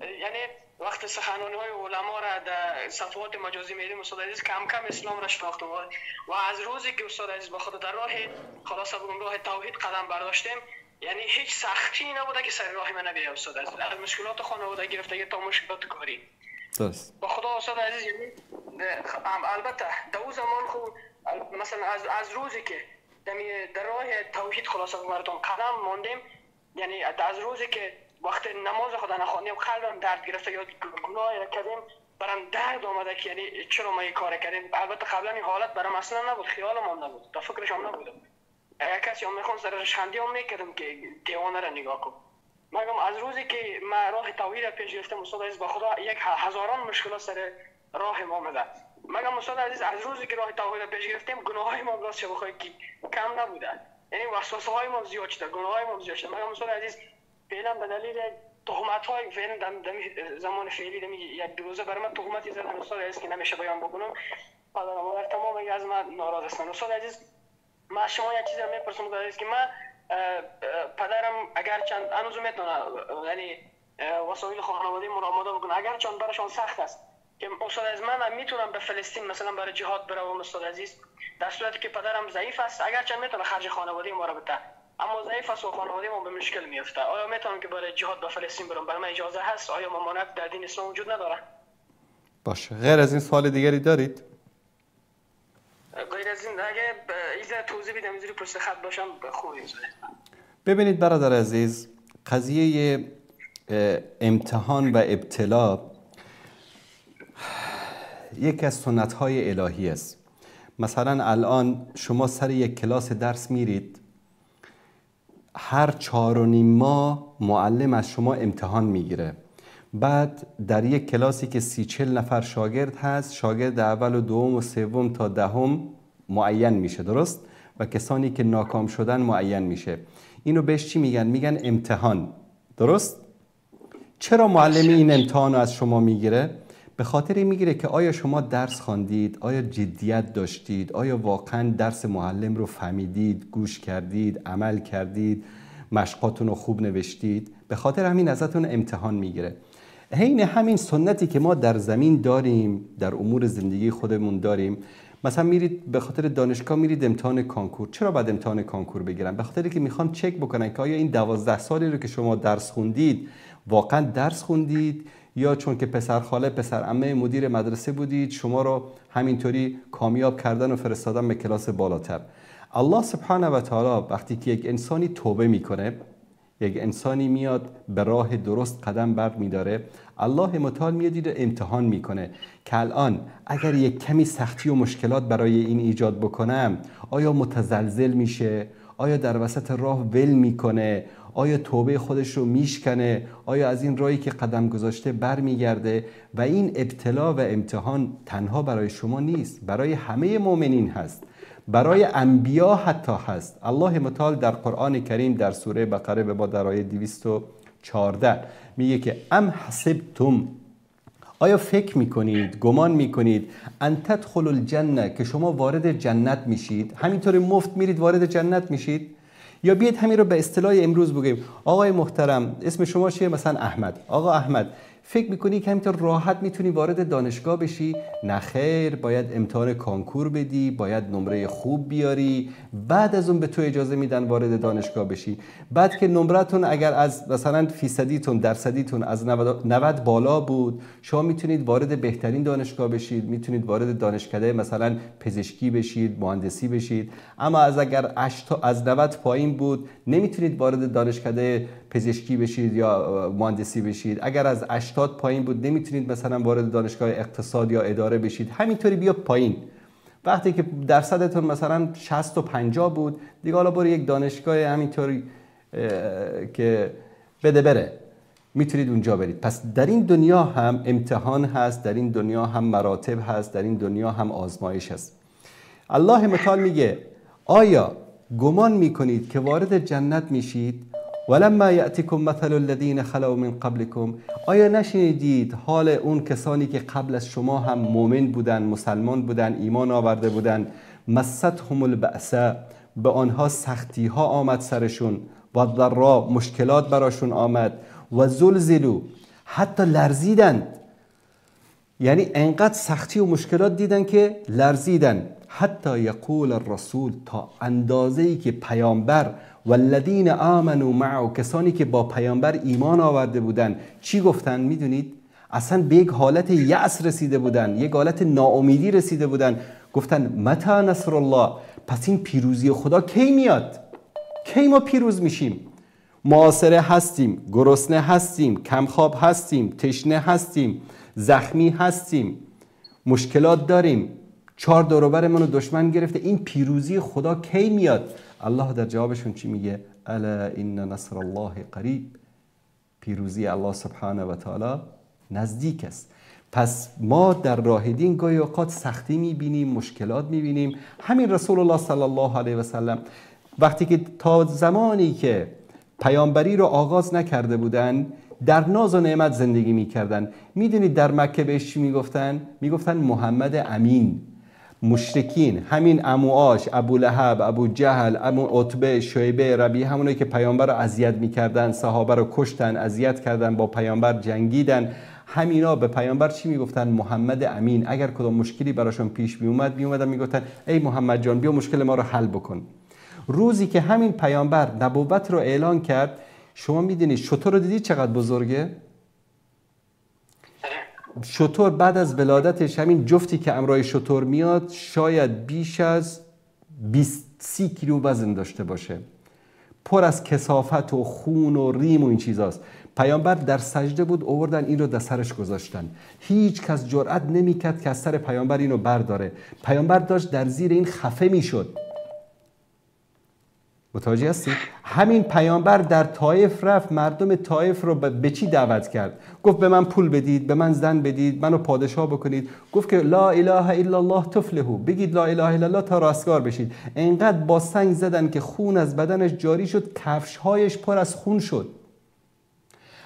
یعنی وقت سخنرانی‌های علما را در صفحات مجازی می‌دیدم استاد عزیز، کم کم اسلام را شناختم. و از روزی که استاد عزیز با خود در راه خلاص بگم راه توحید قدم برداشتیم، یعنی هیچ سختی نبوده که سر راه من نبیه استاد عزیز، از مشکلات خانواده گرفته تا مشکلات کاری. درست. با خدا استاد عزیز، یعنی البته دو زمان خود مثلا از روزی که در راه توحید خلاص مردم قدم ماندیم، یعنی از روزی که وقت نماز خدا نخواندیم قلبم درد گرفته یا گناهی را کردیم برام درد آمده که یعنی چرا ما این کار کردیم. البته قبلا این حالت برام اصلا نبود، خیالم هم نبود، تا فکرش هم نبودم. اگر کسی هم میخوان سرش خندی هم میکردم که دیوانه را نگاه کن. مگم از روزی که ما راه توحید را پیش گرفتم استاد عزیز، با خدا 1000 مشکلات سر راه ما آمده. مگم استاد عزیز از روزی که راه توحید را پیش گرفتیم گناههای ما راست بخوای که کم نبوده، یعنی وسوسه های ما زیاد شده، گناه های ما زیاد شده. مگم استاد عزیز فعلا به دلیل تهمت های فعلا زمان فعلی یک دو روزه برای من تهمتی زدن استاد عزیز که نمیشه بیان بکنم. پدر و مادر تمام از من ناراض هستن. استاد عزیز، ما شما یک چیزی میپرسم استاد عزیز که من پدرم اگر چند هنوز میتونه یعنی وسایل خانوادگی ما آماده بکنه، اگر چند برایشان سخت است که استاد عزیز من میتونم به فلسطین مثلا برای جهاد بروم استاد عزیز، در صورتی که پدرم ضعیف است، اگر چند میتونه خرج خانواده ما را بده، اما ضعیف است و خانواده ما به مشکل میفته. آیا میتونم که برای جهاد به فلسطین برم؟ برای من اجازه هست؟ آیا ممانعت در دین اسلام وجود نداره؟ باشه. غیر از این سوال دیگری دارید؟ غیر از این اگه ایزه توضیح بدم اینجوری پشت خط باشم خوبه. ببینید برادر عزیز، قضیه امتحان و ابتلا یکی از سنت‌های الهی است. مثلا الان شما سر یک کلاس درس میرید، هر 4.5 ماه معلم از شما امتحان میگیره. بعد در یک کلاسی که 30-40 نفر شاگرد هست، شاگرد اول و دوم و سوم تا دهم معین میشه، درست؟ و کسانی که ناکام شدن معین میشه. اینو بهش چی میگن؟ میگن امتحان، درست؟ چرا معلم این امتحان رو از شما میگیره؟ به خاطر این میگیره که آیا شما درس خواندید، آیا جدیت داشتید، آیا واقعا درس معلم رو فهمیدید، گوش کردید، عمل کردید، مشقاتون رو خوب نوشتید. به خاطر همین ازتون امتحان میگیره. حین همین سنتی که ما در زمین داریم، در امور زندگی خودمون داریم. مثلا میرید به خاطر دانشگاه میرید امتحان کانکور. چرا باید امتحان کانکور بگیرن؟ به خاطری که میخوان چک بکنن که آیا این 12 سالی رو که شما درس خوندید واقعا درس خوندید، یا چون که پسر خاله پسر عمه مدیر مدرسه بودید شما رو همینطوری کامیاب کردن و فرستادن به کلاس بالاتر. الله سبحانه و تعالی وقتی که یک انسانی توبه میکنه، یک انسانی میاد به راه درست قدم بر میداره، الله متعال میاد این رو امتحان میکنه که الان اگر یک کمی سختی و مشکلات برای این ایجاد بکنم آیا متزلزل میشه؟ آیا در وسط راه ول میکنه؟ آیا توبه خودش رو میشکنه؟ آیا از این راهی که قدم گذاشته بر میگرده؟ و این ابتلا و امتحان تنها برای شما نیست، برای همه مؤمنین هست، برای انبیا حتی هست. الله متعال در قرآن کریم در سوره بقره به ما در آیه 214 میگه که ام حسبتم، آیا فکر میکنید، گمان میکنید ان تدخلوا الجنه، که شما وارد جنت میشید، همینطوری مفت میرید وارد جنت میشید؟ یا بیاید همین رو به اصطلاح امروز بگیم آقای محترم اسم شما چیه؟ مثلا احمد. آقا احمد فکر میکنی که همینطور راحت میتونی وارد دانشگاه بشی؟ نه خیر، باید امتحان کانکور بدی، باید نمره خوب بیاری، بعد از اون به تو اجازه میدن وارد دانشگاه بشی. بعد که نمرتون اگر از مثلا فیصدیتون درصدیتون از 90 بالا بود شما میتونید وارد بهترین دانشگاه بشید، میتونید وارد دانشکده مثلا پزشکی بشید، مهندسی بشید. اما اگر از 90 پایین بود نمیتونید وارد دانشکده پزشکی بشید یا مهندسی بشید. اگر از 80 پایین بود نمیتونید مثلا وارد دانشگاه اقتصاد یا اداره بشید. همینطوری بیا پایین. وقتی که درصدتون مثلا 60 و 50 بود دیگه حالا برو یک دانشگاه همینطوری که بده بره، میتونید اونجا برید. پس در این دنیا هم امتحان هست، در این دنیا هم مراتب هست، در این دنیا هم آزمایش هست. الله متعال میگه آیا گمان میکنید که وارد جنت میشید؟ ولما یأتیکم مثل الذین خلوا من قبلکم، آیا نشنیدید حال اون کسانی که قبل از شما هم مؤمن بودن، مسلمان بودن، ایمان آورده بودن؟ مستهم البأساء، به آنها سختی ها آمد سرشون، و ضراء، مشکلات براشون آمد، و زلزلوا، حتی لرزیدند. یعنی انقدر سختی و مشکلات دیدن که لرزیدن. حتی یقول الرسول، تا اندازه‌ای که پیامبر والذین آمنوا معه، کسانی که با پیامبر ایمان آورده بودن چی گفتن میدونید؟ اصلا به یک حالت یأس رسیده بودن، یک حالت ناامیدی رسیده بودن. گفتن متی نصر الله، پس این پیروزی خدا کی میاد؟ کی ما پیروز میشیم؟ معاصره هستیم، گرسنه هستیم، کمخواب هستیم، تشنه هستیم، زخمی هستیم، مشکلات داریم، 4 دور و برمون رو دشمن گرفته. این پیروزی خدا کی میاد؟ الله در جوابشون چی میگه؟ الا ان نصر الله قریب، پیروزی الله سبحانه و تعالی نزدیک است. پس ما در راه دین گاهی اوقات سختی میبینیم، مشکلات میبینیم. همین رسول الله صلی الله علیه و سلم وقتی که تا زمانی که پیامبری رو آغاز نکرده بودن در ناز و نعمت زندگی میکردن. میدونید در مکه بهش چی میگفتن؟ میگفتن محمد امین. مشرکین، همین عموآش، ابو لهب، ابو جهل، ابو عتبه، شیبه، ربیعه، همونایی که پیامبر رو اذیت میکردن، صحابه رو کشتن، اذیت کردن، با پیامبر جنگیدن، همینا به پیامبر چی میگفتن؟ محمد امین. اگر کدام مشکلی براشون پیش میومدن میگفتن ای محمد جان بیا مشکل ما رو حل بکن. روزی که همین پیامبر نبوت رو اعلان کرد، شما میدونید شتر رو دیدید چقدر بزرگه؟ شتر بعد از ولادتش، همین جفتی که همراه شتر میاد شاید بیش از 20-30 کیلو وزن داشته باشه، پر از کثافت و خون و ریم و این چیزاست. پیامبر در سجده بود، آوردن این رو در سرش گذاشتن. هیچ کس جرئت نمیکرد که از سر پیامبر اینو برداره. پیامبر داشت در زیر این خفه میشد. متوجه هستید؟ همین پیامبر در طائف رفت، مردم طائف رو به چی دعوت کرد؟ گفت به من پول بدید، به من زن بدید، منو پادشاه بکنید. گفت که لا اله الا الله تفلحوا، بگید لا اله الا الله تا رستگار بشید. انقدر با سنگ زدن که خون از بدنش جاری شد، کفشهایش پر از خون شد.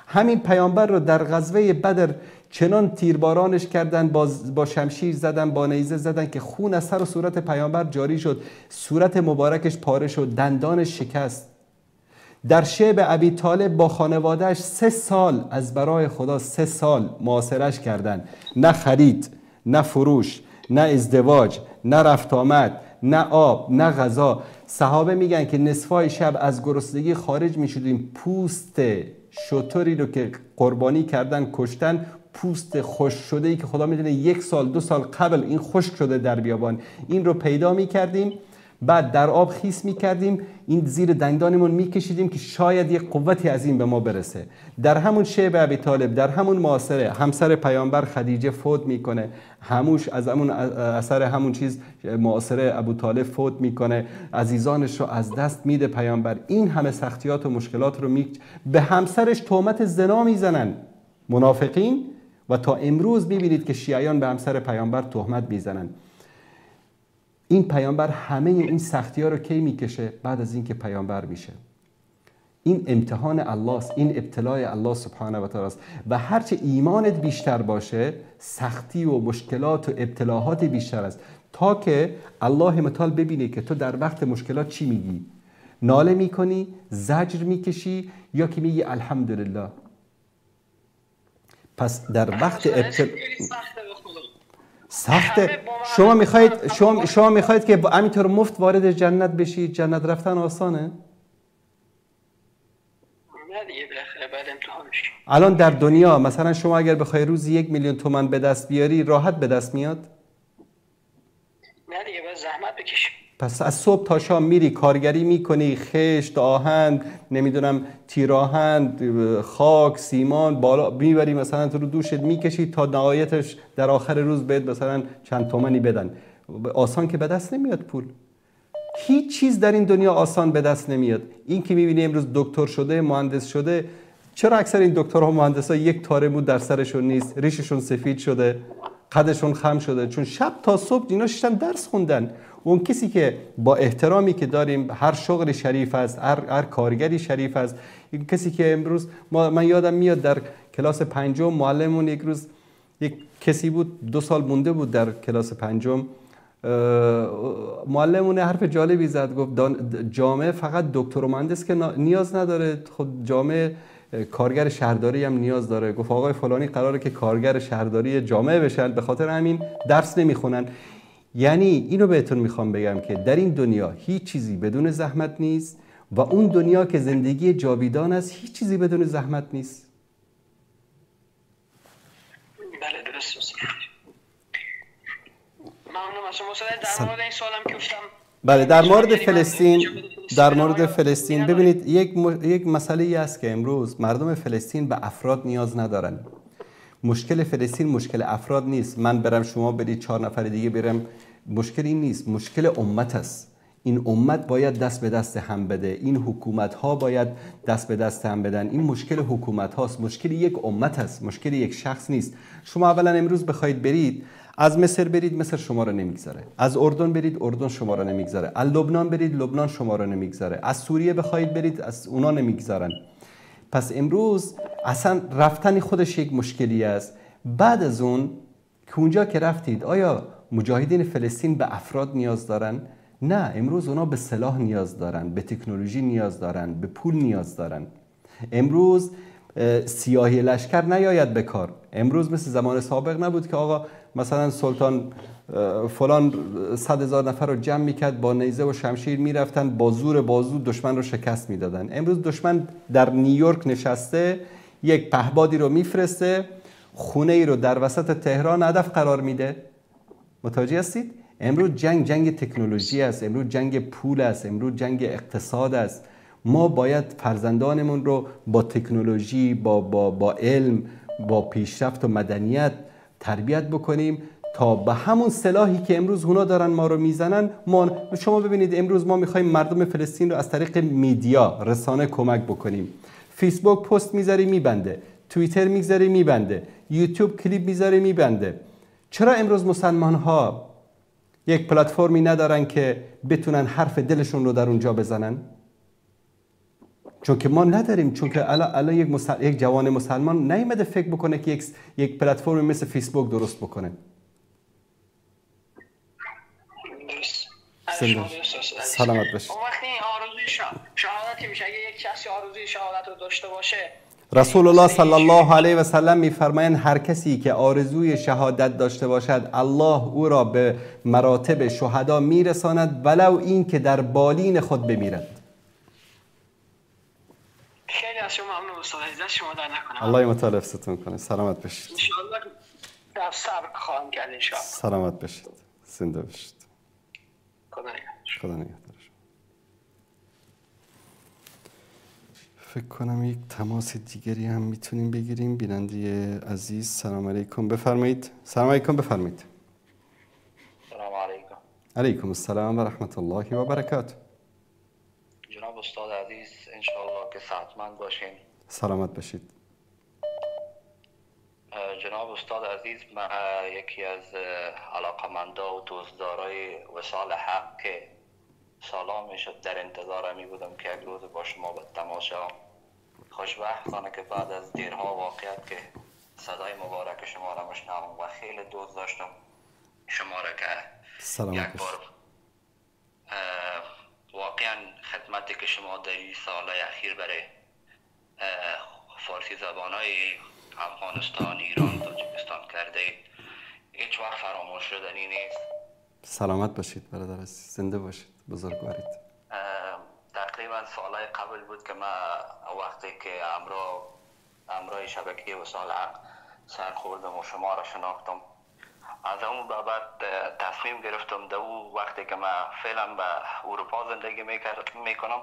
همین پیامبر رو در غزوه بدر چنان تیربارانش کردن، با شمشیر زدن، با نیزه زدن که خون از سر و صورت پیامبر جاری شد، صورت مبارکش پاره شد، دندانش شکست. در شعب ابی طالب با خانوادهش 3 سال از برای خدا 3 سال معاصرش کردن، نه خرید، نه فروش، نه ازدواج، نه رفت آمد، نه آب، نه غذا. صحابه میگن که نصفای شب از گرسنگی خارج میشدیم، پوست شتری رو که قربانی کردن کشتن، پوست خشک شده ای که خدا میدونه 1 سال 2 سال قبل این خشک شده در بیابان، این رو پیدا میکردیم، بعد در آب خیس میکردیم، این زیر دندانمون میکشیدیم که شاید یک قوتی از این به ما برسه. در همون شعب ابی طالب، در همون معاصره، همسر پیامبر خدیجه فوت میکنه، هموش از همون اثر همون چیز معاصره ابو طالب فوت میکنه، عزیزانش رو از دست میده پیامبر. این همه سختیات و مشکلات رو به همسرش تهمت زنا میزنن منافقین، و تا امروز میبینید که شیعیان به همسر پیامبر تهمت میزنن. این پیامبر همه این سختی ها رو کی میکشه؟ بعد از اینکه پیامبر میشه. این امتحان الله است، این ابتلای الله سبحانه و تعالی است. و هرچه ایمانت بیشتر باشه، سختی و مشکلات و ابتلاهات بیشتر است، تا که الله متعال ببینه که تو در وقت مشکلات چی میگی، ناله میکنی، زجر میکشی، یا که میگی الحمدلله. پس در وقت سخته. شما میخواید که همینطور مفت وارد جنت بشید؟ جنت رفتن آسانه؟ نه دیگه بالاخره بعد امتحان میشه. الان در دنیا مثلا شما اگر بخوای روزی 1 میلیون تومان به دست بیاری، راحت به دست میاد؟ نه دیگه باید زحمت بکشی. پس از صبح تا شام میری کارگری میکنی، خشت، آهن، نمیدونم تیراهن، خاک، سیمان بالا میبری، مثلا تو رو دوشت میکشی تا نهایتش در آخر روز بهت مثلا چند تومانی بدن. آسان که به دست نمیاد پول. هیچ چیز در این دنیا آسان به دست نمیاد. این که میبینی امروز دکتر شده، مهندس شده، چرا اکثر این دکترها و مهندسا یک تاره مو در سرشون نیست، ریششون سفید شده، قدشون خم شده؟ چون شب تا صبح اینا شدن درس خوندن. اون کسی که با احترامی که داریم، هر شغل شریف است، هر کارگری شریف است، این کسی که امروز من یادم میاد در کلاس 5 معلممون یک روز یک کسی بود 2 سال مونده بود در کلاس 5، معلممون حرف جالبی زد، گفت جامعه فقط دکتر و مهندس که نیاز نداره، خود جامعه کارگر شهرداری هم نیاز داره. گفت آقای فلانی قراره که کارگر شهرداری جامعه بشن، به خاطر همین درس نمیخونن. یعنی اینو بهتون میخوام بگم که در این دنیا هیچ چیزی بدون زحمت نیست، و اون دنیا که زندگی جاویدان است هیچ چیزی بدون زحمت نیست. بله درست است. ممنونم از شما. در مورد این سوالم که گفتم، بله در مورد فلسطین ببینید یک مسئله است که امروز مردم فلسطین به افراد نیاز ندارن. مشکل فلسطین مشکل افراد نیست، من برم شما برید 4 نفر دیگه برم، مشکل این نیست، مشکل امت است. این امت باید دست به دست هم بده، این حکومت ها باید دست به دست هم بدن. این مشکل حکومت هاست، مشکل یک امت است، مشکل یک شخص نیست. شما اولا امروز بخواید برید از مصر برید، مصر شما رو نمیگذاره. از اردن برید، اردن شما رو نمیگذاره. از لبنان برید، لبنان شما رو نمیگذاره. از سوریه بخواید برید، از اونا نمیگذارن. پس امروز اصلا رفتن خودش یک مشکلی است. بعد از اون که اونجا که رفتید، آیا مجاهدین فلسطین به افراد نیاز دارن؟ نه، امروز اونا به سلاح نیاز دارن، به تکنولوژی نیاز دارن، به پول نیاز دارن. امروز سیاهی لشکر نیاید به کار. امروز مثل زمان سابق نبود که آقا مثلا سلطان فلان 100,000 نفر رو جمع میکرد، با نیزه و شمشیر میرفتن، با زور بازو دشمن رو شکست میدادن. امروز دشمن در نیویورک نشسته، یک پهبادی رو میفرسته، خونه ای رو در وسط تهران هدف قرار میده. متوجه هستید؟ امروز جنگ تکنولوژی است، امروز جنگ پول است، امروز جنگ اقتصاد است. ما باید فرزندانمون رو با تکنولوژی، با علم، با پیشرفت و مدنیت تربیت بکنیم تا به همون سلاحی که امروز اونا دارن ما رو میزنن. شما ببینید امروز ما میخوایم مردم فلسطین رو از طریق میدیا، رسانه کمک بکنیم. فیسبوک پست میذاری میبنده، توییتر میذاری میبنده، یوتیوب کلیپ میذاری میبنده. چرا امروز مسلمان ها یک پلتفرمی ندارن که بتونن حرف دلشون رو در اونجا بزنن؟ چون که ما نداریم. چون که الان یک جوان مسلمان نیامده فکر بکنه که یک پلتفرم مثل فیسبوک درست بکنه. سلامت باشید. وقتی آرزوی شهادتی میشه. اگه یک کسی آرزوی شهادت رو داشته باشه، رسول الله صلی الله علیه و سلم میفرمایند هر کسی که آرزوی شهادت داشته باشد الله او را به مراتب شهدا میرساند ولو این که در بالین خود بمیرد. خیلی از شما ممنون استاد عزیز، شما در نکنه. الله متعال حفظتون کنه. سلامت باشید. ان شاء الله در صبر خواهم کرد ان شاء الله. سلامت باشید. زنده باشید. خدا نگهدار. خدا نگهدار. فکر کنم یک تماس دیگری هم میتونیم بگیریم. بیننده عزیز سلام علیکم بفرمایید. سلام علیکم بفرمایید. سلام علیکم. علیکم السلام و رحمت الله و برکاته. جناب استاد عزیز انشاءالله که صحتمند باشین. سلامت باشید. جناب استاد عزیز، من یکی از علاقمندا و دوستدارای وصال حق که سالها میشد در انتظار می بودم که یک روز با شما به تماس شوم. خوشبختانه که بعد از دیرها واقعیت که صدای مبارک شما را میشنوم و خیلی دوست داشتم شما را که یک بار واقعا خدمتی که شما در این سالهای اخیر برای فارسی زبانهای افغانستان، ایران، تاجیکستان کرده اید هیچ وقت فراموش شدنی نیست. سلامت باشید برادر عزیز، زنده باشید، بزرگوارید. تقریبا سالهای قبل بود که من وقتی که امرای شبکه وصال حق سر خوردم و شما را شناختم، از اون بعد تصمیم گرفتم در اون وقتی که من فعلا به اروپا زندگی میکنم،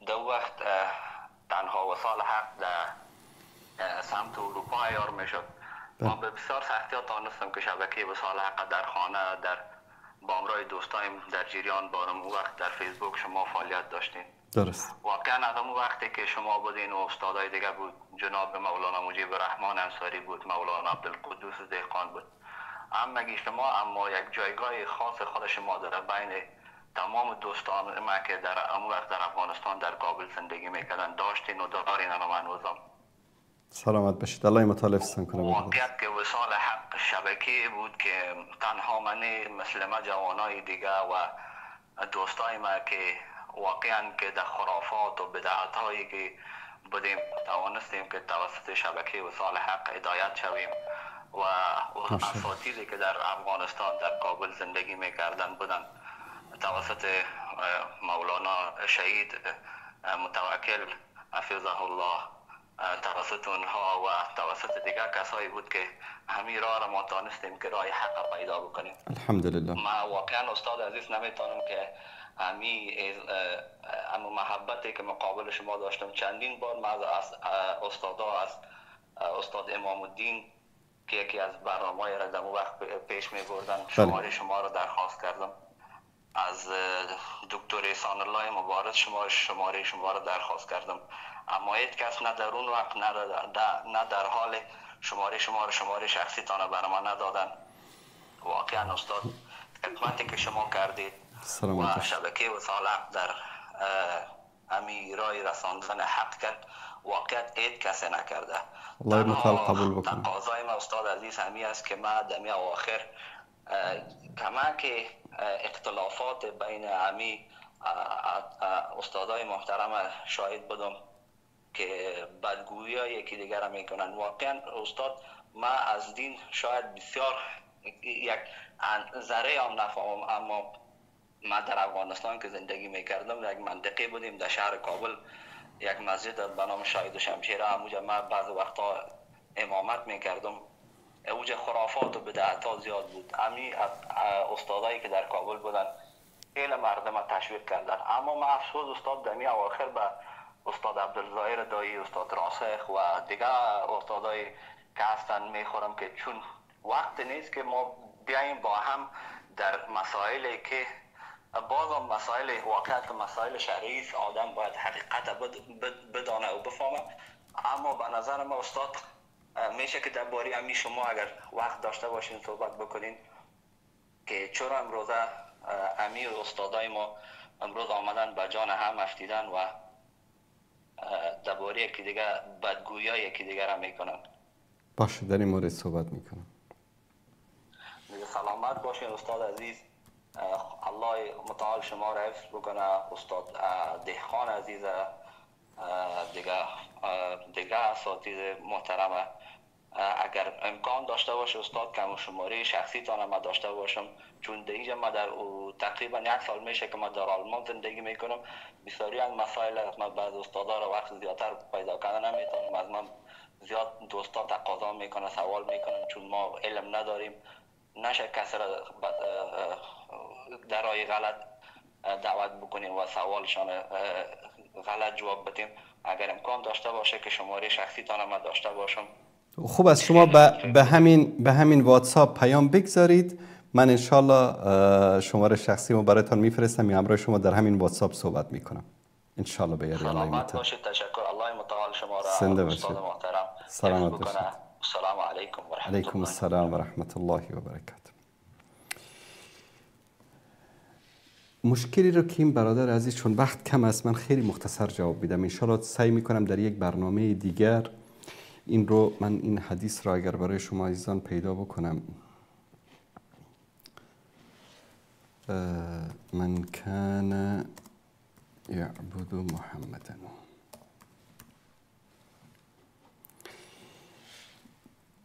در وقت تنها وصال حق در سمت اروپا عیار میشد. ما به بسیار سختی ها تانستم که شبکه وصال حق در خانه در با امرای دوستایم در جریان بارم. اون وقت در فیسبوک شما فعالیت داشتین. درست. واقعا از اون وقتی که شما بودین و استادای دیگه بود، جناب مولانا مجیب الرحمن انصاری بود، مولانا عبدالقدوس دهقان بود، همگی شما اما یک جایگاه خاص خود شما داره بین تمام دوستان ما که در اون وقت در افغانستان در کابل زندگی میکردن داشتین و دارین. انا منوزم سلامت باشید. الله متعال حفظتون کنه. واقعیت که وصال حق شبکه بود که تنها منی مثل ما جوانای دیگه و دوستای ما که واقعا که در خرافات و بدعت هایی که بودیم توانستیم که توسط شبکه وصال حق هدایت شویم و اساتیدی که در افغانستان در کابل زندگی میکردن بودن توسط مولانا شهید متوکل حفظه الله، توسط اونها و توسط دیگر کسایی بود که همین راه را ما تانستیم که راه حق پیدا بکنیم. الحمدلله. ما واقعا استاد عزیز نمیتونم که اما محبتی که مقابل شما داشتم چندین بار ما از استادا، از استاد امام الدین که یکی از برنامه‌های را در وقت پیش می بردن شماره شما را درخواست کردم، از دکتر احسان الله مبارک شماره شما را درخواست کردم، اما هیچ کس نه در اون وقت نه در حال شماره شخصی تانه برای ما ندادن. واقعا استاد خدمتی که شما کردید و شبکه وصال حق در امی رای رساندن حق کرد واقعا هیچ کسی نکرده. الله متعال قبول بکنه. تقاضای ما استاد عزیز همی است که ما دمی اواخر کمک اختلافات بین همی استادای محترم شاهد بودم که بدگویی ها یکی دیگر را میکنن. واقعا استاد ما از دین شاید بسیار یک ذره هم نفهمم، اما ما در افغانستان که زندگی میکردم در یک منطقه بودیم در شهر کابل، یک مسجد به نام شاهد شمشیره، همونجا ما بعض وقتا امامت میکردم. اوج خرافات و بدعت ها زیاد بود. همین استادایی که در کابل بودن خیلی مردم تشویق کردن، اما ما افسوس استاد دمی اواخر به استاد عبدالظاهر دایی، استاد راسخ و دیگه استادایی که هستن میخورم که چون وقت نیست که ما بیاییم با هم در مسائلی که بعضا مسائل واقعیت مسائل شرعی است، آدم باید حقیقت بدانه و بفهمه. اما به نظر ما استاد میشه که درباره همین شما اگر وقت داشته باشین صحبت بکنین که چرا امروزه همین استادای ما امروز آمدن به جان هم افتیدن و درباره یکی دیگه بدگویی ها یکی دیگه را میکنن. باشه در این مورد صحبت میکنم. دیگه سلامت باشین استاد عزیز الله متعال شما را حفظ بکنه. استاد دهخان عزیز، دیگه اساتید محترمه، اگر امکان داشته باشه استاد کم شماره شخصی تان ما داشته باشم، چون دیگه ما در تقریبا 1 سال میشه که ما در آلمان زندگی میکنم. بسیاری از مسائل ما بعض استادا را وقت زیادتر پیدا کردن نمیتونم، از من زیاد دوستا تقاضا میکنه، سوال میکنن، چون ما علم نداریم نشه کسی را در راه غلط دعوت بکنیم و سوالشان غلط جواب بدیم. اگر امکان داشته باشه که شماره شخصی تان ما داشته باشم. خوب است شما به همین واتساپ پیام بگذارید، من انشالله شماره شخصی رو برایتان میفرستم، یا همراه شما در همین واتساپ صحبت میکنم انشالله. به یاری الله سلامت باشید. تشکر. الله متعال شما را زنده استاد محترم سلامت باشید. السلام علیکم و رحمت الله. علیکم السلام و رحمت الله و برکاته. مشکلی رو که این برادر عزیز، چون وقت کم است، من خیلی مختصر جواب میدم. انشالله سعی میکنم در یک برنامه دیگر این حدیث را اگر برای شما عزیزان پیدا بکنم. من کان یعبد محمدا.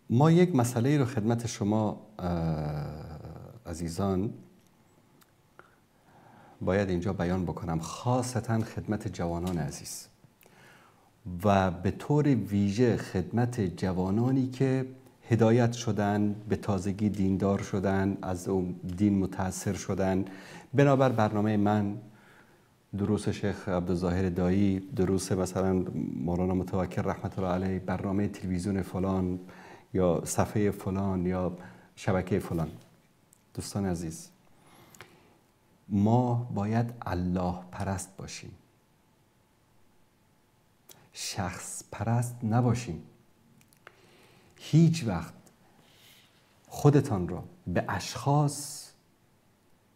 ما یک مسئله رو خدمت شما عزیزان باید اینجا بیان بکنم، خاصتا خدمت جوانان عزیز و به طور ویژه خدمت جوانانی که هدایت شدن، به تازگی دیندار شدن، از اون دین متاثر شدن. بنابر برنامه من، دروس شیخ عبدالظاهر دایی، دروس مثلا مولانا متوکل رحمت الله علیه، برنامه تلویزیون فلان یا صفحه فلان یا شبکه فلان. دوستان عزیز، ما باید الله پرست باشیم، شخص پرست نباشیم. هیچ وقت خودتان را به اشخاص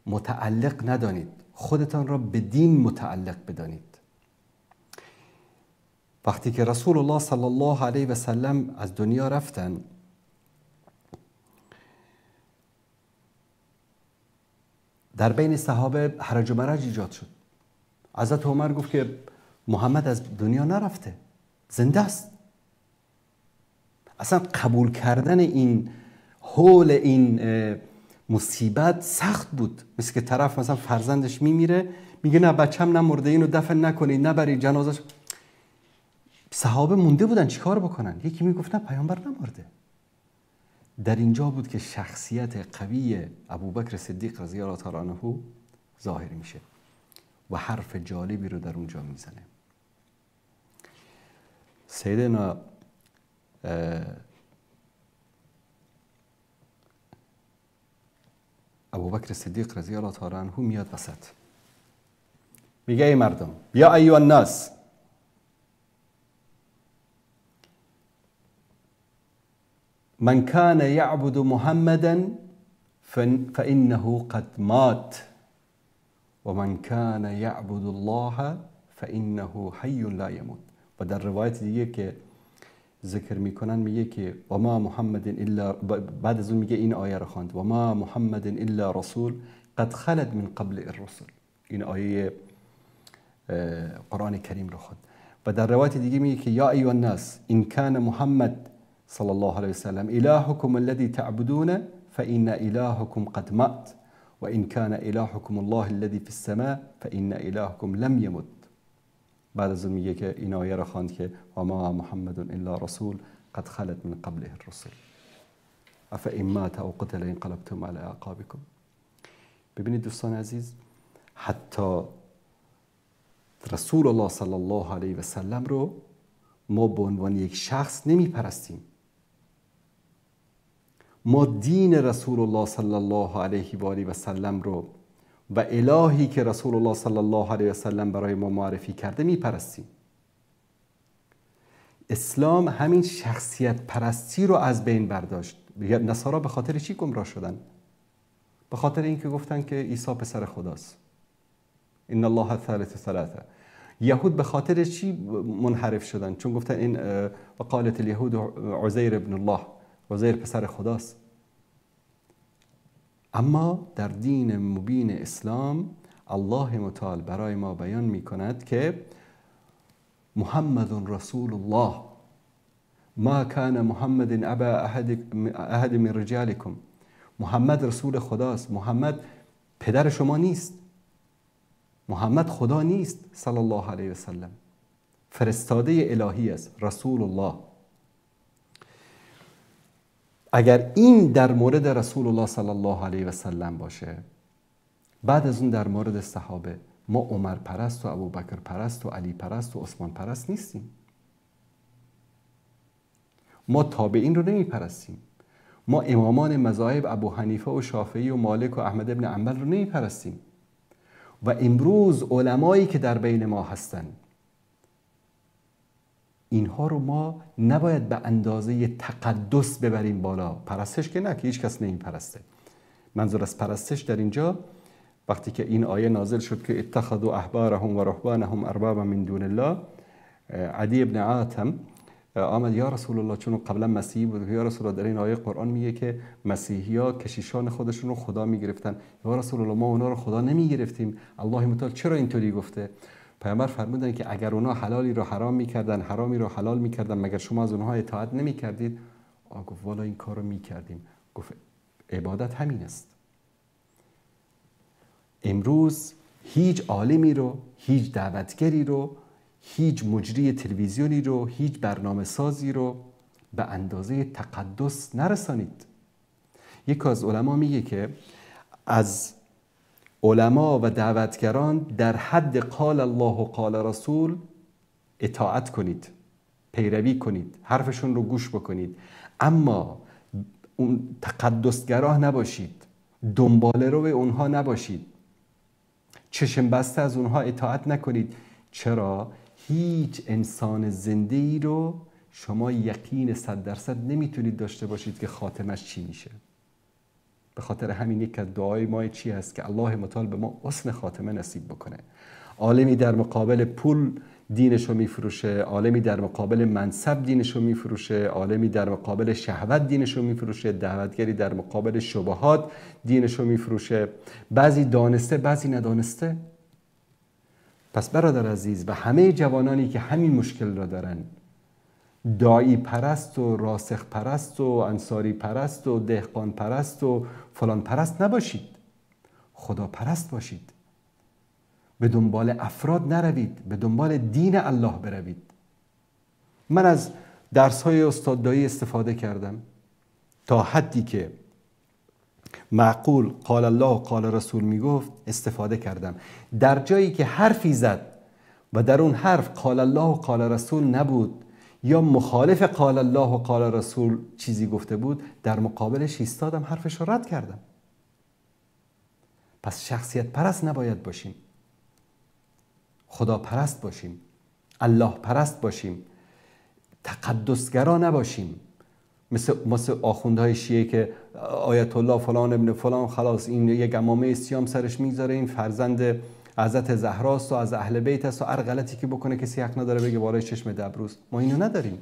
متعلق ندانید، خودتان را به دین متعلق بدانید. وقتی که رسول الله صلی الله علیه و سلم از دنیا رفتن، در بین صحابه هرج و مرج ایجاد شد. حضرت عمر گفت که محمد از دنیا نرفته، زنده است. اصلا قبول کردن این حول این مصیبت سخت بود. مثل که طرف مثلا فرزندش میمیره، میگه نه بچم نمرده، اینو دفن نکنید، نبرید جنازش. صحابه مونده بودن چیکار بکنن. یکی میگفت نه پیامبر نمرده. در اینجا بود که شخصیت قوی ابوبکر صدیق رضی الله تعالی عنه ظاهر میشه و حرف جالبی رو در اونجا میزنه. سیدنا ابوبکر صدیق رضی الله تعالی عنه میاد وسط، میگه ای مردم، یا ایها الناس، من كان يعبد محمدا فإنه قد مات ومن كان يعبد الله فإنه حي لا يموت. و در روایت دیگه که ذکر میکنن میگه که و ما محمد الا، بعد از اون میگه این آیه رو خواند، و ما محمد الا رسول قد خلد من قبل الرسل. این آیه قرآن کریم رو خواند. و در روایت دیگه میگه که یا ایها الناس ان كان محمد صلى الله عليه وسلم إلهكم الذي تعبدون فإن إلهكم قد مات وإن كان إلهكم الله الذي في السماء فإن إلهكم لم يمت. بعد از اون میگه که این آیه را خواند که و ما محمد الا رسول قد خلت من قبله الرسل افإن مات او قتل انقلبتم على اعقابكم. ببینید دوستان عزیز، حتی رسول الله صلی الله علیه و سلم رو ما به عنوان یک شخص نمی پرستیم. ما دین رسول الله صلی الله علیه و آله و سلم رو و الهی که رسول الله صلی الله علیه و سلم برای ما معرفی کرده می پرستیم. اسلام همین شخصیت پرستی رو از بین برداشت. نصارا به خاطر چی گمراه شدن؟ به خاطر اینکه گفتن که عیسی پسر خداست. ان الله ثالث ثلاثه. یهود به خاطر چی منحرف شدن؟ چون گفتن این وقالت الیهود عزیر ابن الله، عزیر پسر خداست. اما در دین مبین اسلام الله متعال برای ما بیان می کند که محمد رسول الله ما کان محمد ابا احد من رجالکم. محمد رسول خداست. محمد پدر شما نیست. محمد خدا نیست صلی الله علیه و سلم، فرستاده الهی است، رسول الله. اگر این در مورد رسول الله صلی الله علیه و سلم باشه، بعد از اون در مورد صحابه ما عمر پرست و ابوبکر پرست و علی پرست و عثمان پرست نیستیم. ما تابعین رو نمی پرستیم. ما امامان مذاهب ابو حنیفه و شافعی و مالک و احمد ابن حنبل رو نمی پرستیم. و امروز علمایی که در بین ما هستن، اینها رو ما نباید به اندازه تقدس ببریم بالا. پرستش که نه، که هیچ کس نمی پرسته. منظور از پرستش در اینجا وقتی که این آیه نازل شد که اتخذوا احبارهم و رهبانهم اربابا من دون الله، عدی ابن عاتم آمد یا رسول الله، چون قبلا مسیحی بود، یا رسول الله در این آیه قرآن میگه که مسیحی ها کشیشان خودشون رو خدا میگرفتن. یا رسول الله ما اونا رو خدا نمیگرفتیم، الله متعال چرا اینطوری گفته؟ پیامبر فرمودن که اگر اونا حلالی رو حرام میکردن، حرامی رو حلال میکردن، مگر شما از اونها اطاعت نمیکردید؟ گفت والا این کار رو میکردیم. گفت عبادت همین است. امروز هیچ عالمی رو، هیچ دعوتگری رو، هیچ مجری تلویزیونی رو، هیچ برنامه سازی رو به اندازه تقدس نرسانید. یک از علما میگه که از علما و دعوتگران در حد قال الله و قال رسول اطاعت کنید، پیروی کنید، حرفشون رو گوش بکنید، اما اون تقدسگراه نباشید، دنباله رو به اونها نباشید، چشم بسته از اونها اطاعت نکنید. چرا؟ هیچ انسان زنده ای رو شما یقین 100% نمیتونید داشته باشید که خاتمش چی میشه. به خاطر همین یک از دعای ما چی هست که الله متعال به ما حسن خاتمه نصیب بکنه. عالمی در مقابل پول دینشو میفروشه، عالمی در مقابل منصب دینشو میفروشه، عالمی در مقابل شهوت دینشو میفروشه، دعوتگری در مقابل شبهات دینشو میفروشه، بعضی دانسته بعضی ندانسته. پس برادر عزیز و همه جوانانی که همین مشکل را دارن، داعی پرست و راسخ پرست و انصاری پرست و دهقان پرست و فلان پرست نباشید، خدا پرست باشید. به دنبال افراد نروید، به دنبال دین الله بروید. من از درس‌های استاد دایی استفاده کردم تا حدی که معقول قال الله و قال رسول میگفت استفاده کردم. در جایی که حرفی زد و در اون حرف قال الله و قال رسول نبود یا مخالف قال الله و قال رسول چیزی گفته بود، در مقابلش ایستادم، حرفش رو رد کردم. پس شخصیت پرست نباید باشیم، خدا پرست باشیم، الله پرست باشیم، تقدسگرا نباشیم. مثل آخوندهای شیعه که آیت الله فلان ابن فلان، خلاص این یک عمامه سیام سرش میذاره، این فرزند حضرت زهراست و از اهل بیت است و هر غلطی که بکنه کسی حق نداره بگه بالای چشم دبروست. ما اینو نداریم.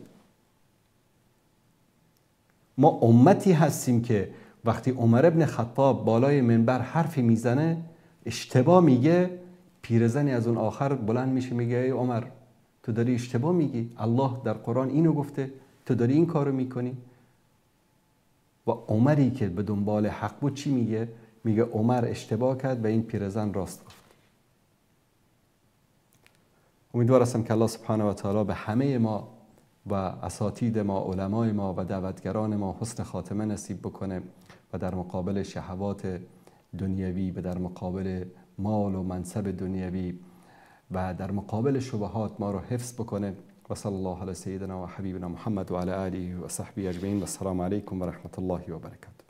ما امتی هستیم که وقتی عمر ابن خطاب بالای منبر حرفی میزنه اشتباه میگه، پیرزنی از اون آخر بلند میشه میگه ای عمر تو داری اشتباه میگی، الله در قرآن اینو گفته، تو داری این کارو میکنی. و عمری که به دنبال حق بود چی میگه؟ میگه عمر اشتباه کرد و این پیرزن راست گفت. امیدوار هستم که الله سبحانه و تعالی به همه ما و اساتید ما، علمای ما و دعوتگران ما حسن خاتمه نصیب بکنه و در مقابل شهوات دنیوی و در مقابل مال و منصب دنیوی و در مقابل شبهات ما رو حفظ بکنه. و صلی الله علی سیدنا و حبیبنا محمد و علی آله و صحبه اجمعین و السلام علیکم و رحمت الله و برکاته.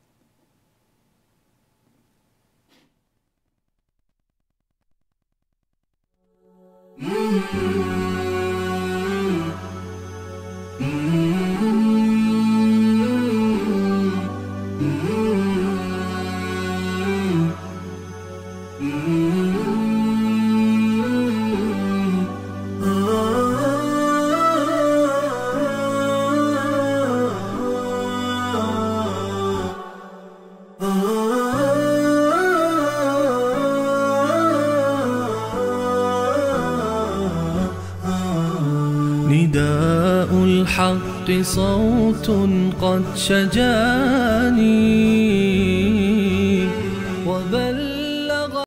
ah نداء الحق صوت قد شجاني